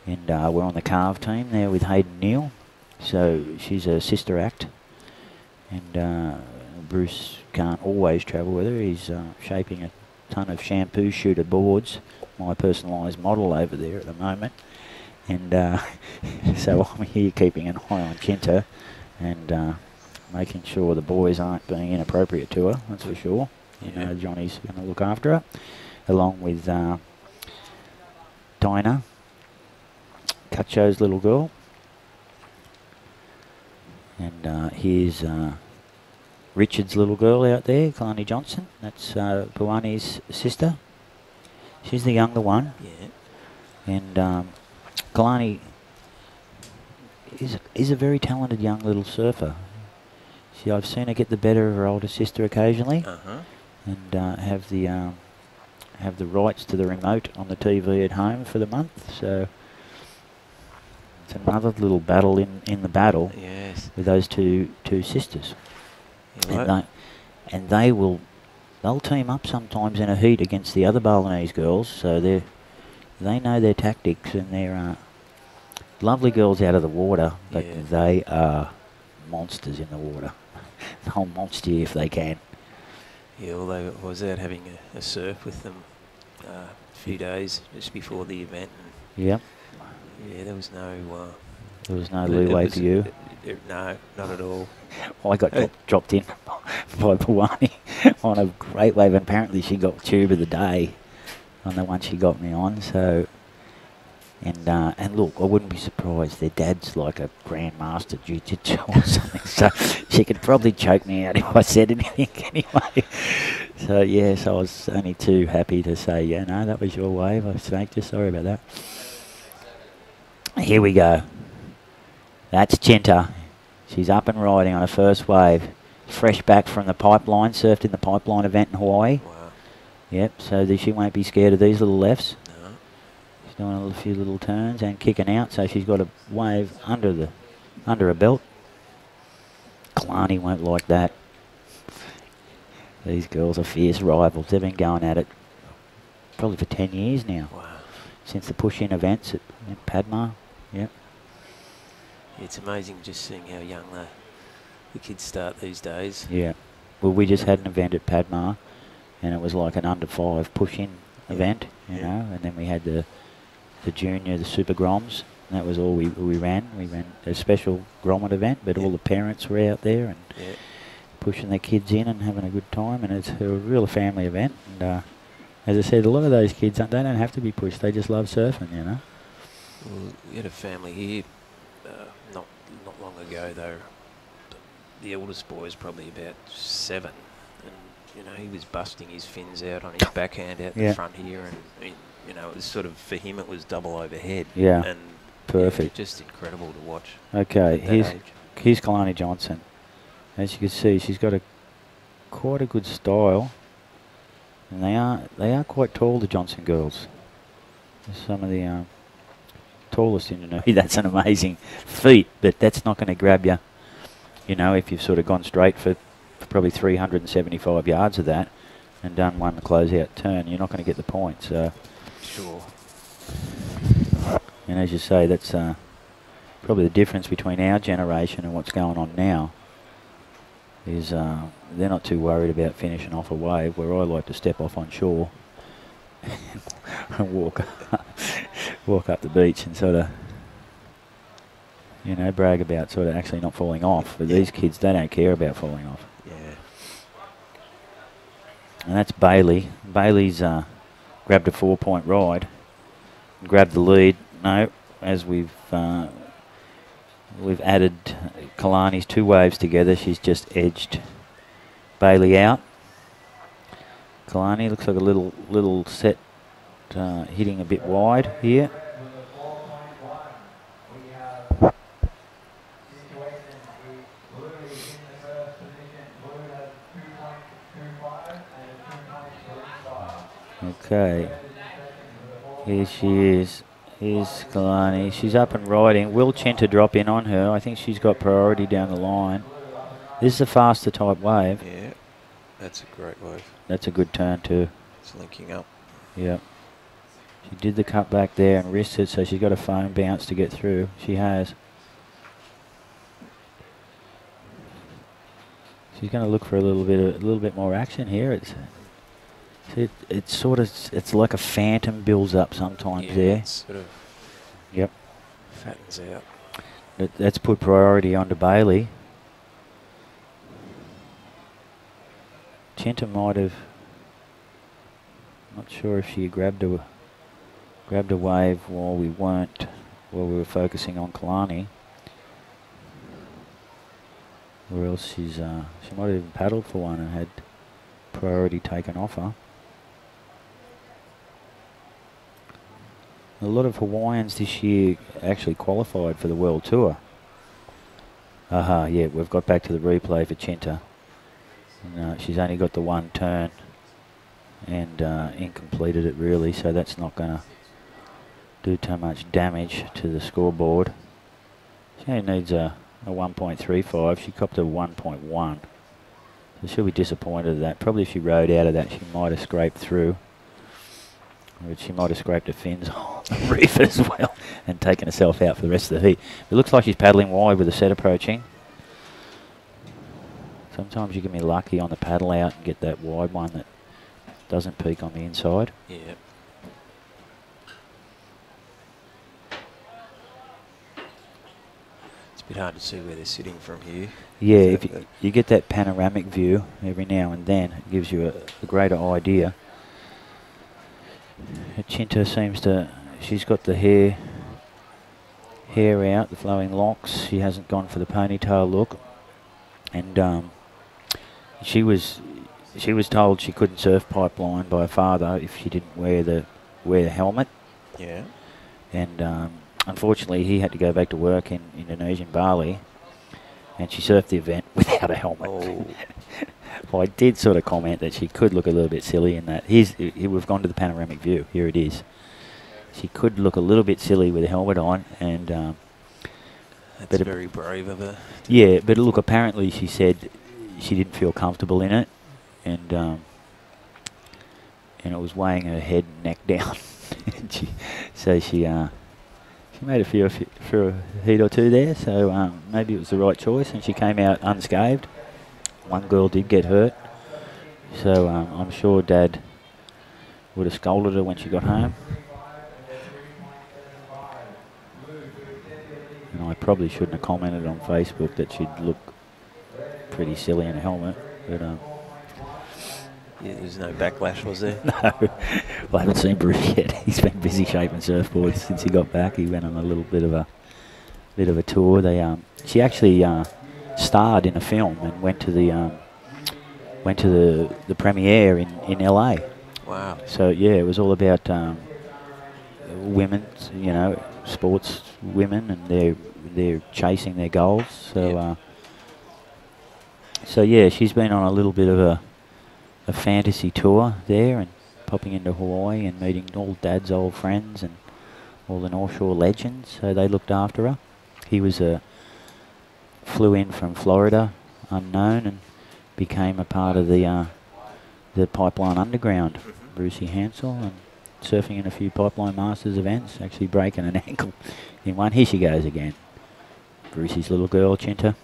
And we're on the carve team there with Hayden Neal. So she's a sister act. And Bruce can't always travel with her. He's shaping a ton of shampoo shooter boards, my personalised model over there at the moment. And so I'm here keeping an eye on Chinta and making sure the boys aren't being inappropriate to her, that's for sure. You know, Johnny's going to look after her, along with Dinah, Cacho's little girl. And here's Richard's little girl out there, Kalani Johnson. That's Puani's sister. She's the younger one. Yeah. And Kalani is a very talented young little surfer. I've seen her get the better of her older sister occasionally, and have the rights to the remote on the TV at home for the month. So it's another little battle in the battle. Yes. With those two sisters. Right. And they'll team up sometimes in a heat against the other Balinese girls. So they know their tactics, and they're lovely girls out of the water, but they are monsters in the water. They'll monster you if they can. Yeah, although I was out having a surf with them a few days just before the event. Yep. Yeah, there was no... there was no leeway for you? No, not at all. I got dropped in by Puani on a great wave, and apparently she got tube of the day on the one she got me on. So, and look, I wouldn't be surprised. Their dad's like a grandmaster jiu-jitsu or something, so she could probably choke me out if I said anything anyway. So yes, I was only too happy to say, yeah, no, that was your wave. I snaked you. Sorry about that. Here we go. That's Chinta. She's up and riding on her first wave. Fresh back from the pipeline, surfed in the pipeline event in Hawaii. Wow. Yep, so she won't be scared of these little lefts. No. She's doing a few little turns and kicking out, so she's got a wave under her belt. Kalani won't like that. These girls are fierce rivals. They've been going at it probably for 10 years now. Wow. Since the push-in events at Padma. Yep. It's amazing just seeing how young the kids start these days. Yeah. Well, we just had an event at Padma, and it was like an under-5 push-in event, you know, and then we had the junior, the Super Groms, and that was all we ran. We ran a special grommet event, but all the parents were out there and pushing their kids in and having a good time, and it's a real family event. And as I said, a lot of those kids, they don't have to be pushed. They just love surfing, you know. Well, we had a family here not long ago. The eldest boy is probably about 7, and you know he was busting his fins out on his backhand out the front here, and you know it was sort of, for him it was double overhead. Yeah, and perfect. Just incredible to watch. Okay, here's Kalani Johnson. As you can see, she's got quite a good style, and they are quite tall, the Johnson girls. Some of the tallest in Indonesia. That's an amazing feat, but that's not going to grab you. You know, if you've sort of gone straight for probably 375 yards of that and done one close-out turn, you're not going to get the point. So, sure. And as you say, that's probably the difference between our generation and what's going on now is they're not too worried about finishing off a wave, where I like to step off on shore and walk up the beach and sort of, you know, brag about sort of actually not falling off. But these kids, they don't care about falling off. Yeah. And that's Bailey. Bailey's grabbed a 4-point ride, grabbed the lead. No, as we've added Kalani's 2 waves together, she's just edged Bailey out. Kalani looks like a little set, hitting a bit wide here. Okay, here she is. Here's Kalani. She's up and riding. Will Chinta drop in on her? I think she's got priority down the line. This is a faster type wave. Yeah, that's a great wave. That's a good turn too. It's linking up. Yep. She did the cut back there and risked it, so she's got a foam bounce to get through. She has. She's going to look for a little bit more action here. It's sort of, it's like a phantom builds up sometimes there. It's sort of Yep. fattens out. That's put priority onto Bailey. Chinta might have, not sure if she grabbed a wave while we were focusing on Kalani, or else she might have even paddled for one and had priority taken off her. A lot of Hawaiians this year actually qualified for the World Tour. Yeah, we've got back to the replay for Chinta. And, she's only got the 1 turn and incompleted it really, so that's not going to do too much damage to the scoreboard. She only needs a 1.35. She copped a 1.1. So she'll be disappointed at that. Probably if she rode out of that, she might have scraped through. But she might have scraped her fins on the reef as well and taken herself out for the rest of the heat. It looks like she's paddling wide with the set approaching. Sometimes you can be lucky on the paddle out and get that wide one that doesn't peak on the inside. Yeah. It's a bit hard to see where they're sitting from here. Yeah, if you get that panoramic view every now and then, it gives you a greater idea. Chinta seems to, she's got the hair out, the flowing locks. She hasn't gone for the ponytail look, and she was told she couldn't surf pipeline by her father if she didn't wear the helmet. Yeah. And unfortunately, he had to go back to work in Indonesian Bali, and she surfed the event without a helmet. Oh. Well, I did sort of comment that she could look a little bit silly in that. We've gone to the panoramic view. Here it is. She could look a little bit silly with a helmet on, and that's very brave of her. Yeah, but look, apparently she said she didn't feel comfortable in it, and it was weighing her head and neck down. So she made a few for a heat or two there. So maybe it was the right choice, and she came out unscathed. One girl did get hurt, so I'm sure Dad would have scolded her when she got home. And I probably shouldn't have commented on Facebook that she'd look pretty silly in a helmet, but yeah, there's no backlash, was there? No, I haven't seen Bruce yet. He's been busy shaping surfboards since he got back. He went on a little bit of a tour. She actually starred in a film and went to the premiere in LA. Wow. So yeah, it was all about women, you know, sports women, and they're chasing their goals. So yeah. So yeah, she's been on a little bit of a fantasy tour there, and popping into Hawaii and meeting all Dad's old friends and all the North Shore legends. So they looked after her. He was flew in from Florida, unknown, and became a part of the Pipeline Underground. Brucey Hansel, and surfing in a few Pipeline Masters events, actually breaking an ankle in one. Here she goes again. Brucey's little girl, Chinta.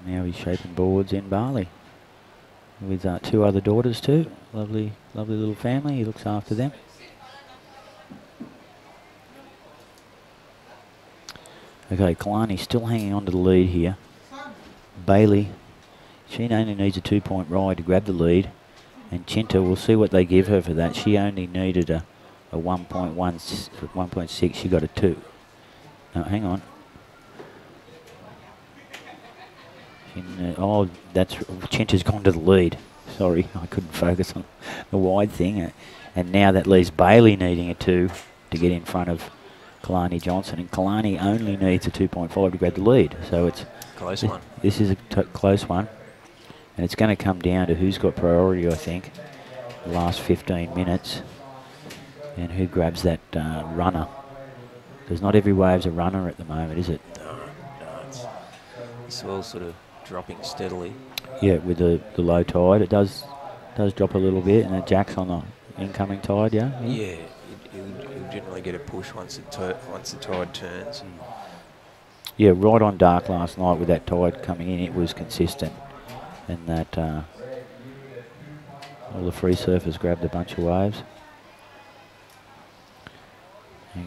Now he's shaping boards in Bali with 2 other daughters too. Lovely, lovely little family. He looks after them. Okay, Kalani's still hanging on to the lead here. Bailey, she only needs a 2-point ride to grab the lead. And Chinta, we'll see what they give her for that. She only needed a 1.6. She got a 2. No, hang on. Oh, that's Chinta's gone to the lead. Sorry, I couldn't focus on the wide thing. And now that leaves Bailey needing a 2 to get in front of Kalani Johnson. And Kalani only needs a 2.5 to grab the lead. So it's Close one. This is a close one. And it's going to come down to who's got priority, I think, the last 15 minutes. And who grabs that runner. Because not every wave's a runner at the moment, is it? No, it's all sort of dropping steadily. Yeah, with the low tide, it does drop a little bit, and it jacks on the incoming tide. Yeah. Yeah, you'll generally get a push once the tide turns. Yeah, right on dark last night with that tide coming in, it was consistent, and that all the free surfers grabbed a bunch of waves.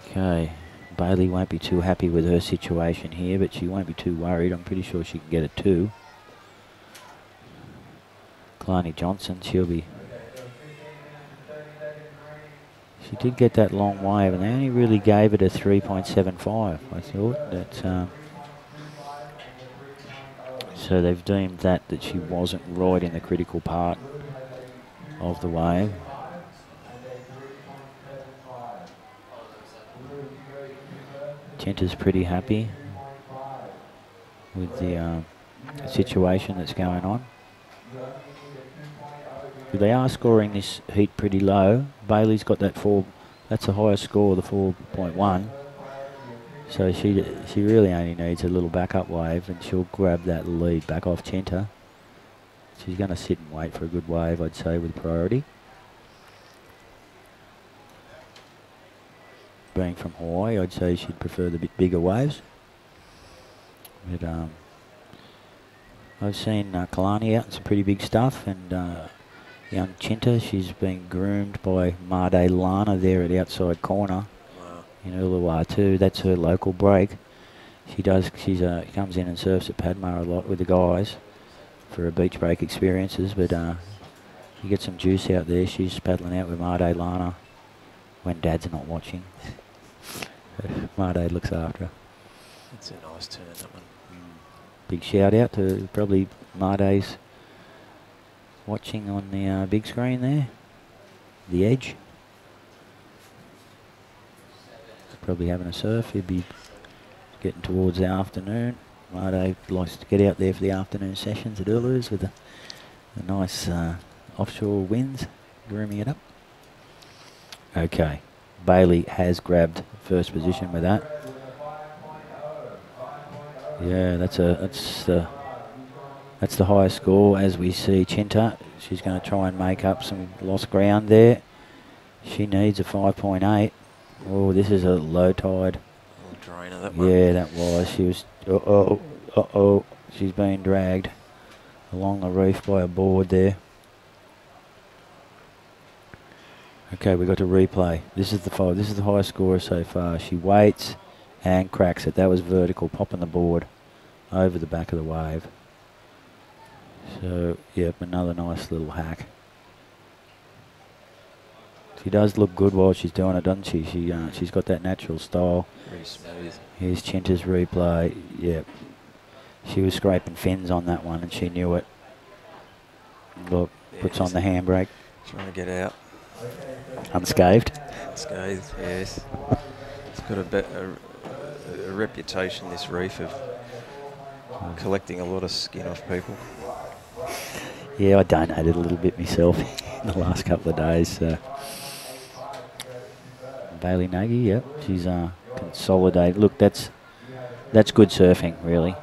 Okay, Bailey won't be too happy with her situation here, but she won't be too worried. I'm pretty sure she can get a 2. Kalani Johnson, she did get that long wave, and they only really gave it a 3.75. I thought that. So they've deemed that she wasn't right in the critical part of the wave. Chinta's pretty happy with the situation that's going on. They are scoring this heat pretty low. Bailey's got that 4. That's the highest score, the 4.1. So she really only needs a little backup wave, and she'll grab that lead back off Chinta. She's going to sit and wait for a good wave, I'd say, with priority. Being from Hawaii, I'd say she'd prefer the bit bigger waves. But I've seen Kalani out in some pretty big stuff, and young Chinta, she's been groomed by Made Lana there at the outside corner. Wow. In Uluwatu too. That's her local break. She comes in and surfs at Padma a lot with the guys for her beach break experiences, but you get some juice out there. She's paddling out with Made Lana when Dad's not watching. Made looks after her. It's a nice turn, that one. Big shout out to probably Made's watching on the big screen there. The Edge. He's probably having a surf. He'd be getting towards the afternoon. Made likes to get out there for the afternoon sessions at Ulus with a nice offshore winds grooming it up. Okay, Bailey has grabbed first position with that. Yeah, that's the highest score as we see Chinta. She's going to try and make up some lost ground there. She needs a 5.8. Oh, this is a low tide. Little drainer, that one. Yeah, that was. She was. Uh-oh. She's being dragged along the reef by a board there. Okay, we got to replay. This is the 5. This is the highest score so far. She waits and cracks it. That was vertical, popping the board over the back of the wave. So, yep, another nice little hack. She does look good while she's doing it, doesn't she? She's got that natural style. Very smooth. Here's Chinta's replay. Yep. She was scraping fins on that one and she knew it. Look, Yeah, puts on the handbrake. Trying to get out. Unscathed. Unscathed, yes. It's got a reputation, this reef, of collecting a lot of skin off people. Yeah, I donated a little bit myself in the last couple of days. Bailey Nagy, yep, she's consolidated. Look, that's good surfing, really.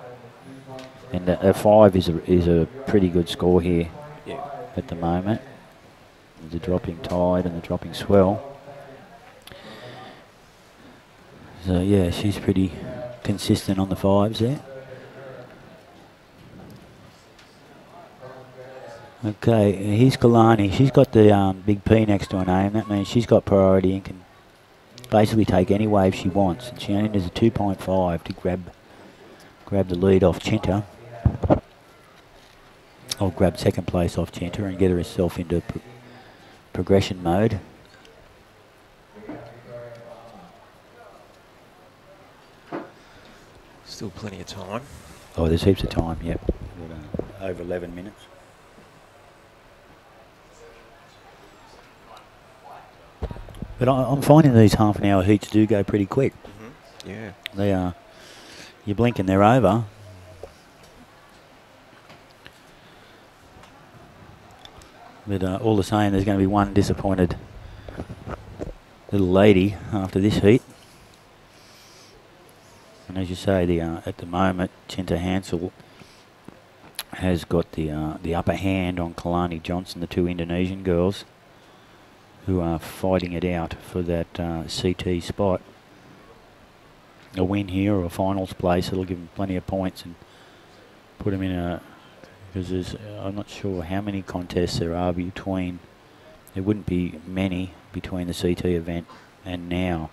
And a 5 is a pretty good score here at the moment. There's a dropping tide and a dropping swell. So yeah, she's pretty consistent on the 5s there. Okay, here's Kalani. She's got the big P next to her name. That means she's got priority and can basically take any wave she wants. And she only needs a 2.5 to grab the lead off Chinta. Or grab second place off Chinta and get herself into progression mode. Still plenty of time. Oh, there's heaps of time, yep. Over 11 minutes. But I'm finding these half-an-hour heats do go pretty quick. Mm-hmm. Yeah. They are. You blink and they're over. But all the same, there's going to be one disappointed little lady after this heat. And as you say, at the moment, Chinta Hansel has got the upper hand on Kalani Johnson, the 2 Indonesian girls, who are fighting it out for that CT spot. A win here or a finals place, it'll give them plenty of points and put them in a... Because I'm not sure how many contests there are between... There wouldn't be many between the CT event and now.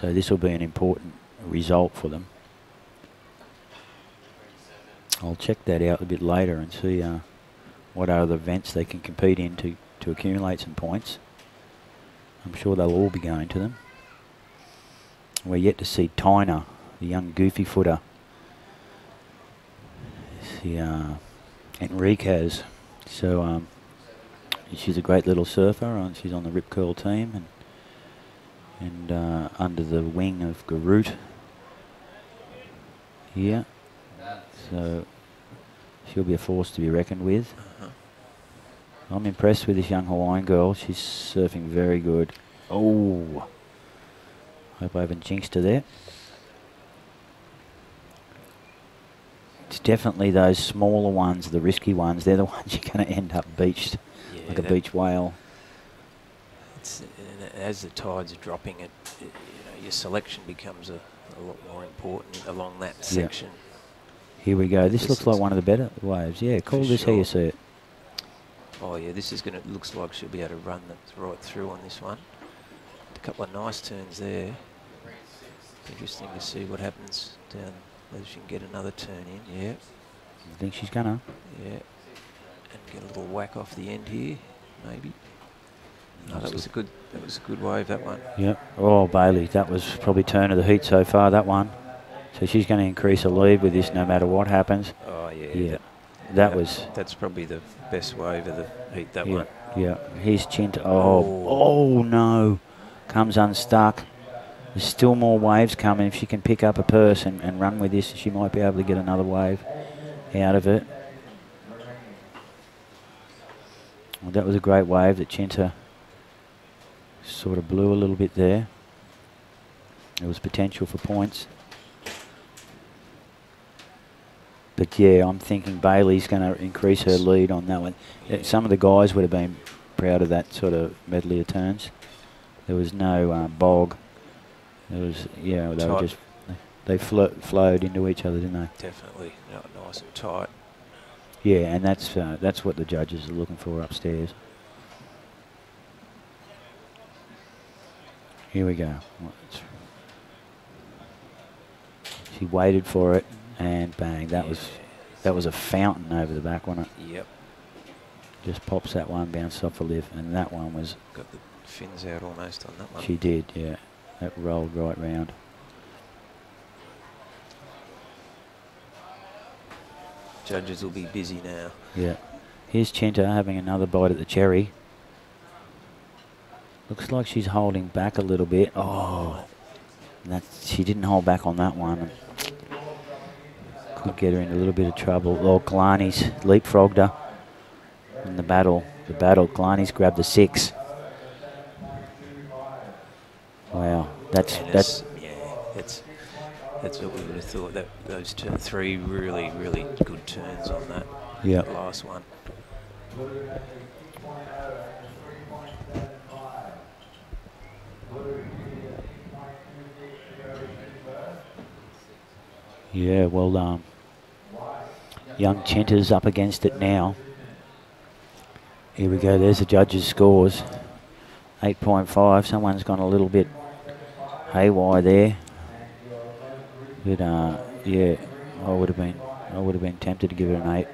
So this will be an important result for them. I'll check that out a bit later and see what other events they can compete in to accumulate some points. I'm sure they'll all be going to them. We're yet to see Tyner, the young goofy footer. See Enriquez. So she's a great little surfer. She's on the Rip Curl team and under the wing of Garut here. So she'll be a force to be reckoned with. I'm impressed with this young Hawaiian girl. She's surfing very good. Oh, hope I haven't jinxed her there. It's definitely those smaller ones, the risky ones. They're the ones you're going to end up beached, like a beach whale. As the tides are dropping, your selection becomes a lot more important along that section. Here we go. This looks like one of the better waves. Yeah, call this how you see it. Oh yeah, this is going to, looks like she'll be able to run that right through on this one. A couple of nice turns there. Interesting to see what happens down, whether she can get another turn in. Yeah. I think she's gonna. Yeah. And get a little whack off the end here, maybe. No, that was a good wave, that one. Yep. Oh, Bailey, that was probably turn of the heat so far, that one. So she's going to increase her lead with this no matter what happens. Oh yeah. Yeah. That's probably the best wave of the heat, that one. Yeah. Here's Chinta. Oh no. Comes unstuck. There's still more waves coming. If she can pick up a purse and run with this, she might be able to get another wave out of it. Well, that was a great wave that Chinta sort of blew a little bit there. There was potential for points. But yeah, I'm thinking Bailey's going to increase her lead on that one. Some of the guys would have been proud of that sort of medley of turns. There was no bog. There was, they were just, they flowed into each other, didn't they? Definitely, nice and tight. Yeah, and that's what the judges are looking for upstairs. Here we go. She waited for it, and bang! That was a fountain over the back, wasn't it? Yep. Just pops that one, bounced off the lift, and that one was... Got the fins out almost on that one. She did, yeah. That rolled right round. Judges will be busy now. Yeah. Here's Chinta having another bite at the cherry. Looks like she's holding back a little bit. Oh, she didn't hold back on that one. Could get her in a little bit of trouble. Oh, Kalani's leapfrogged her in the battle. Kalani's grabbed the 6. Wow, that's what we would have thought. That Those 3 really, really good turns on that last one. Yeah, well, young Chinta's up against it now. Here we go. There's the judges' scores. 8.5. Someone's gone a little bit haywire there. But yeah, I would have been tempted to give it an 8.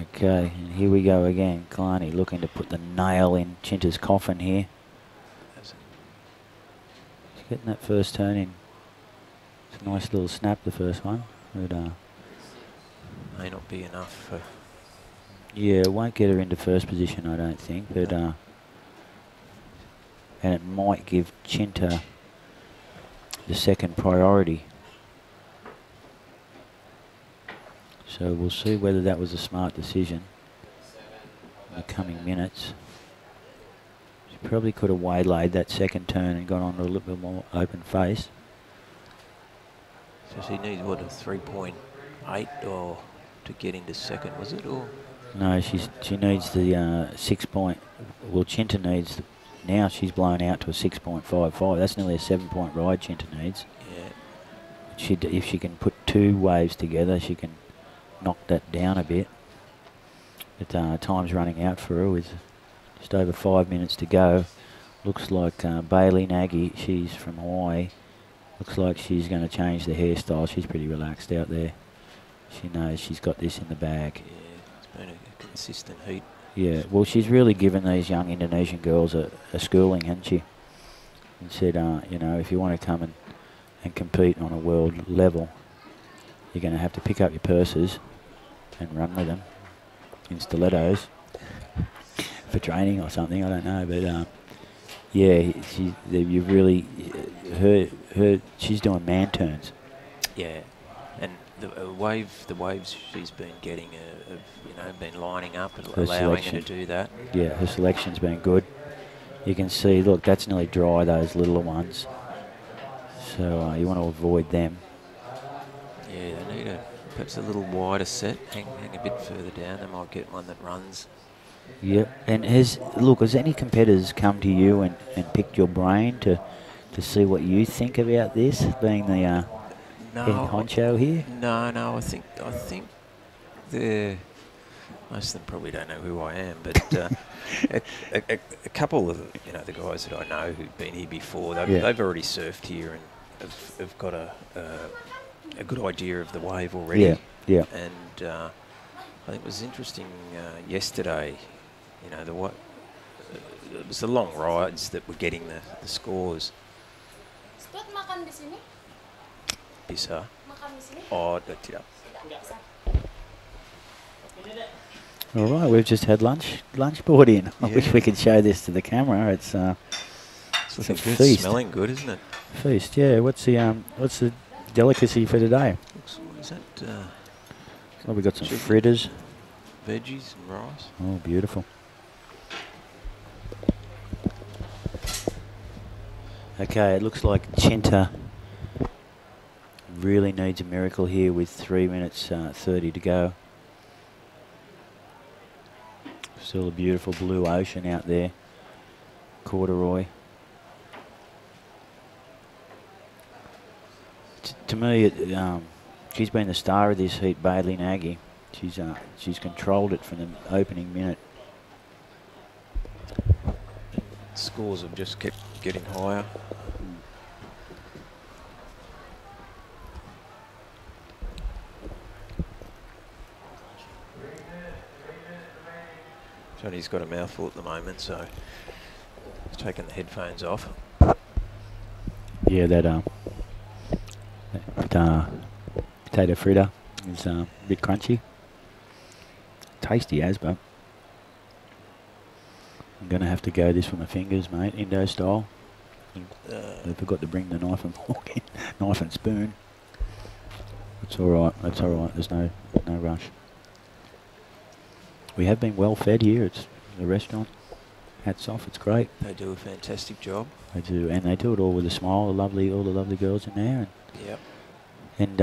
Okay, and here we go again. Kalani looking to put the nail in Chinta's coffin here. He's getting that first turn in. It's a nice little snap, the first one. But, may not be enough for... Yeah, it won't get her into first position, I don't think. But and it might give Chinta the second priority. So we'll see whether that was a smart decision in the coming minutes. She probably could have waylaid that second turn and gone on to a little bit more open face. So she needs, what, a 3.8 or to get into second, was it? Or No, she needs the 6 point. Well, Chinta needs, now she's blown out to a 6.55. That's nearly a 7-point ride Chinta needs. Yeah. If she can put 2 waves together, she can knock that down a bit. But time's running out for her with just over 5 minutes to go. Looks like Bailey Nagy, she's from Hawaii. Looks like she's going to change the hairstyle. She's pretty relaxed out there. She knows she's got this in the bag. Yeah, it's been a consistent heat. Yeah, well, she's really given these young Indonesian girls a schooling, hasn't she? And said, you know, if you want to come and compete on a world level, you're going to have to pick up your purses and run with them in stilettos for training or something. I don't know, but yeah, you've really she's doing man turns. Yeah, and the waves she's been getting have been lining up and allowing her to do that. Yeah, her selection's been good. You can see, look, that's nearly dry, those littler ones. So you want to avoid them. Yeah, they need perhaps a little wider set, hang a bit further down. They might get one that runs. Yep. And has any competitors come to you and picked your brain to see what you think about this, being the head honcho here? No. I think most of them probably don't know who I am, but a couple of the guys that I know who've been here before, they've already surfed here and have got a good idea of the wave already. Yeah. And I think it was interesting yesterday. It was the long rides that were getting the scores. Spot makan di sini? Bisa. Makan di sini? Oh, tidak. All right, we've just had lunch brought in. I Yeah. wish we could show this to the camera. It's It's looking a good, feast. smelling good, isn't it? Feast, yeah. What's the delicacy for today? What is that? Well, we've got some Chicken. fritters. Veggies and rice. Oh, beautiful. Okay, it looks like Chinta really needs a miracle here with 3 minutes 30 to go. Still a beautiful blue ocean out there. Corduroy. To me, she's been the star of this heat, Bailey Nagy. She's controlled it from the opening minute. Scores have just kept getting higher. Johnny's got a mouthful at the moment, so he's taking the headphones off. Yeah, that potato fritter is a bit crunchy. Tasty as, but I'm going to have to go this with my fingers, mate, Indo style. I forgot to bring the knife and fork in, knife and spoon. It's all right. That's all right. There's no rush. We have been well fed here. It's the restaurant. Hats off. It's great. They do a fantastic job. They do, and they do it all with a smile. All the lovely girls in there. Yep. And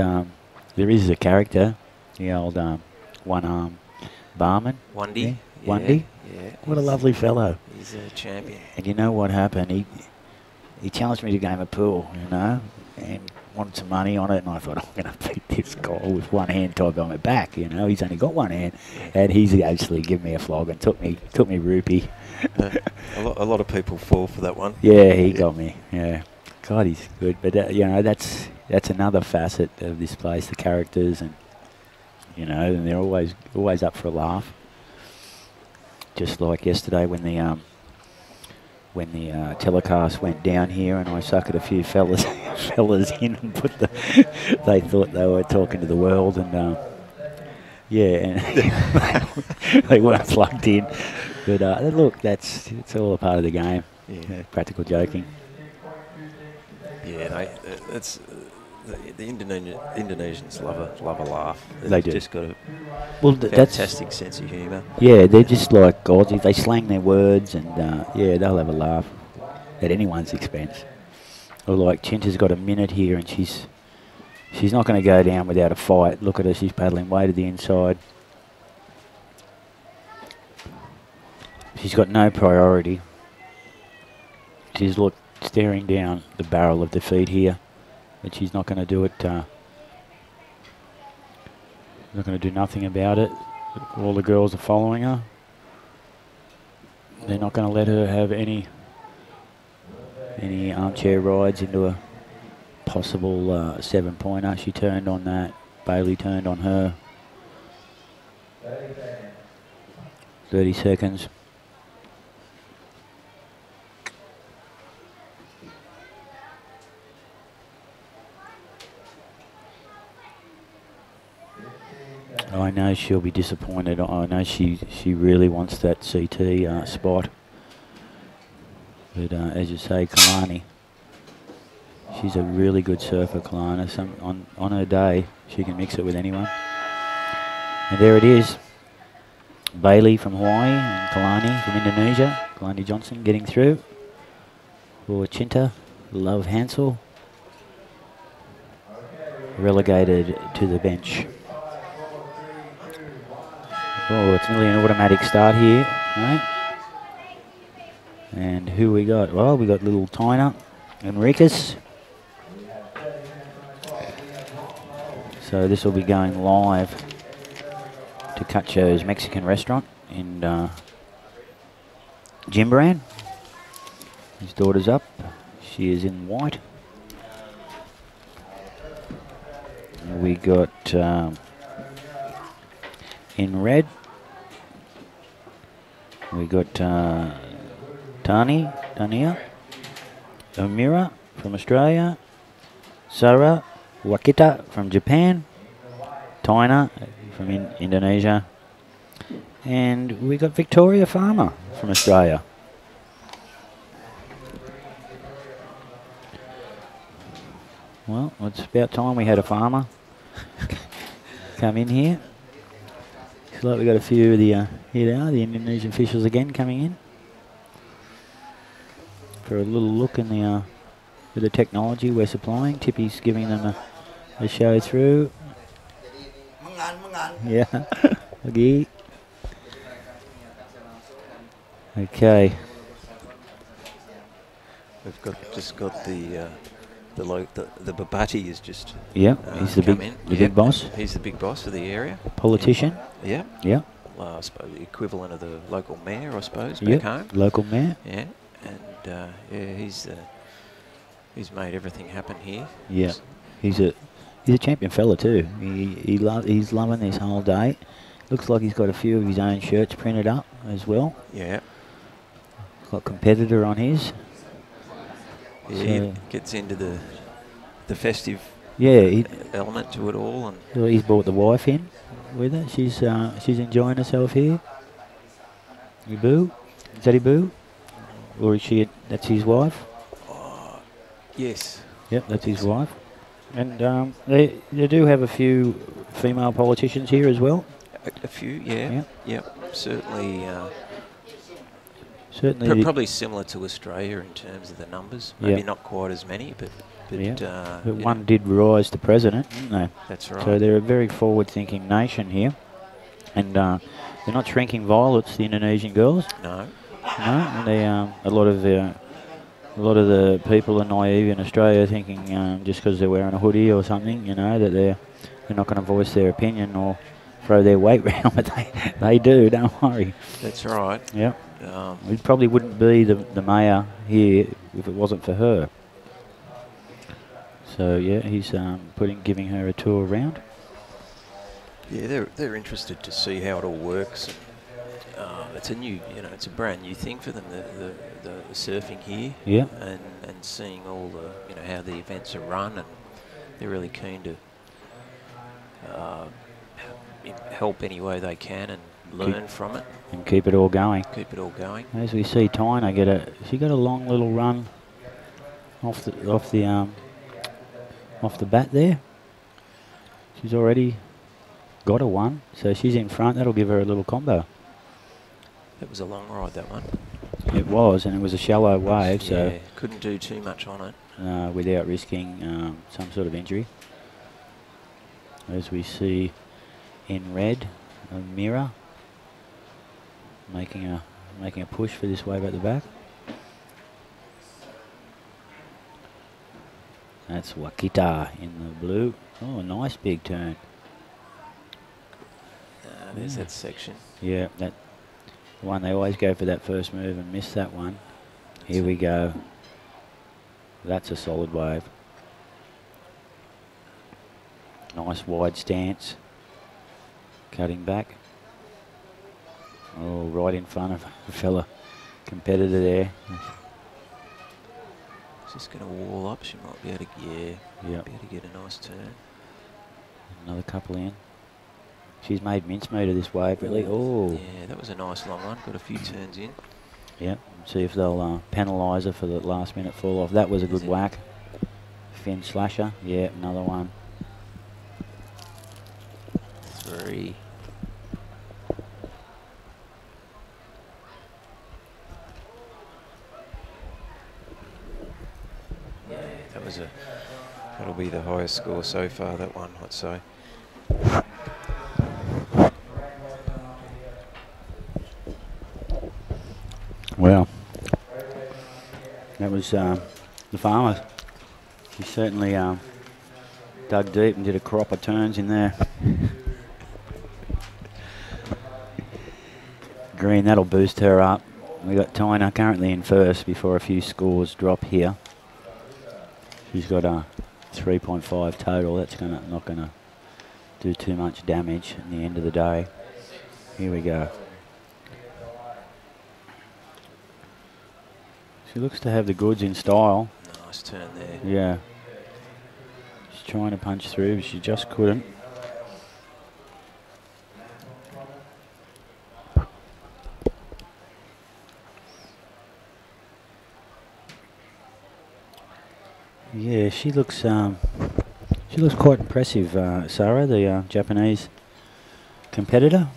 there is a character, the old one-arm barman. Wundy. Wundy. Yeah. What a lovely fellow. He's a champion. And you know what happened? he challenged me to game of pool, you know, and wanted some money on it, and I thought, I'm going to beat this guy with one hand tied behind my back, you know. He's only got one hand, and he's actually given me a flog and took me rupee. A lot of people fall for that one. Yeah, he got me, yeah. God, he's good. But, you know, that's another facet of this place, the characters, and, you know, and they're always up for a laugh. Just like yesterday when the telecast went down here and I suckered a few fellas in and they thought they were talking to the world, and yeah, and they weren't plugged in. But look, it's all a part of the game. Yeah. Practical joking. Yeah, it's the Indonesians love a laugh. They do. Just got a that's fantastic sense of humour. yeah. They're just like Aussies. They slang their words, and yeah, they'll have a laugh at anyone's expense. Or like Chinta's got a minute here, and she's not going to go down without a fight. Look at her; she's paddling way to the inside. She's got no priority. She's staring down the barrel of defeat here, but she's not going to do it. Not going to do nothing about it. All the girls are following her. They're not going to let her have any armchair rides into a possible 7-pointer. She turned on that. Bailey turned on her. 30 seconds. I know she'll be disappointed. I know she really wants that CT spot. But as you say, Kalani, she's a really good surfer, Kalani. On her day, she can mix it with anyone. And there it is. Bailey from Hawaii and Kalani from Indonesia. Kalani Johnson getting through. For Chinta, Love Hansel, relegated to the bench. Oh, it's nearly an automatic start here, right? And who we got? Well, we got little Tyner, Enriquez. So this will be going live to Cacho's Mexican restaurant in Jimbaran. His daughter's up. She is in white. We got in red, we got Tania, Omira from Australia, Sarah Wakita from Japan, Tyner from Indonesia, and we got Victoria Farmer from Australia. Well, it's about time we had a farmer come in here. Looks like we got a few of the here they are, the Indonesian officials again coming in for a little look in the at the technology we're supplying. Tippy's giving them a show through. Yeah, okay. Okay. We've just got the Babati is just Yeah, he's the big boss. He's the big boss of the area. Politician. Yeah. Yeah. I suppose the equivalent of the local mayor, I suppose, back Yep. home. Local mayor. Yeah, and yeah, he's made everything happen here. Yeah, he's a champion fella too. He's loving this whole day. Looks like he's got a few of his own shirts printed up as well. Yeah. Got competitor on his. Yeah, So he gets into the festive element to it all, and he's brought the wife in with her. She's enjoying herself here. You boo? Is that he boo? Or is she? That's his wife. yes. Yep, that's his wife. And they do have a few female politicians here as well. A few, yeah. Yep. Certainly. Certainly. Probably similar to Australia in terms of the numbers. Maybe not quite as many, but but one did rise to president, didn't they? That's right. So they're a very forward-thinking nation here, and they're not shrinking violets. The Indonesian girls. No. No, and they a lot of A lot of the people are naive in Australia, thinking just because they're wearing a hoodie or something, you know, that they're not going to voice their opinion or throw their weight round, but they do. Don't worry. That's right. Yep. We probably wouldn't be the mayor here if it wasn't for her. So yeah, he's giving her a tour around. Yeah, they're interested to see how it all works. It's a new, it's a brand new thing for them. The surfing here. Yeah. And seeing all the, how the events are run, and they're really keen to help any way they can and learn from it. And keep it all going. Keep it all going. As we see Tyner she got a long little run off the bat there. She's already got a one, so she's in front. That'll give her a little combo. That was a long ride, that one. It was, and it was a shallow wave, so yeah, couldn't do too much on it without risking some sort of injury. As we see in red, Mira making a push for this wave at the back. That's Wakita in the blue. Oh, a nice big turn. There's that section. Yeah, that one. They always go for that first move and miss that one. Here we go. That's a solid wave. Nice wide stance. Cutting back. Oh, right in front of a fella competitor there. Just going to wall up. She might be able to, be able to get a nice turn. Another couple in. She's made mincemeat of this wave, really. Oh. Yeah, that was a nice long one. Got a few turns in. Yep. See if they'll penalise her for the last minute fall off. That was a good whack. Fin slasher. Yeah, another one. 3. Yeah, that'll be the highest score so far, that one, I'd say. Well, that was the farmer. He certainly dug deep and did a crop of turns in there. Green, that'll boost her up. We got Tyner currently in first before a few scores drop here. She's got a 3.5 total. That's not gonna do too much damage at the end of the day. Here we go. She looks to have the goods in style. Nice turn there. Yeah. She's trying to punch through, but she just couldn't. Yeah, she looks quite impressive, Sarah, the Japanese competitor.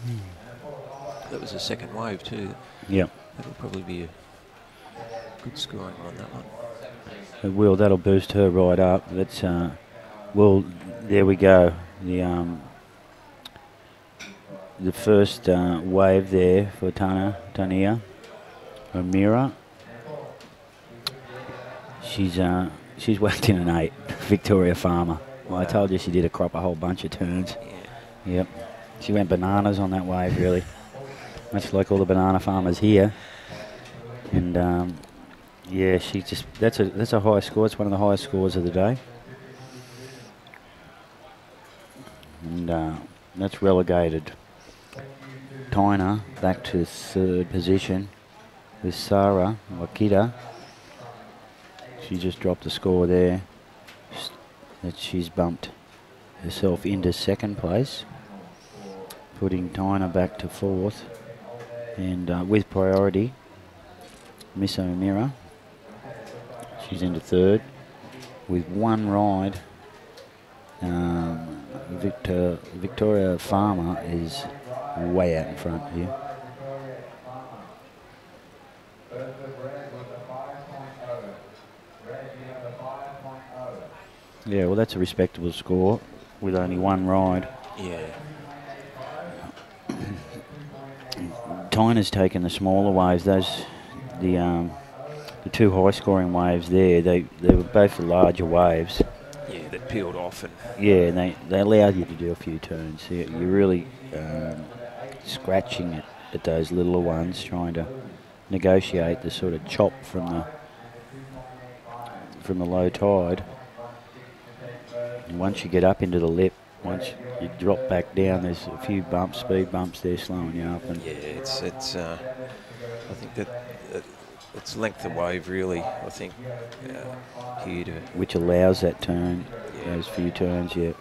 That was a second wave too. Yep. That'll probably be a good scoring on that one. It will. That'll boost her right up. That's well. There we go. The first wave there for Tania O'Meara. She's whacked in an 8. Victoria Farmer. Well, I told you she did a whole bunch of turns. Yeah. Yep. She went bananas on that wave, really. Much like all the banana farmers here. And yeah, that's a high score. It's one of the highest scores of the day. And that's relegated Tyner back to third position with Sarah Wakita. She just dropped a score there. That she's bumped herself into second place, putting Tyner back to fourth. And with priority, Miss O'Meara, she's into third with one ride. Victoria Farmer is way out in front here. Yeah, well, that's a respectable score with only one ride. Yeah. Tyner's taken the smaller waves. The the two high-scoring waves there, they were both the larger waves. Yeah, that peeled off and Yeah, and they allowed you to do a few turns. You're really scratching at those littler ones, trying to negotiate the sort of chop from the low tide. And once you get up into the lip, once you drop back down, there's a few bumps, speed bumps there, slowing you up. And yeah, it's I think that it's length of wave really. I think here to which allows that turn, Yeah. those few turns. Yeah.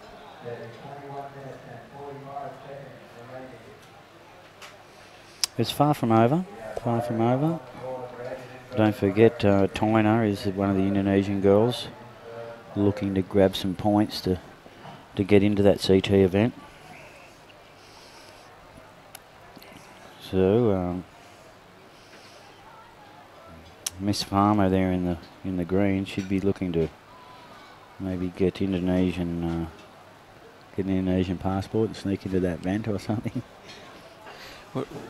It's far from over. Far from over. Don't forget, Tina is one of the Indonesian girls looking to grab some points to get into that CT event. So Miss Farmer there in the green should be looking to maybe get get an Indonesian passport and sneak into that event or something.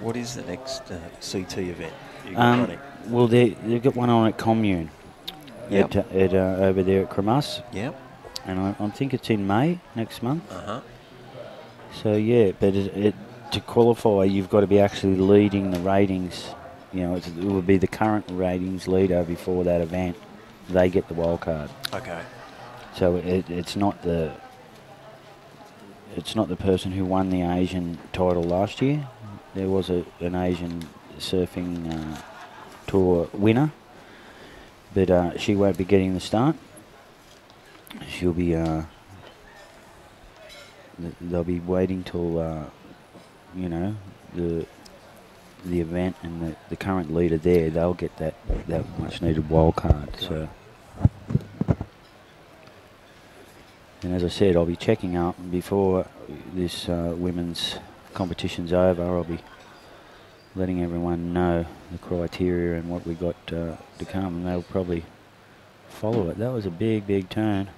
what is the next CT event you got running? Well, they've got one on at Commune. Yep. At over there at Cremas. Yep. And I think it's in May next month. Uh-huh. So yeah, but to qualify, you've got to be actually leading the ratings. You know, it would be the current ratings leader before that event. They get the wild card. Okay. So it's not the person who won the Asian title last year. There was an Asian surfing tour winner, but she won't be getting the start. She'll be. They'll be waiting till you know, the event and the current leader there. They'll get that much needed wild card. So. And as I said, I'll be checking up before this women's competition's over. I'll be letting everyone know the criteria and what we got to come, and they'll probably follow it. That was a big turn.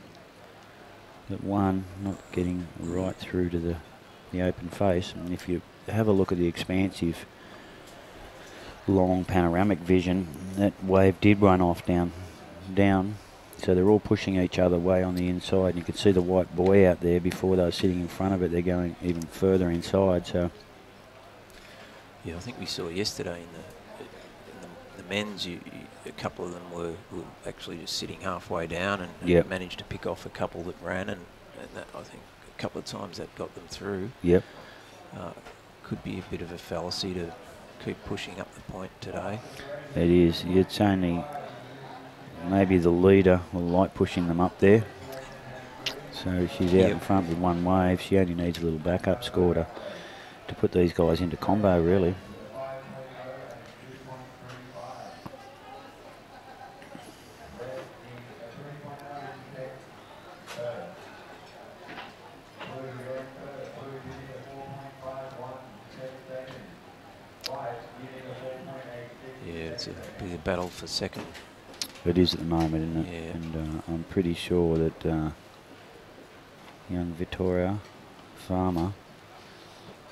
That one not getting right through to the open face. And if you have a look at the expansive, long panoramic vision, that wave did run off down. So they're all pushing each other way on the inside. You could see the white buoy out there before they were sitting in front of it. They're going even further inside. So Yeah, I think we saw yesterday in the men's, a couple of them were actually just sitting halfway down and Yep. managed to pick off a couple that ran, and that, I think a couple of times that got them through. yep. Could be a bit of a fallacy to keep pushing up the point today. It is. It's only maybe the leader will like pushing them up there. So she's out in front with one wave. She only needs a little backup score to put these guys into combo, really. Yeah, it's a bit of a battle for second. It is at the moment, isn't it? Yeah. And I'm pretty sure that young Victoria Farmer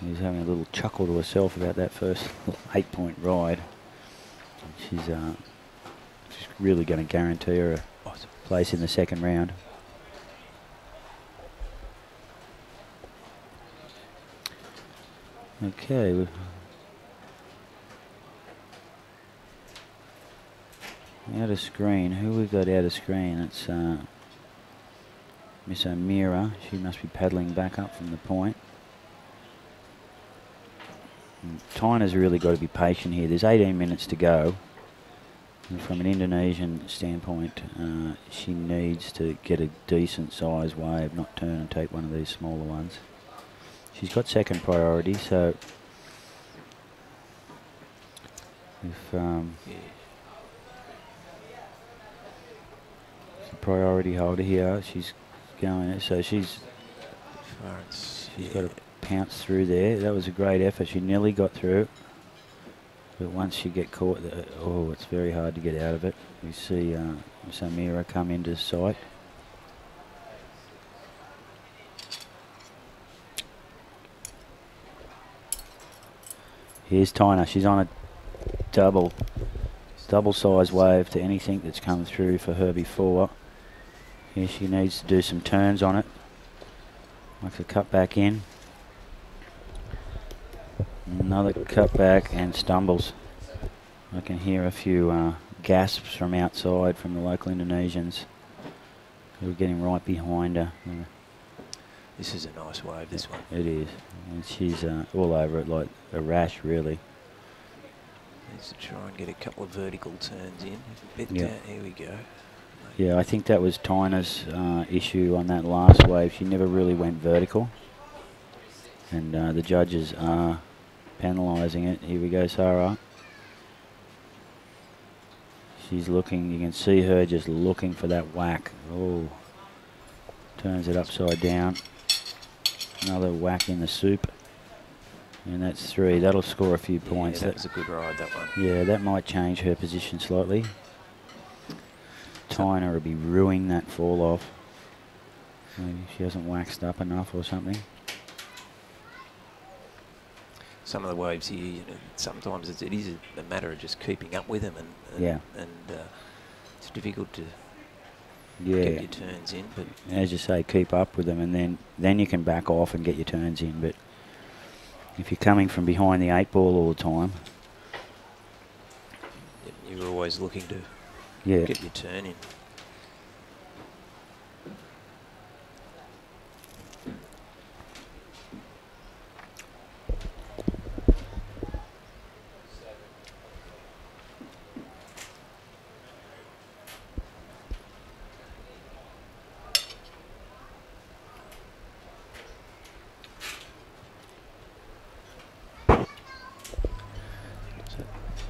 is having a little chuckle to herself about that first 8-point ride. She's really going to guarantee her a place in the second round. Okay. Out of screen. Who we've got out of screen? It's Miss O'Meara. She must be paddling back up from the point. Tina's really got to be patient here. There's 18 minutes to go. And from an Indonesian standpoint, she needs to get a decent size wave, not turn and take one of these smaller ones. She's got second priority, so if the priority holder here, she's going, so she's got to pounce through there. That was a great effort. She nearly got through, but once you get caught, oh, it's very hard to get out of it. We see Samira come into sight. Here's Tina. She's on a double double size wave to anything that's come through for her before. Here she needs to do some turns on it. Like a cut back in. Another cut back and stumbles. I can hear a few gasps from outside from the local Indonesians who are getting right behind her. This is a nice wave, this one. It is. And she's all over it like a rash, really. Needs to try and get a couple of vertical turns in. Bit Yeah. down, here we go. Yeah, I think that was Tyna's issue on that last wave. She never really went vertical. And the judges are penalising it. Here we go, Sarah. She's looking, you can see her just looking for that whack. Oh, turns it upside down. Another whack in the soup. And that's 3. That'll score a few points. Yeah, that was a good ride, that one. Yeah, that might change her position slightly. Tyna will be ruining that fall off. Maybe she hasn't waxed up enough or something. Some of the waves here, you know, sometimes it is a matter of just keeping up with them, and Yeah. it's difficult to Yeah. get your turns in. But As you say, keep up with them, and then you can back off and get your turns in. But if you're coming from behind the 8 ball all the time, you're always looking to yeah. get your turn in.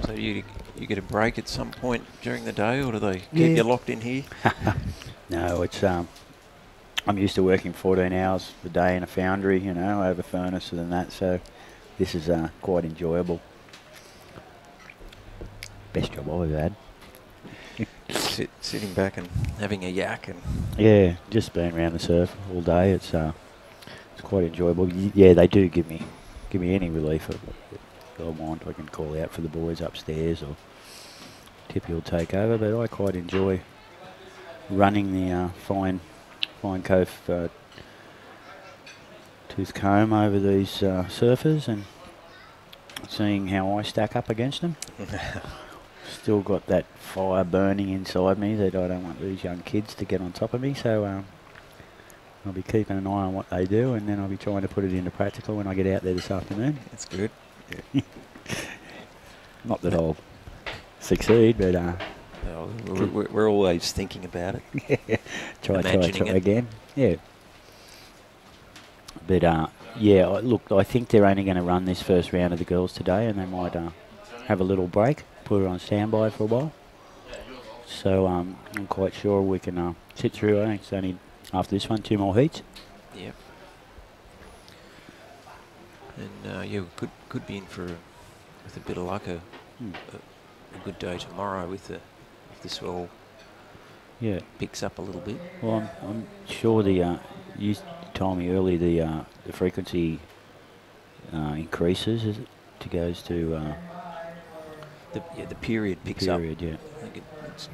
So you get a break at some point during the day, or do they keep you locked in here? No, it's I'm used to working 14 hours a day in a foundry, you know, over furnaces and that, so this is quite enjoyable. Best job I've ever had. Sitting back and having a yak, and Yeah, just being around the surf all day, it's quite enjoyable. Yeah, they do give me any relief I want. I can call out for the boys upstairs, or Tippy will take over, but I quite enjoy running the fine Cove tooth comb over these surfers and seeing how I stack up against them. Still got that fire burning inside me that I don't want these young kids to get on top of me, so I'll be keeping an eye on what they do, and then I'll be trying to put it into practical when I get out there this afternoon. that's good. Not that I'll succeed, but We're always thinking about it. try Imagining it. again. Yeah. But yeah, look, I think they're only going to run this first round of the girls today, and they might have a little break, put her on standby for a while. So I'm quite sure we can sit through. I think it's only after this one 2 more heats. Yep. And yeah, could be in for with a bit of luck a good day tomorrow if the swell Yeah. picks up a little bit. Well, I'm sure you told me earlier the frequency increases as it goes to The period picks up. period. Yeah. I think it's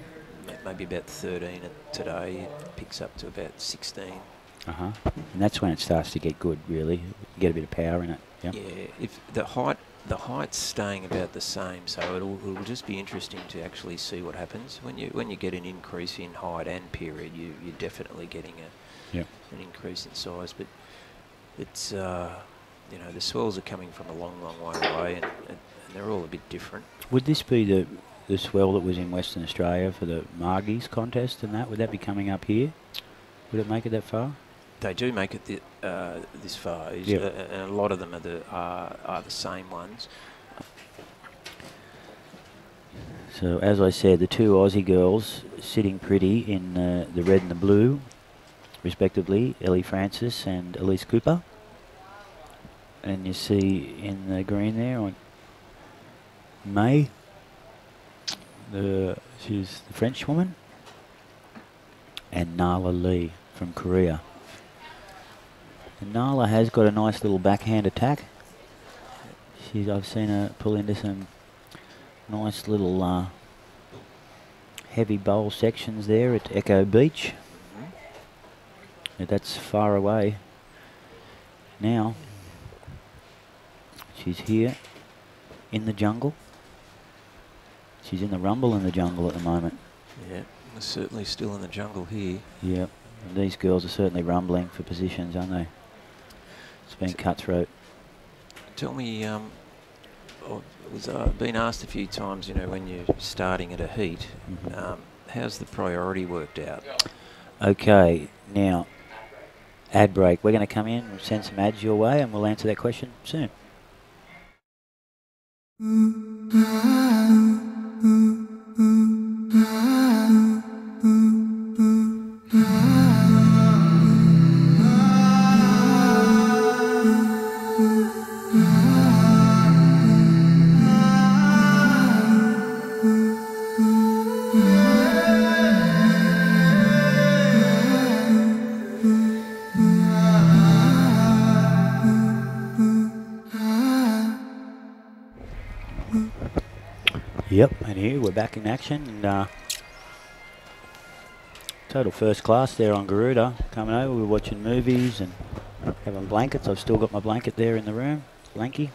maybe about 13 today. It picks up to about 16. And that's when it starts to get good. Really, you get a bit of power in it. Yep. Yeah, if the height's staying about the same, so it'll just be interesting to actually see what happens when you get an increase in height and period. You're definitely getting an increase in size, but it's you know, the swells are coming from a long way away, and they're all a bit different. Would this be the swell that was in Western Australia for the Margies contest and that? Would that be coming up here? Would it make it that far? They do make it this far, and a lot of them are the same ones. So as I said, the 2 Aussie girls sitting pretty in the red and the blue, respectively, Ellie Francis and Elise Cooper. And you see in the green there on May, she's the French woman, and Nala Lee from Korea. And Nala has got a nice little backhand attack. I've seen her pull into some nice little heavy bowl sections there at Echo Beach. Yeah, that's far away now. She's here in the jungle. She's in the rumble in the jungle at the moment. Yeah, we're certainly still in the jungle here. Yep. And these girls are certainly rumbling for positions, aren't they? It's been cutthroat. Tell me, I was been asked a few times, you know, when you're starting at a heat, how's the priority worked out? Okay, now, ad break. We're going to come in and send some ads your way, and we'll answer that question soon. Yep, and here we're back in action, and total first class there on Garuda. Coming over, we're watching movies and having blankets. I've still got my blanket there in the room, blankie.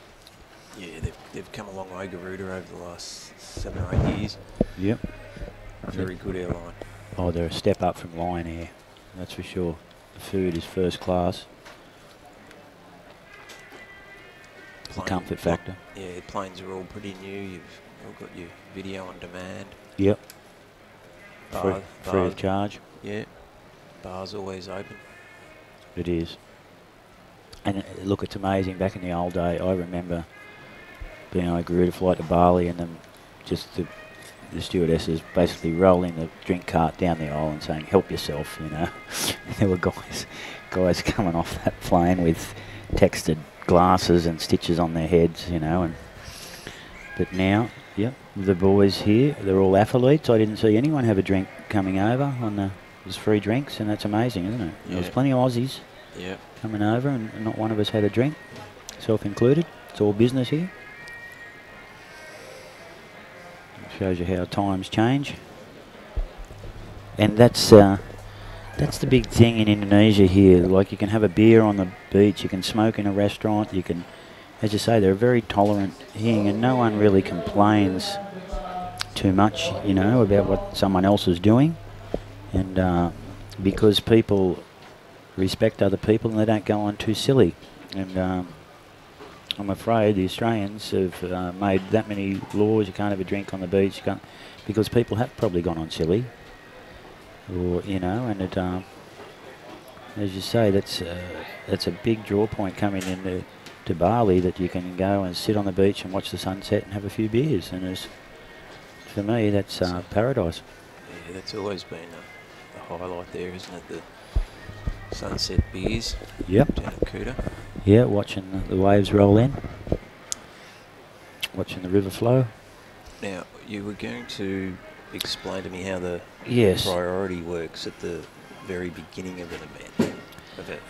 Yeah, they've come a long way, Garuda, over the last 7 or 8 years. Yep. Very good airline. Oh, they're a step up from Lion Air, that's for sure. The food is first class. The comfort factor. Yeah, planes are all pretty new. You've all got your video on demand. Yep. Bar, Free of charge. Yeah. Bar's always open. It is. And look, it's amazing. Back in the old day, I remember being on a Garuda flight to Bali, and then just the stewardesses basically rolling the drink cart down the aisle and saying, "Help yourself," you know. There were guys coming off that plane with textured glasses and stitches on their heads, you know. But now, yep, the boys here, they're all athletes. I didn't see anyone have a drink coming over on there's free drinks, and that's amazing, isn't it? Yeah. There was plenty of Aussies coming over, and not one of us had a drink, self included. It's all business here. Shows you how times change. And that's the big thing in Indonesia here. Like, you can have a beer on the beach, you can smoke in a restaurant, you can, as you say, they're very tolerant here, and no one really complains too much, you know, about what someone else is doing. And because people respect other people and they don't go on too silly. And I'm afraid the Australians have made that many laws. You can't have a drink on the beach, you can't, because people have probably gone on silly. Or, you know, and it, as you say, that's a big draw point coming into Bali, that you can go and sit on the beach and watch the sunset and have a few beers. And for me, that's paradise. Yeah, that's always been a highlight there, isn't it? The sunset beers. Yep. Down at Kuta. Yeah, watching the waves roll in, watching the river flow. Now, you were going to explain to me how the Yes. priority works at the very beginning of an event,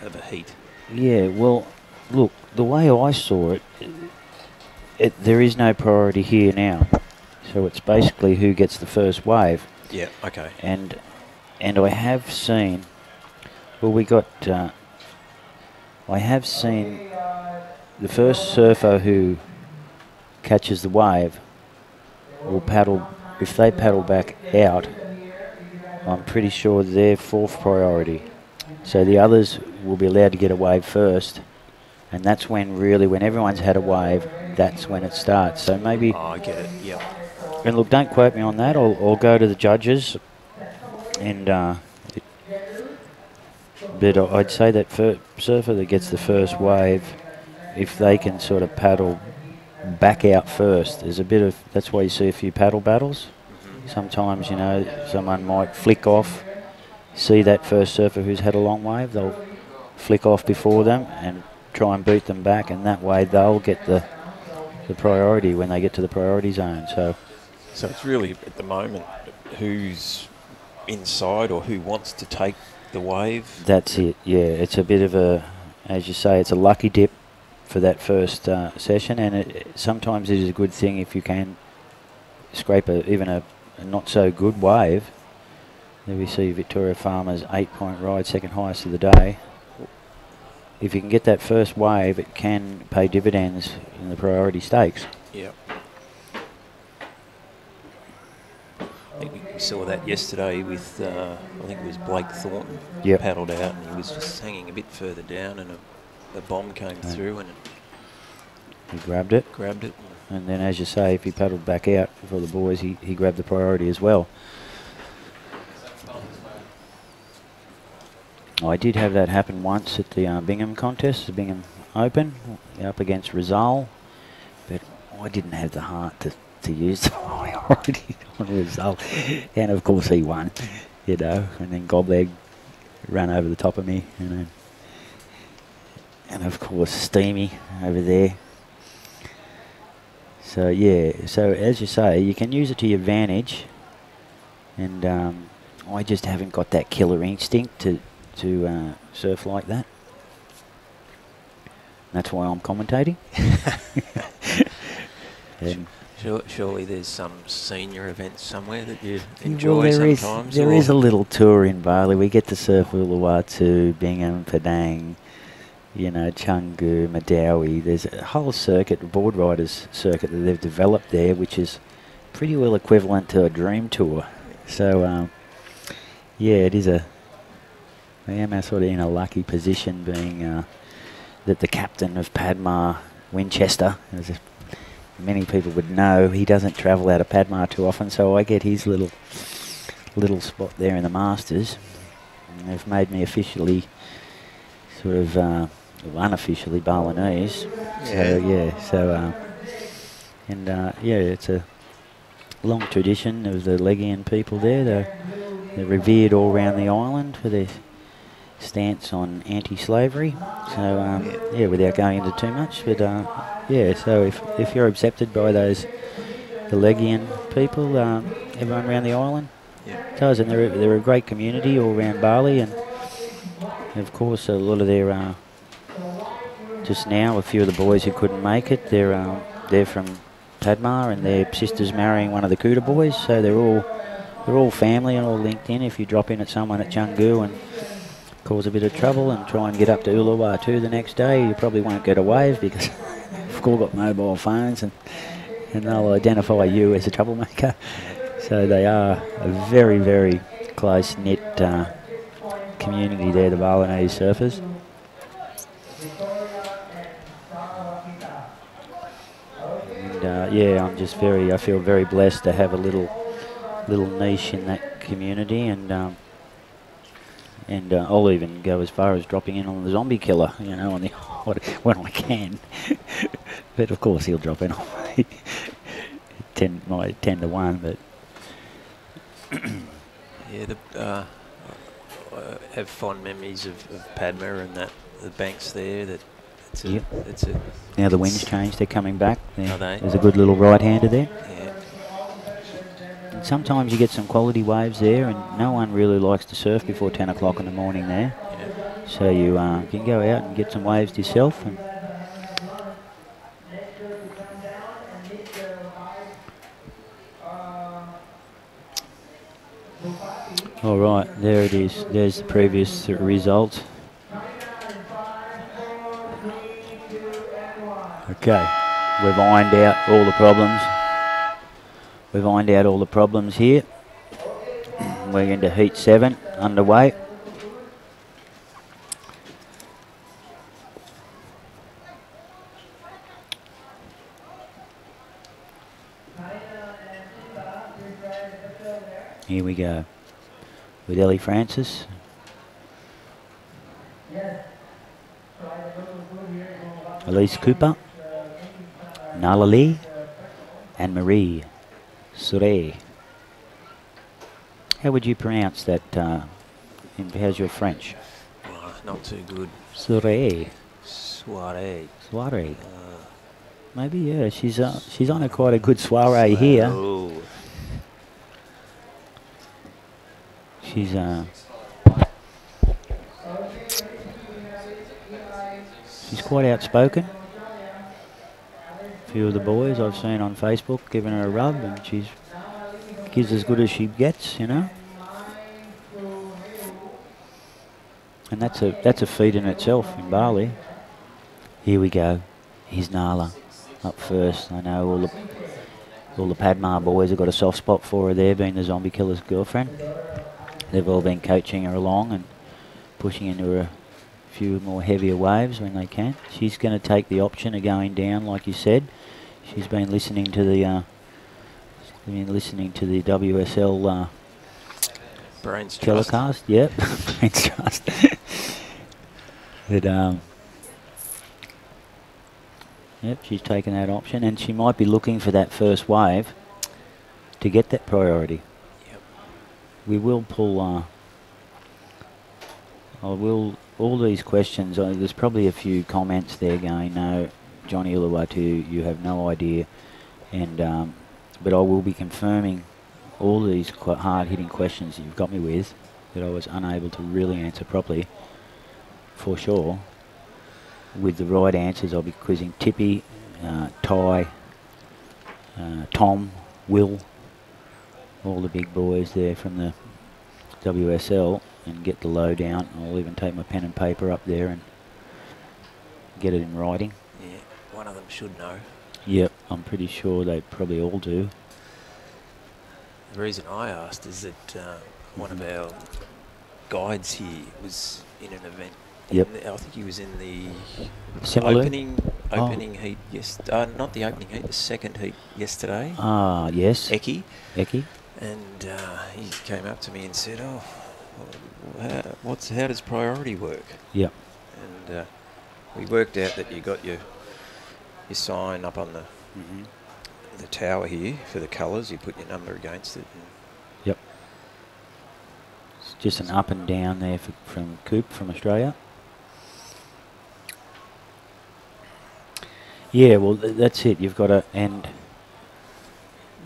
of a heat. Yeah, well, look, the way I saw it, there is no priority here now. So it's basically who gets the first wave. Yeah, okay. And I have seen, well, I have seen the first surfer who catches the wave will paddle, if they paddle back out, I'm pretty sure they're fourth priority. So the others will be allowed to get a wave first, and that's when everyone's had a wave, that's when it starts. So maybe... Oh, I get it, yeah. And look, don't quote me on that. I'll go to the judges, and but I'd say that surfer that gets the first wave, if they can sort of paddle back out first, there's a bit of, that's why you see a few paddle battles. Sometimes, you know, someone might flick off, see that first surfer who's had a long wave, they'll flick off before them and try and beat them back, and that way they'll get the priority when they get to the priority zone. So it's really, at the moment, who's inside or who wants to take the wave? That's it, yeah. It's a bit of a, as you say, it's a lucky dip for that first session, and sometimes it is a good thing if you can scrape even a a not so good wave. There we see Victoria Farmer's 8-point ride, second highest of the day. If you can get that first wave, it can pay dividends in the priority stakes. Yep. I think we saw that yesterday with, I think it was Blake Thornton. Yep. Paddled out and he was just hanging a bit further down and a bomb came through and He grabbed it. grabbed it. And then, as you say, if he paddled back out for the boys, he grabbed the priority as well. I did have that happen once at the Bingham contest, the Bingham Open, up against Rizal, but I didn't have the heart to use the priority on Rizal. And of course he won, you know, and then Gobleg ran over the top of me, you know. And of course Steamy over there. So yeah, so as you say, you can use it to your advantage, and I just haven't got that killer instinct to surf like that. That's why I'm commentating. Surely there's some senior event somewhere that you Well, enjoy sometimes. there is a little tour in Bali. We get to surf Uluwatu, Bingham, Padang, you know, Canggu, Madawi. There's a whole circuit, a board riders circuit that they've developed there, which is pretty well equivalent to a dream tour. So, yeah, it is I am sort of in a lucky position being that the captain of Padmar, Winchester, as many people would know, he doesn't travel out of Padmar too often, so I get his little spot there in the Masters. And they've made me officially sort of unofficially Balinese. Yeah, it's a long tradition of the Legian people there. They're revered all around the island for their stance on anti-slavery. So yeah, without going into too much, but yeah. So if you're accepted by the Legian people, everyone around the island does, and they're a great community all around Bali, and of course a lot of their just now a few of the boys who couldn't make it, they're from Padmar, and their sister's marrying one of the Kuta boys, so they're all family and all linked in. If you drop in at someone at Canggu and cause a bit of trouble and try and get up to Uluwatu the next day, you probably won't get a wave because they've all got mobile phones and they'll identify you as a troublemaker. So they are a very, very close-knit community there, the Balinese surfers. And yeah, I feel very blessed to have a little niche in that community, and I'll even go as far as dropping in on the zombie killer, you know, on the when I can. But of course he'll drop in on me. 10 to 1, but yeah, I have fond memories of Padma and the banks there. Now the wind's changed, they're coming back. Are they? There's a good little right-hander there. Yeah. And sometimes you get some quality waves there, and no one really likes to surf before 10 o'clock in the morning there. Yeah. So you can go out and get some waves yourself. And all right, there it is. There's the previous result. Okay, we've ironed out all the problems. We've ironed out all the problems here. We're into heat 7 underway. Here we go with Ellie Francis. Elise Cooper, Nalali, and Marie Sure. How would you pronounce that? How's your French? Not too good. Soiree. Soiree. Soiree. Maybe, yeah. She's on a quite a good soiree here. Oh. She's quite outspoken. A few of the boys I've seen on Facebook giving her a rub, and she's is as good as she gets, you know. And that's a feat in itself in Bali. Here we go. Here's Nala up first. I know all the Padma boys have got a soft spot for her there, being the zombie killer's girlfriend. They've all been coaching her along and pushing into her a few more heavier waves when they can. She's going to take the option of going down, like you said. She's been listening to the WSL Brains Trust. telecast. Yep, Brains Trust. But yep, she's taken that option, and she might be looking for that first wave to get that priority. Yep. We will pull. All these questions. There's probably a few comments there going, "No, Johnny Uluwatu, you have no idea," and but I will be confirming all these hard-hitting questions that you've got me with that I was unable to really answer properly. For sure. With the right answers, I'll be quizzing Tippy, Ty, Tom, Will, all the big boys there from the WSL, and get the lowdown. I'll even take my pen and paper up there and get it in writing. Yeah, one of them should know. Yep, I'm pretty sure they probably all do. The reason I asked is that one of our guides here was in an event. Yep. I think he was in the Similar? opening heat. Yes, not the opening heat, the second heat yesterday. Ah, yes. Eki. Eki. And he came up to me and said, "Oh, how does priority work?" Yep. And we worked out that you got your sign up on the tower here for the colours. You put your number against it. And Yep. It's just an up and down there from Coop from Australia. Yeah, well, that's it. You've got to, and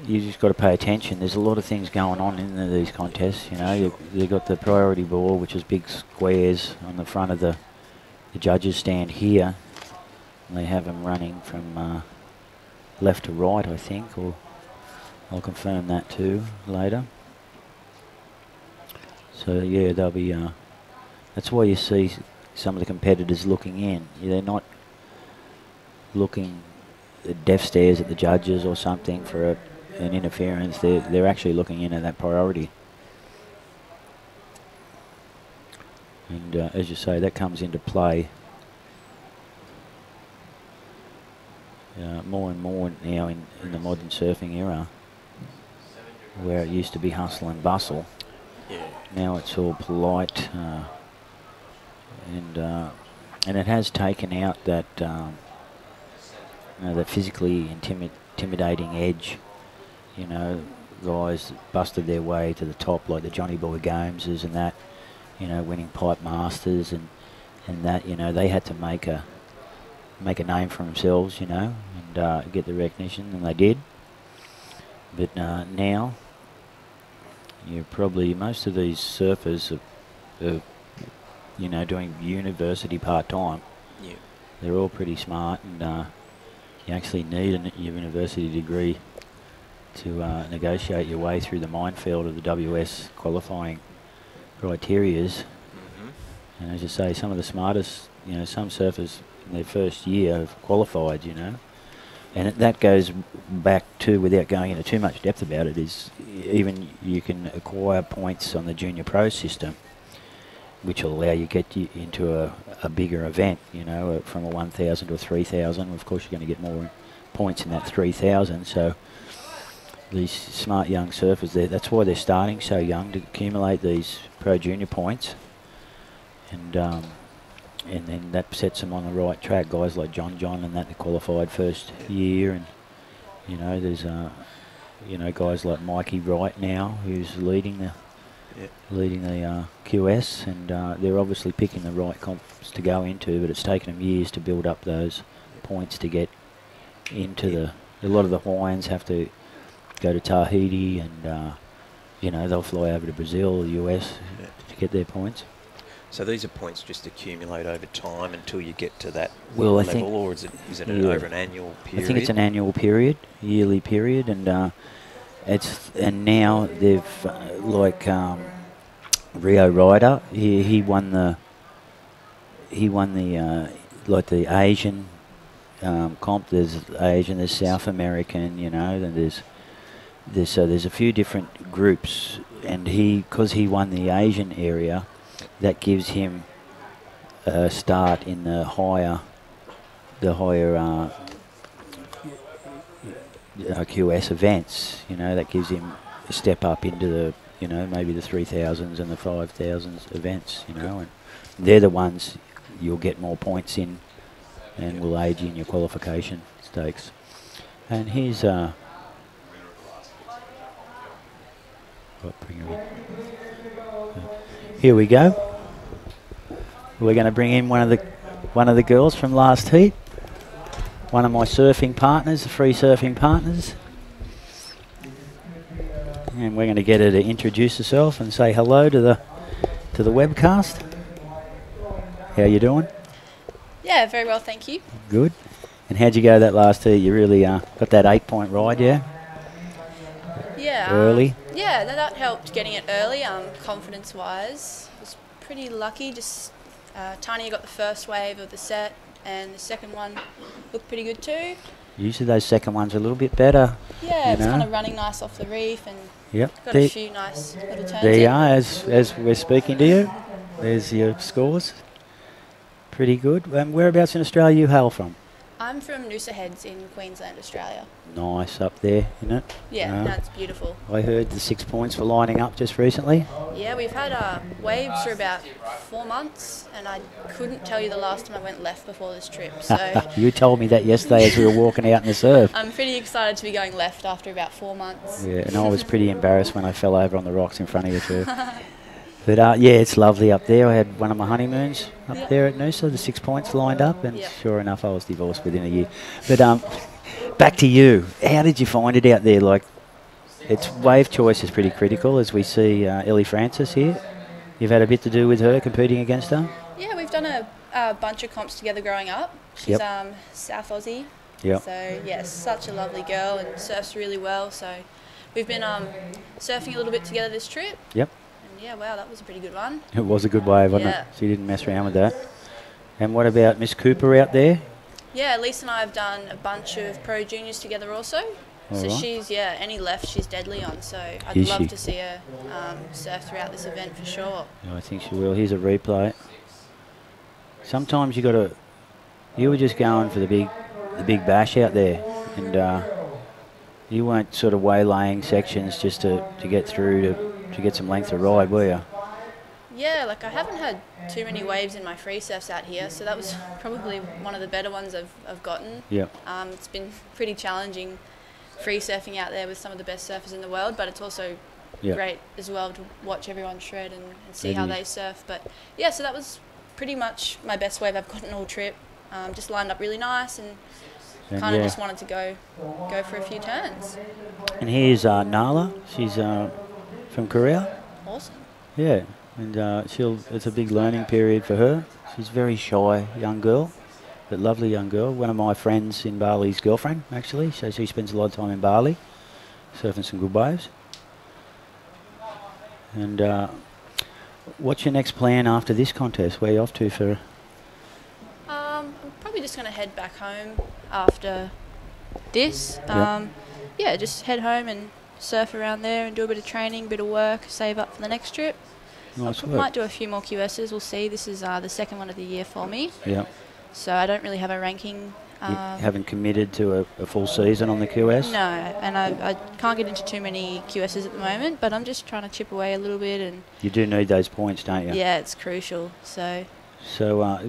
you just got to pay attention. There's a lot of things going on in these contests. You know, you've got the priority ball, which is big squares on the front of the judges' stand here. And they have them running from left to right, I think, or I'll confirm that too later. So yeah, they'll be. That's why you see some of the competitors looking in. They're not looking at death stares at the judges or something for an interference. They're actually looking in at that priority. And as you say, that comes into play more and more now in the modern surfing era, where it used to be hustle and bustle. yeah, Now it's all polite, and it has taken out that that physically intimidating edge. You know, guys busted their way to the top like the Johnny Boy Gameses and that. You know, winning Pipe Masters and that. You know, they had to make a name for themselves. You know, and get the recognition, and they did. But now, you're probably most of these surfers are you know, doing university part-time. yeah. They're all pretty smart, and you actually need a university degree to negotiate your way through the minefield of the WS qualifying criterias. And as you say, some of the smartest, you know, some surfers in their first year have qualified, you know. And that goes back to, without going into too much depth about it, is even you can acquire points on the junior pro system, which will allow you to get you into a bigger event, you know, from a 1,000 to a 3,000. Of course, you're going to get more points in that 3,000. So these smart young surfers, that's why they're starting so young, to accumulate these pro junior points. And then that sets them on the right track. Guys like John and that qualified first year, and you know, there's you know, guys like Mikey Wright now, who's leading the QS, and they're obviously picking the right comps to go into, but it's taken them years to build up those points to get into a lot of the Hawaiians have to go to Tahiti, and you know, they'll fly over to Brazil or the US to get their points. So these are points just accumulate over time until you get to that Well, I level, think, or is it yeah, over an annual period? I think it's an annual period, yearly period, and and now they've like Rio Ryder. He won the like the Asian comp. There's Asian, there's South American, you know, and there's a few different groups, and because he won the Asian area, that gives him a start in the higher QS events. You know, that gives him a step up into the, you know, maybe the 3000s and the 5000s events. You know, and they're the ones you'll get more points in, and will aid you in your qualification stakes. And here's here we go. We're going to bring in one of the girls from last heat. One of my surfing partners, the free surfing partners. And we're going to get her to introduce herself and say hello to the webcast. How you doing? Yeah, very well, thank you. Good. And how'd you go that last heat? You really got that 8-point ride, yeah? Yeah. Early? Yeah, that helped getting it early, confidence-wise. Was pretty lucky. Just Tanya got the first wave of the set, and the second one looked pretty good too. Usually those second ones are a little bit better. Yeah, it's kind of running nice off the reef, and got a few nice little turns. There you are, as we're speaking to you. There's your scores. Pretty good. Whereabouts in Australia you hail from? I'm from Noosa Heads in Queensland, Australia. Nice up there, isn't it? Yeah, that's beautiful. I heard the 6 points for lining up just recently. Yeah, we've had waves for about 4 months, and I couldn't tell you the last time I went left before this trip. So you told me that yesterday as we were walking out in the surf. I'm pretty excited to be going left after about 4 months. Yeah, and I was pretty embarrassed when I fell over on the rocks in front of you too. But yeah, it's lovely up there. I had one of my honeymoons up there at Noosa, the 6 points lined up, and sure enough, I was divorced within a year. But back to you. How did you find it out there? Like, its wave choice is pretty critical, as we see Ellie Francis here. You've had a bit to do with her, competing against her? Yeah, we've done a bunch of comps together growing up. She's South Aussie. Yep. So, yes, such a lovely girl and surfs really well. So we've been surfing a little bit together this trip. Yep. Yeah, wow, that was a pretty good one. It was a good wave, wasn't it? She didn't mess around with that. And what about Miss Cooper out there? Yeah, Lisa and I have done a bunch of pro juniors together also. So she's, any left she's deadly on. So I'd love to see her surf throughout this event for sure. Yeah, I think she will. Here's a replay. Sometimes you were just going for the big bash out there, and you weren't sort of waylaying sections just to get through to get some length of ride, were you? Yeah, like I haven't had too many waves in my free surfs out here, so that was probably one of the better ones I've gotten. Yeah. It's been pretty challenging free surfing out there with some of the best surfers in the world, but it's also great as well to watch everyone shred and see how they surf. But yeah, so that was pretty much my best wave I've gotten all trip. Just lined up really nice and kind of just wanted to go for a few turns. And here's Nala. She's from Korea. Awesome. Yeah, and it's a big learning period for her. She's a very shy young girl, but lovely young girl. One of my friends in Bali's girlfriend, actually. So she spends a lot of time in Bali, surfing some good waves. And what's your next plan after this contest? Where are you off to for? I'm probably just going to head back home after this. Yeah, just head home and surf around there and do a bit of training, bit of work, save up for the next trip. Nice work. Might do a few more QSs, we'll see. This is the second one of the year for me. Yeah. So I don't really have a ranking. You haven't committed to a full season on the QS? No, and I can't get into too many QSs at the moment, but I'm just trying to chip away a little bit. And you do need those points, don't you? Yeah, it's crucial. So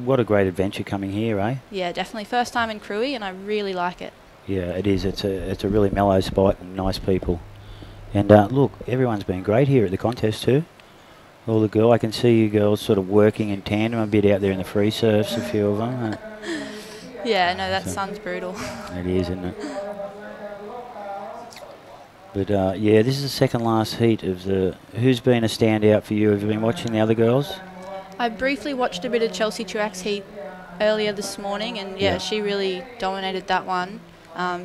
what a great adventure coming here, eh? Yeah, definitely. First time in Krui, and I really like it. Yeah, it is. It's a really mellow spot and nice people. And look, everyone's been great here at the contest too. All the girls, I can see you girls sort of working in tandem a bit out there in the free surfs, a few of them. Yeah, no, that sun's brutal. It is, isn't it? But yeah, this is the second last heat of the. Who's been a standout for you? Have you been watching the other girls? I briefly watched a bit of Chelsea Truax heat earlier this morning, and she really dominated that one.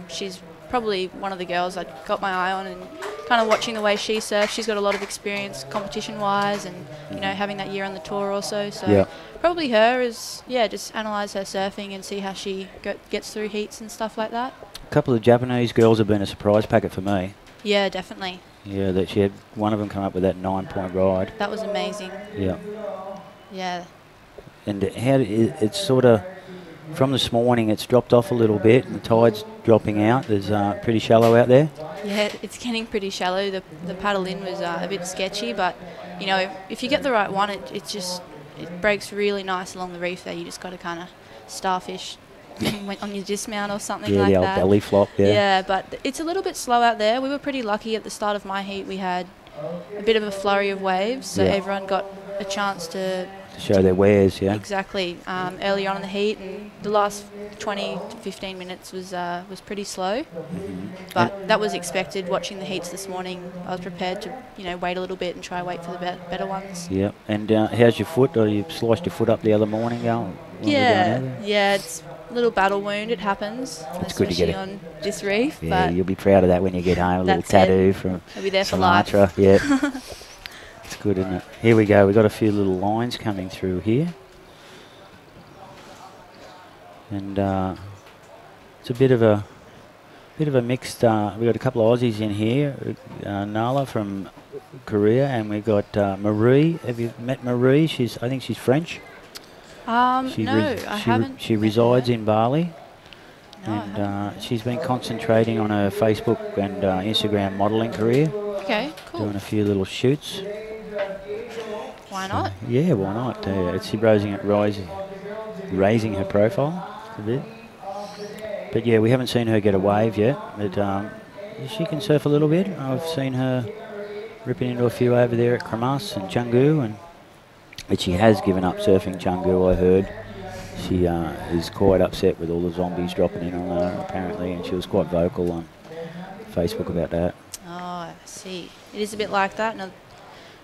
She's probably one of the girls I got my eye on, and kind of watching the way she surfs. She's got a lot of experience competition-wise, and you know, having that year on the tour also. So probably her is just analyse her surfing and see how she gets through heats and stuff like that. A couple of Japanese girls have been a surprise packet for me. Yeah, definitely. Yeah, that she had one of them come up with that 9-point ride. That was amazing. Yeah. Yeah. And it's sort of, from this morning, it's dropped off a little bit, and the tide's dropping out. There's pretty shallow out there. Yeah, it's getting pretty shallow. The paddle in was a bit sketchy, but you know, if you get the right one, it breaks really nice along the reef there. You just got to kind of starfish on your dismount or something like that. Yeah, the old belly flop, Yeah, but it's a little bit slow out there. We were pretty lucky at the start of my heat. We had a bit of a flurry of waves, so everyone got a chance to show their wares, yeah. Exactly. Early on in the heat, and the last 20 to 15 minutes was pretty slow. But that was expected. Watching the heats this morning, I was prepared to wait a little bit and try wait for the better ones. Yeah. And how's your foot? Or you sliced your foot up the other morning, Yeah, it's a little battle wound. It happens. It's good to get it on this reef. Yeah, but you'll be proud of that when you get home. A little tattoo from I'll be there Sumatra. For life. Yeah. It's good, isn't it? Here we go. We've got a few little lines coming through here. And it's a bit of a mixed. We've got a couple of Aussies in here. Nala from Korea, and we've got Marie. Have you met Marie? I think she's French. No, I haven't. She resides in Bali. No, and she's been concentrating on her Facebook and Instagram modelling career. Okay, cool. Doing a few little shoots. Why not? Yeah, why not? It's raising her profile a bit. But yeah, we haven't seen her get a wave yet. But she can surf a little bit. I've seen her ripping into a few over there at Kramas and Canggu, but she has given up surfing Canggu, I heard. She is quite upset with all the zombies dropping in on her, apparently, and she was quite vocal on Facebook about that. Oh, I see. It is a bit like that in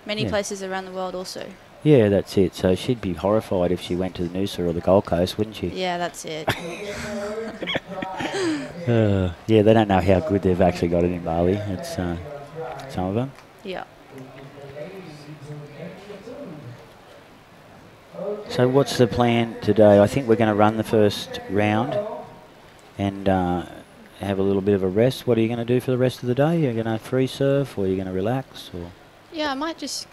many places around the world also. Yeah, that's it. So she'd be horrified if she went to the Noosa or the Gold Coast, wouldn't she? Yeah, that's it. Yeah, they don't know how good they've actually got it in Bali. It's some of them. Yeah. So what's the plan today? I think we're going to run the first round and have a little bit of a rest. What are you going to do for the rest of the day? You're going to free surf, or are you going to relax? Or? Yeah, I might just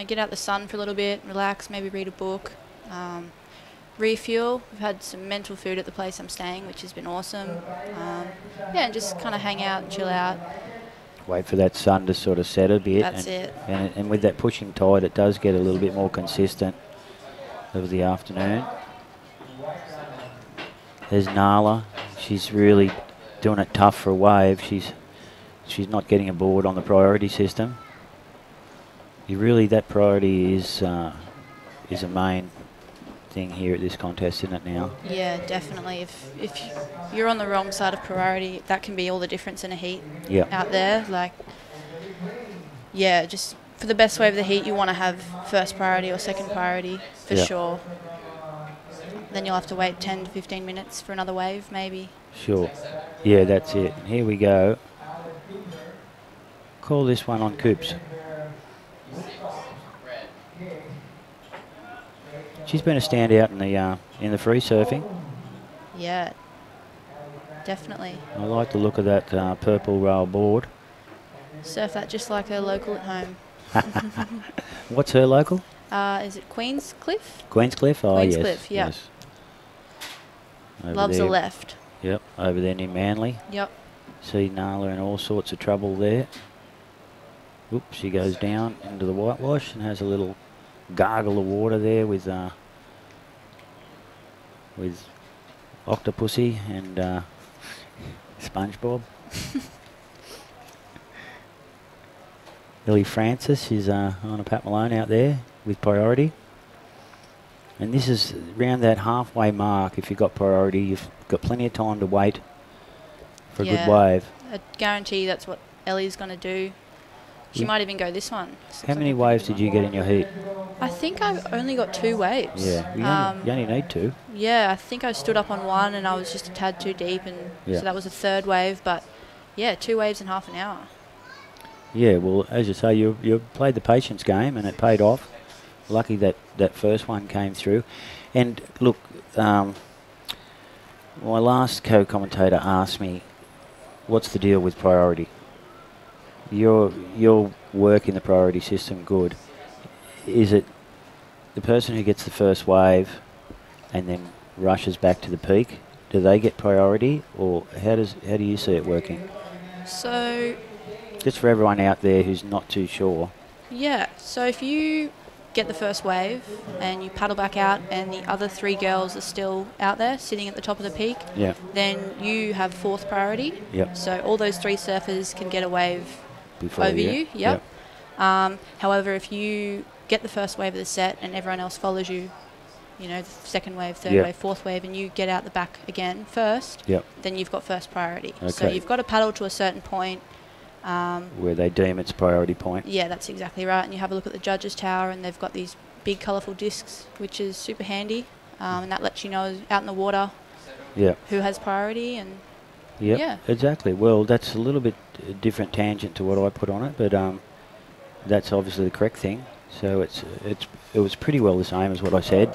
get out the sun for a little bit, relax, maybe read a book, refuel. We've had some mental food at the place I'm staying, which has been awesome. And just kind of hang out and chill out. Wait for that sun to sort of set a bit. That's it. And with that pushing tide, it does get a little bit more consistent over the afternoon. There's Nala. She's really doing it tough for a wave. She's not getting aboard on the priority system. That priority is a main thing here at this contest, isn't it now? Yeah, definitely. If you're on the wrong side of priority, that can be all the difference in a heat out there. Just for the best wave of the heat, you want to have first priority or second priority for sure. Then you'll have to wait 10 to 15 minutes for another wave, maybe. Sure. Yeah, that's it. Here we go. Call this one on Coops. She's been a standout in the free surfing. Yeah, definitely. I like the look of that purple rail board. Surf that just like her local at home. What's her local? Is it Queenscliff? Queenscliff? Oh, yes. Queenscliff, yeah. Yes. Loves the left. Yep, over there near Manly. Yep. See Nala in all sorts of trouble there. Oops, she goes down into the whitewash and has a little gargle of water there with Octopussy and SpongeBob. Lily Francis is on a Pat Malone out there with priority. And this is around that halfway mark. If you've got priority, you've got plenty of time to wait for a good wave. I guarantee that's what Ellie's going to do. She might even go this one. How many waves did you get in your heat? I think I only got 2 waves. Yeah, you only need 2. Yeah, I think I stood up on one and I was just a tad too deep, and so that was a third wave. But yeah, 2 waves in half an hour. Yeah, well, as you say, you played the patience game and it paid off. Lucky that that first one came through. And look, my last co-commentator asked me, what's the deal with priority? Your work in the priority system good. Is it the person who gets the first wave and then rushes back to the peak? Do they get priority, or how do you see it working? So, just for everyone out there who's not too sure. Yeah, so if you get the first wave and you paddle back out and the other 3 girls are still out there sitting at the top of the peak, yeah, then you have 4th priority. Yep. So all those 3 surfers can get a wave before over you. Yep. However, if you get the first wave of the set and everyone else follows you, you know, the second wave, third wave, 4th wave, and you get out the back again first, then you've got first priority. Okay. So you've got to paddle to a certain point. Where they deem it's priority point. Yeah, that's exactly right. And you have a look at the judges' tower, and they've got these big colourful discs, which is super handy, and that lets you know out in the water who has priority. And yeah, exactly. Well, that's a little bit different tangent to what I put on it, but that's obviously the correct thing. So it was pretty well the same as what I said.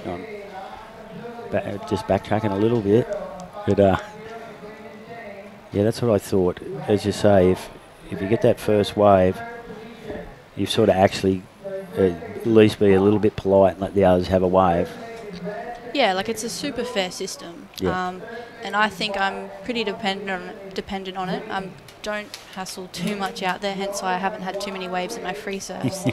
Just backtracking a little bit, but yeah, that's what I thought. As you say, if you get that first wave, you've sort of actually at least be a little bit polite and let the others have a wave. Yeah, like it's a super fair system. Yeah. And I think I'm pretty dependent on it. Don't hassle too much out there, hence why I haven't had too many waves in my free surfs.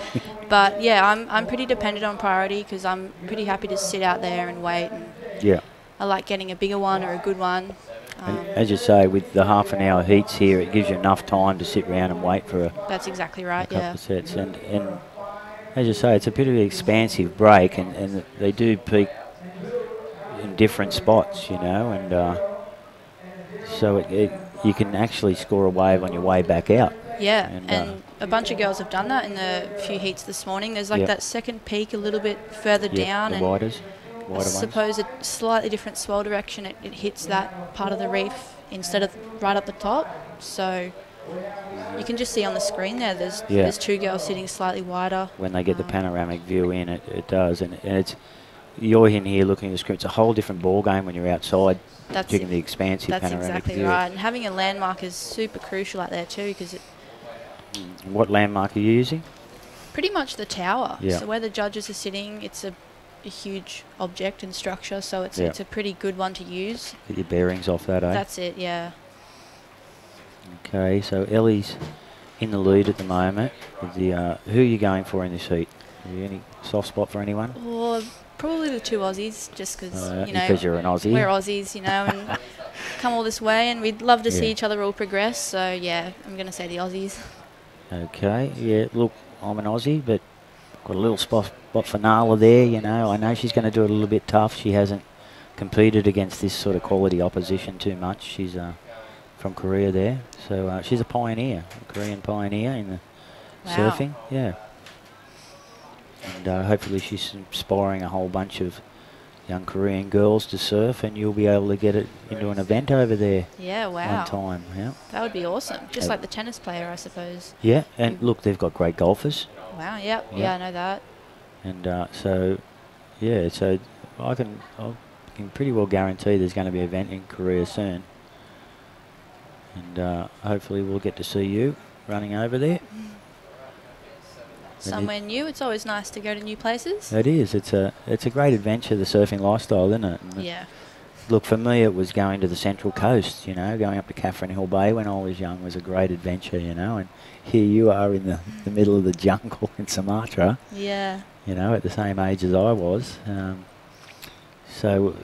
But yeah, I'm pretty dependent on priority because I'm pretty happy to sit out there and wait. And I like getting a bigger one or a good one. And as you say, with the half an hour heats here, it gives you enough time to sit around and wait for that's exactly right, a couple of sets. And as you say, it's a pretty expansive break, and they do peak in different spots, you know, and so you can actually score a wave on your way back out. Yeah, and a bunch of girls have done that in the few heats this morning. There's like that second peak a little bit further down. The and wider I suppose a slightly different swell direction. It hits that part of the reef instead of right up the top. So you can just see on the screen there, there's 2 girls sitting slightly wider. When they get the panoramic view in, it does. And it's you're in here looking at the screen. It's a whole different ball game when you're outside. That's getting the expansive panoramic view. That's exactly right. And having a landmark is super crucial out there too, because what landmark are you using? Pretty much the tower. Yeah. So where the judges are sitting, it's a huge object and structure, so it's a pretty good one to use. Get your bearings off that, eh? That's it, yeah. Okay, so Ellie's in the lead at the moment. With the who are you going for in this heat? Are you any soft spot for anyone? Well, probably the 2 Aussies, just because you know, because you're an Aussie. We're Aussies, you know, and come all this way, and we'd love to see each other all progress. So yeah, I'm going to say the Aussies. Okay, yeah. Look, I'm an Aussie, but got a little spot for Nala there, you know. I know she's going to do it a little bit tough. She hasn't competed against this sort of quality opposition too much. She's from Korea there. So she's a pioneer, a Korean pioneer in the surfing. Yeah. And hopefully she's inspiring a whole bunch of young Korean girls to surf, and you'll be able to get it into an event over there. Yeah, wow. One time, yeah. That would be awesome. Just like the tennis player, I suppose. Yeah, and look, they've got great golfers. Wow, yep. Yeah, I know that. And so, yeah, so I can pretty well guarantee there's going to be an event in Korea soon. And hopefully we'll get to see you running over there. Somewhere new. It's always nice to go to new places. It is. It's a great adventure, the surfing lifestyle, isn't it? And yeah. Look, for me, it was going to the Central Coast, you know, going up to Catherine Hill Bay when I was young was a great adventure, you know, and here you are in the middle of the jungle in Sumatra. Yeah. You know, at the same age as I was. So